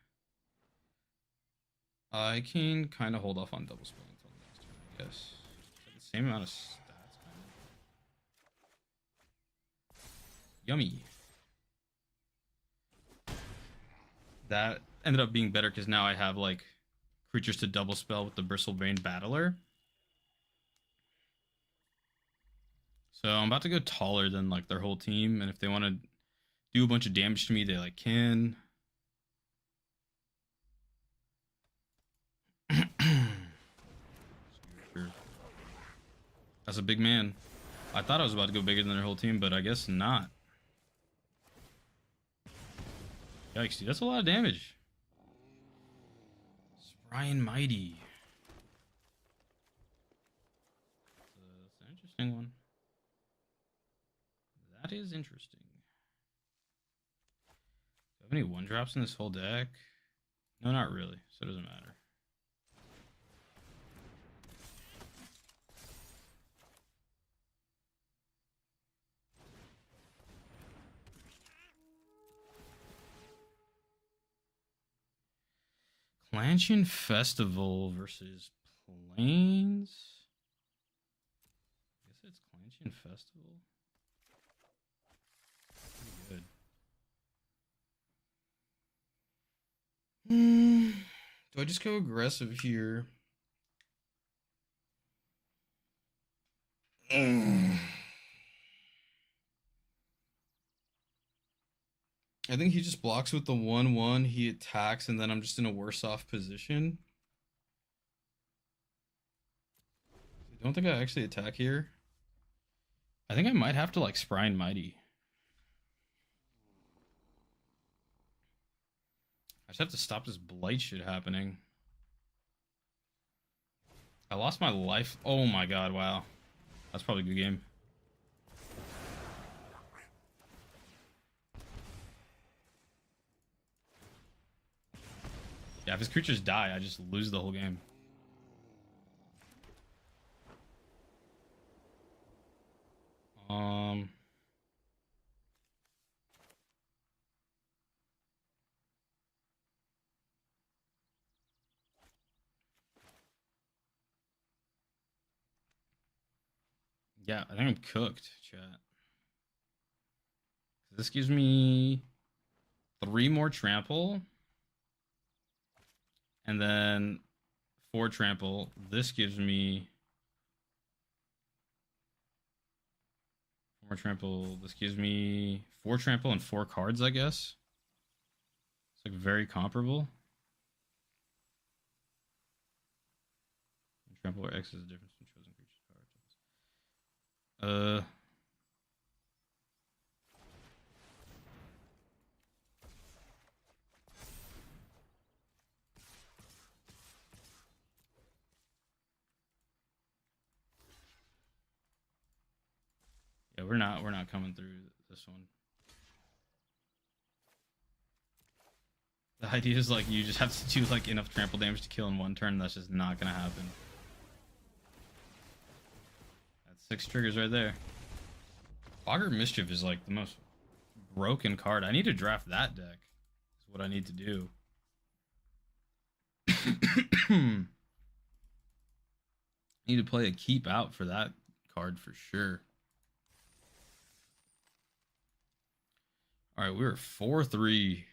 I can kind of hold off on double spelling until the next turn, I guess. The same amount of stats, kind of. Yummy. That ended up being better because now I have like creatures to double spell with the Bristlebane Battler. So I'm about to go taller than like their whole team, and if they want to do a bunch of damage to me, they like can. That's a big man. I thought I was about to go bigger than their whole team, but I guess not. Yikes, dude, that's a lot of damage. Spry and Mighty. That's an interesting one. That is interesting. Do I have any one drops in this whole deck? No, not really, so it doesn't matter. Clanchian Festival versus Plains. I guess it's Clanchian Festival. Pretty good. Do I just go aggressive here? I think he just blocks with the 1/1. He attacks, and then I'm just in a worse off position. I don't think I actually attack here. I think I might have to like Spry and Mighty. I just have to stop this blight shit happening. I lost my life. Oh my god, wow. That's probably a good game. Yeah, if his creatures die, I just lose the whole game. Yeah, I think I'm cooked, chat. This gives me 3 more trample. And then 4 trample. This gives me 4 more trample. This gives me 4 trample and 4 cards, I guess. It's like very comparable. And trample or X is the difference between chosen creatures power types. Yeah, we're not coming through this one. The idea is like you just have to do like enough trample damage to kill in one turn. That's just not gonna happen. That's 6 triggers right there. Boggart Mischief is like the most broken card. I need to draft that deck. Is what I need to do. Need to play a keep out for that card for sure. All right, we were 4-3,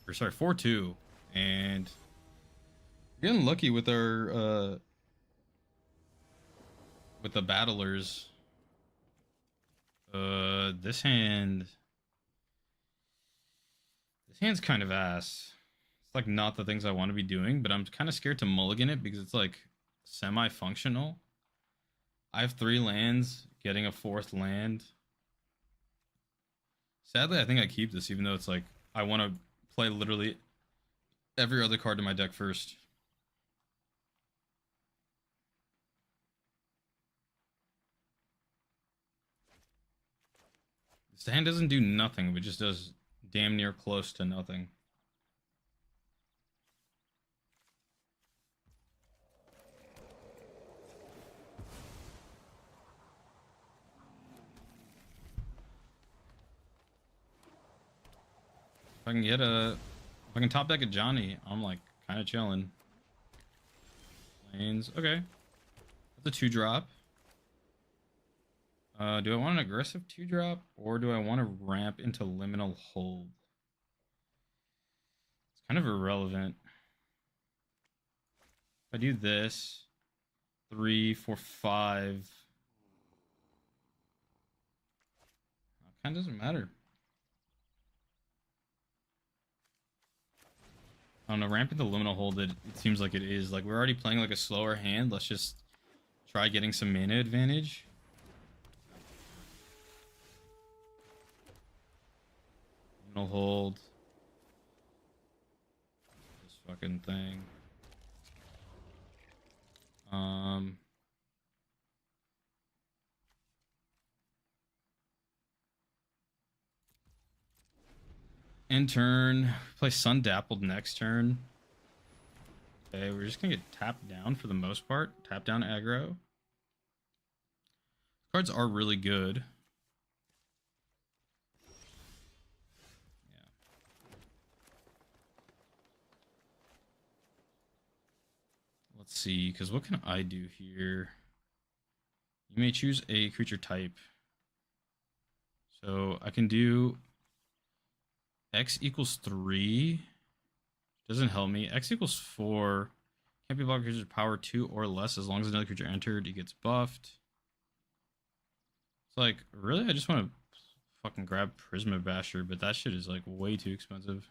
or sorry, 4-2, and we're getting lucky with our with the battlers. This hand's kind of ass. It's like not the things I want to be doing, but I'm kind of scared to mulligan it because it's like semi-functional. I have 3 lands. Getting a 4th land. Sadly, I think I keep this, even though it's like I want to play literally every other card in my deck first. This hand doesn't do nothing, but just does damn near close to nothing. If I can top deck a Johnny, I'm like kind of chilling. Lanes, okay. That's a 2-drop. Do I want an aggressive 2-drop or do I want to ramp into Liminal Hold? It's kind of irrelevant. If I do this, 3, 4, 5. Kind of doesn't matter. I don't know, ramping the Liminal Hold, it seems like it is. Like, we're already playing like a slower hand. Let's just try getting some mana advantage. Liminal Hold. This fucking thing. End turn. Play Sun Dappled next turn. Okay, we're just gonna get tapped down for the most part. Tap down aggro. Cards are really good. Yeah. Let's see, because what can I do here? You may choose a creature type. So I can do X equals 3. Doesn't help me. X equals 4. Can't be blocked creature's power 2 or less as long as another creature entered. He gets buffed. It's like, really? I just want to fucking grab Prisma Basher, but that shit is like way too expensive.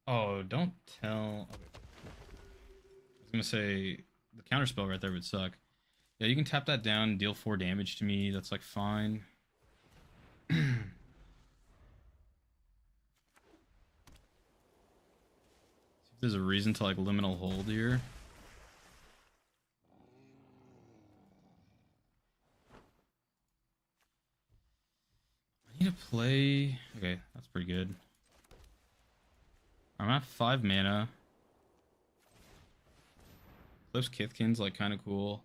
Oh, don't tell. Okay. I was gonna say the counterspell right there would suck. Yeah, you can tap that down and deal 4 damage to me. That's like fine. See if there's a reason to like Liminal Hold here. I need to play. Okay, that's pretty good. I'm at 5 mana. Eclipse Kithkin's like kind of cool.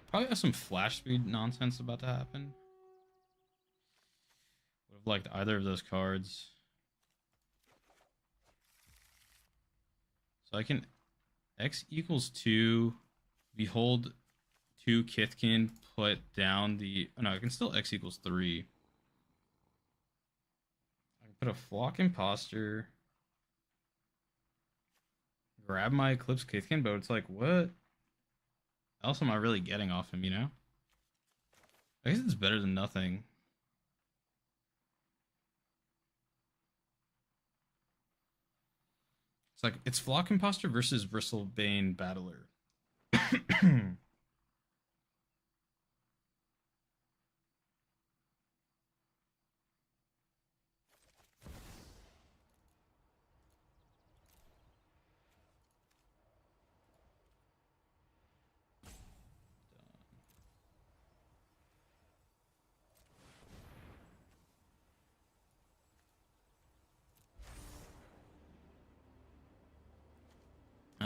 Probably have some flash speed nonsense about to happen. Would have liked either of those cards. So I can X equals 2. Behold 2 Kithkin. Put down the. Oh no, I can still X equals 3. I can put a Flock Imposter. Grab my Eclipse Kithkin, but it's like, what else am I really getting off him, you know? I guess it's better than nothing. It's like, it's Flock Imposter versus Bristlebane Battler.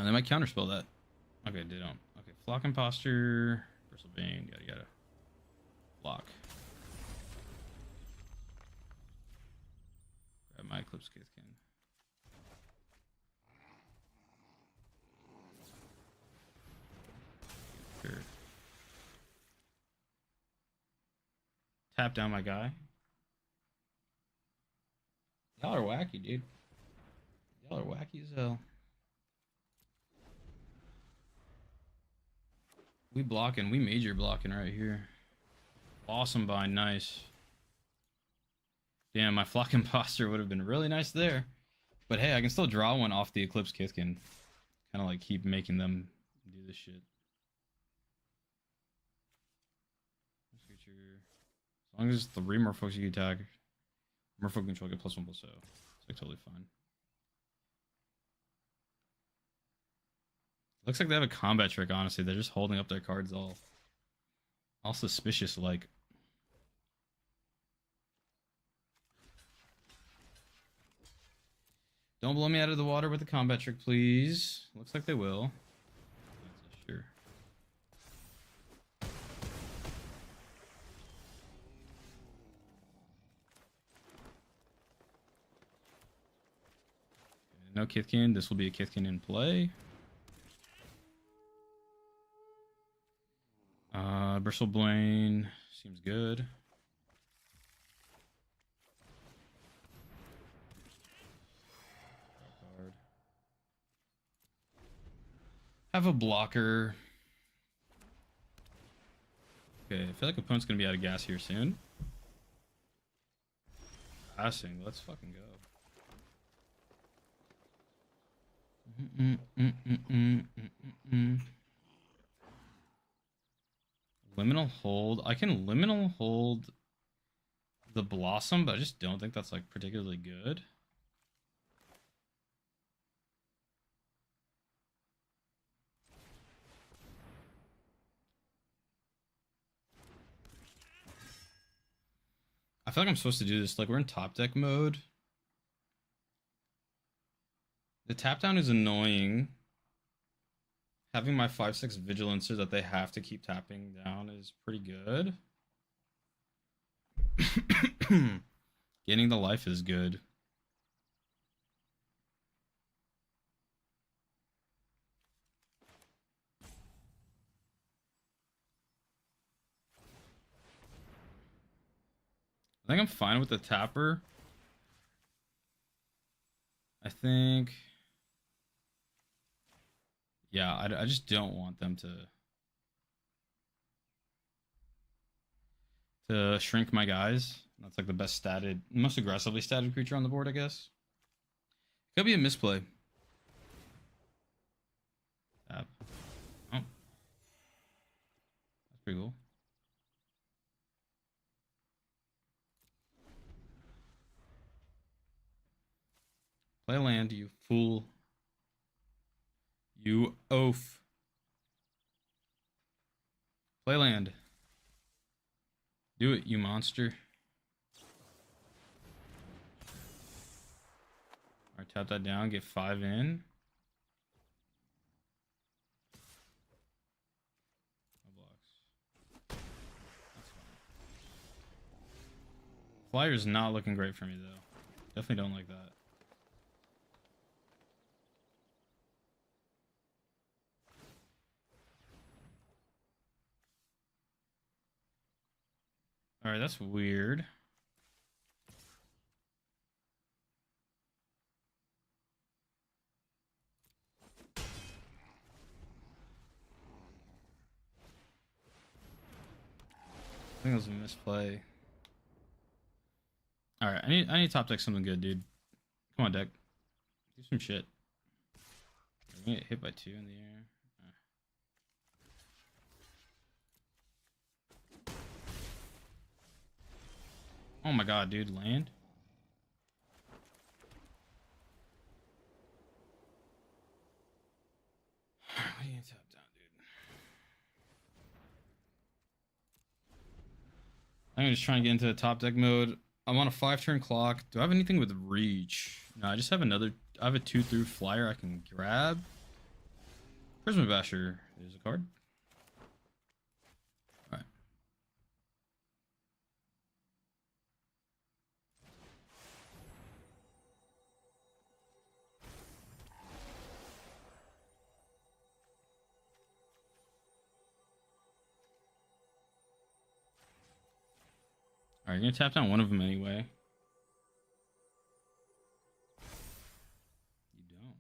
They might counterspell that. Okay, they don't. Okay, Flock Imposter, Bristlebane, yada. Block. Grab my Eclipse Kithkin. Sure. Tap down my guy. Y'all are wacky, dude. Y'all are wacky as hell. We blocking. We major blocking right here. Awesome bind. Nice. Damn, my Flock Imposter would have been really nice there. But hey, I can still draw one off the Eclipse Kithkin. Kind of like keep making them do this shit. As long as it's 3 more folks you attack, Merfolk control get +1/+0. It's like totally fine. Looks like they have a combat trick, honestly. They're just holding up their cards all suspicious like. Don't blow me out of the water with the combat trick, please. Looks like they will. That's sure. No Kithkin. This will be a Kithkin in play. Bristlebane seems good. Have a blocker. Okay, I feel like opponent's gonna be out of gas here soon. Passing, let's fucking go. Liminal hold. I can liminal hold the Blossom, but I just don't think that's like particularly good. I feel like I'm supposed to do this. Like, we're in top deck mode. The tap down is annoying. Having my 5/6 Vigilancer that they have to keep tapping down is pretty good. Getting the life is good. I think I'm fine with the tapper. I think... Yeah, I just don't want them to shrink my guys. That's like the best statted, most aggressively statted creature on the board, I guess. Could be a misplay. Tap. Oh. That's pretty cool. Play land, you fool. You oaf. Play land. Do it, you monster. Alright, tap that down, get 5 in. No blocks. That's fine. Flyer's not looking great for me, though. Definitely don't like that. Alright, that's weird. I think it was a misplay. Alright, I need to top deck something good, dude. Come on, deck. Do some shit. We're gonna get hit by 2 in the air. Oh my god, dude, land. What are you gonna tap down, dude? I'm just trying to get into the top deck mode. I'm on a 5-turn clock. Do I have anything with reach? No, I just have another. I have a 2/3 flyer I can grab. Prisma Basher is a card. Alright. Alright, you're gonna tap down one of them anyway. You don't.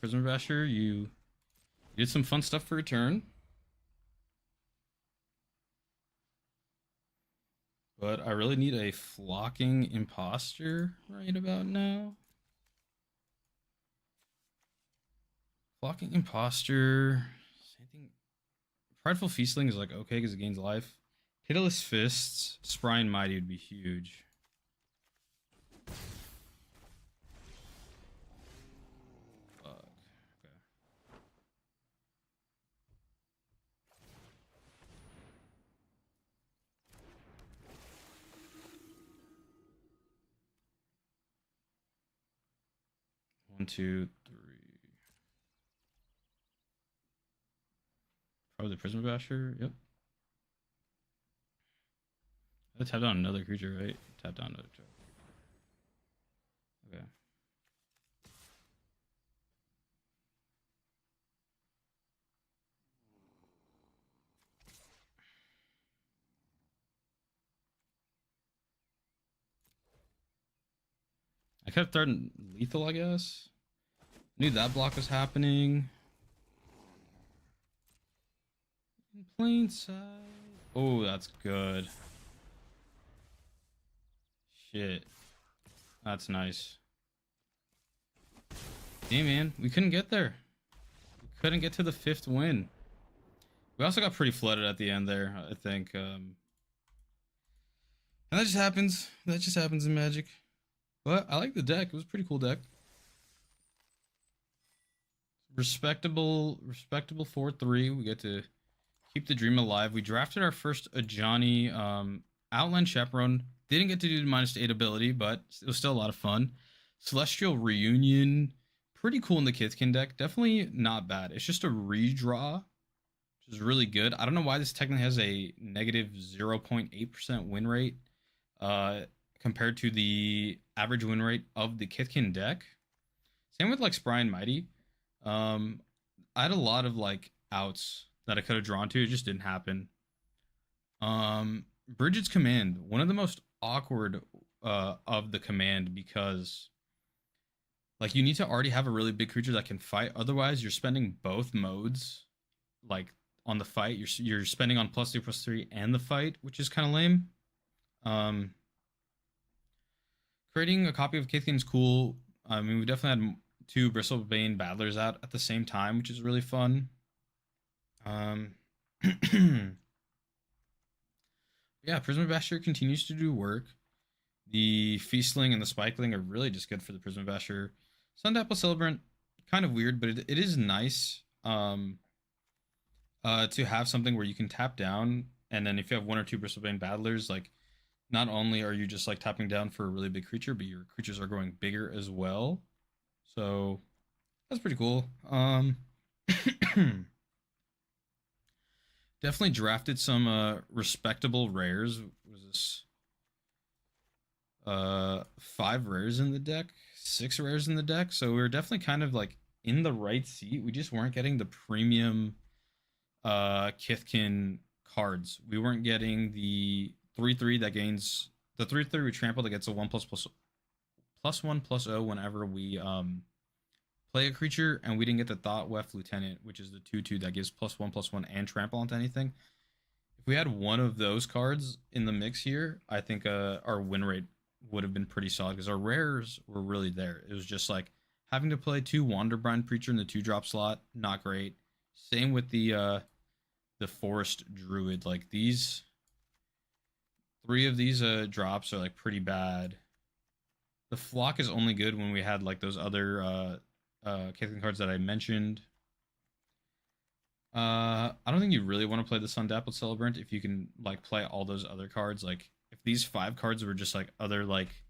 Prism Basher, you did some fun stuff for a turn. But I really need a Flocking Imposter right about now. Flocking Imposter. Same thing. Prideful Feastling is like okay because it gains life. Pitiless Fists, Spry and Mighty would be huge. Fuck. Okay. One, two, three. Probably the Prism Basher. Yep. I tapped on another creature, right? Tapped on another creature. Okay. I kept throwing lethal, I guess. Knew that block was happening. In plain sight. Oh, that's good. Shit. That's nice. Hey, man. We couldn't get there. We couldn't get to the 5th win. We also got pretty flooded at the end there, I think. And that just happens. That just happens in Magic. But I like the deck. It was a pretty cool deck. Respectable 4-3. We get to keep the dream alive. We drafted our first Ajani Outland Chaperone. Didn't get to do the -8 ability, but it was still a lot of fun. Celestial Reunion. Pretty cool in the Kithkin deck. Definitely not bad. It's just a redraw, which is really good. I don't know why this technically has a negative 0.8% win rate compared to the average win rate of the Kithkin deck. Same with like Spry and Mighty. I had a lot of like outs that I could have drawn to. It just didn't happen. Bridget's Command, one of the most awkward of the command, because like you need to already have a really big creature that can fight. Otherwise, you're spending both modes like on the fight. You're spending on +2/+3 and the fight, which is kind of lame. Creating a copy of Kithkin is cool. I mean, we definitely had 2 Bristlebane Battlers out at the same time, which is really fun. Yeah, Prism Basher continues to do work. The Feastling and the Spikeling are really just good for the Prism Basher. Sundapple Celebrant, kind of weird, but it is nice to have something where you can tap down, and then if you have 1 or 2 Bristlebane Battlers, like not only are you just like tapping down for a really big creature, but your creatures are growing bigger as well. So that's pretty cool. Definitely drafted some respectable rares. Was this 5 rares in the deck, 6 rares in the deck? So we were definitely kind of like in the right seat. We just weren't getting the premium Kithkin cards. We weren't getting the 3/3 that gains the 3/3 with trample that gets a 1+1/+0 whenever we play a creature, and we didn't get the Thought Weft Lieutenant, which is the 2/2 that gives +1/+1 and trample onto anything. If we had one of those cards in the mix here, I think our win rate would have been pretty solid, because our rares were really there. It was just like having to play 2 Wanderbrine Preacher in the 2-drop slot, not great. Same with the Forest Druid. Like these 3 of these drops are like pretty bad. The Flock is only good when we had like those other Kithkin cards that I mentioned. I don't think you really want to play the Sundappled Celebrant if you can like play all those other cards. Like if these 5 cards were just like other like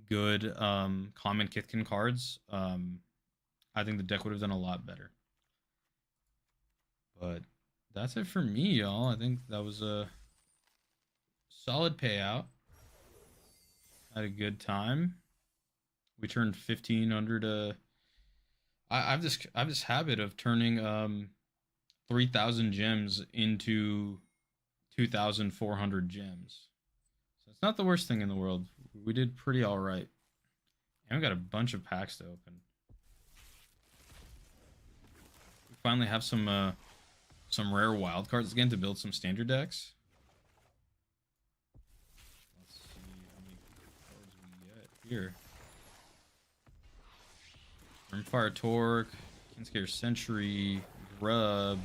good common Kithkin cards, I think the deck would have done a lot better. But that's it for me, y'all. I think that was a solid payout. Had a good time. We turned 1,500. I've this habit of turning 3,000 gems into 2,400 gems. So it's not the worst thing in the world. We did pretty all right. And we got a bunch of packs to open. finally have some rare wild cards again to build some standard decks. Let's see how many cards we get here. Rimfire Torque, Kinscare Sentry, Grub,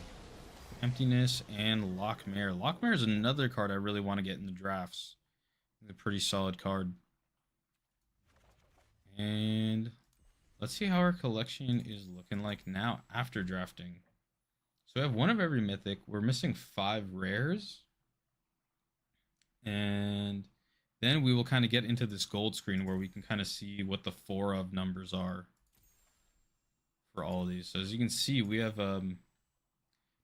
Emptiness, and Lockmare. Lockmare is another card I really want to get in the drafts. It's a pretty solid card. And let's see how our collection is looking like now after drafting. So we have one of every mythic. We're missing 5 rares. And then we will kind of get into this gold screen where we can kind of see what the 4 of numbers are for all of these. So as you can see, we have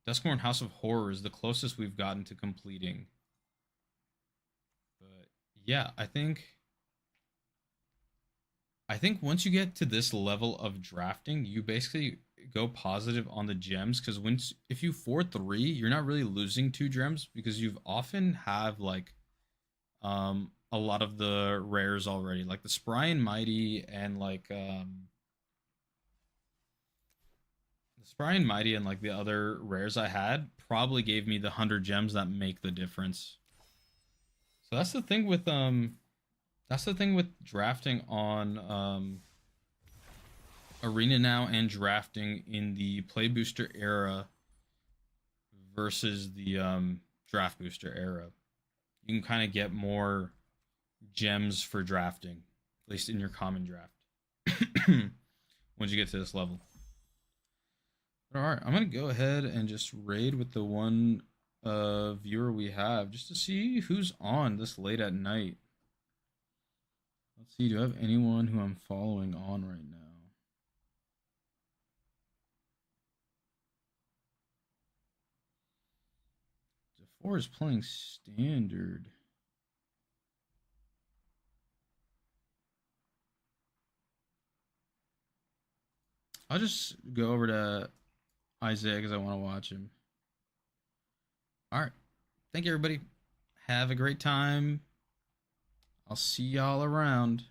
Duskmourn House of Horrors, the closest we've gotten to completing. But yeah, I think once you get to this level of drafting, you basically go positive on the gems, because if you 4-3, you're not really losing 2 gems because you've often have like a lot of the rares already, like the Spry and Mighty and like the Spry and Mighty and like the other rares I had probably gave me the 100 gems that make the difference. So that's the thing with drafting on Arena now and drafting in the Play Booster era versus the Draft Booster era. You can kind of get more gems for drafting, at least in your common draft, once you get to this level. All right, I'm going to go ahead and just raid with the one viewer we have just to see who's on this late at night. Let's see, do I have anyone who I'm following on right now? DeFore is playing standard. I'll just go over to Isaiah because I want to watch him. All right. Thank you, everybody. Have a great time. I'll see y'all around.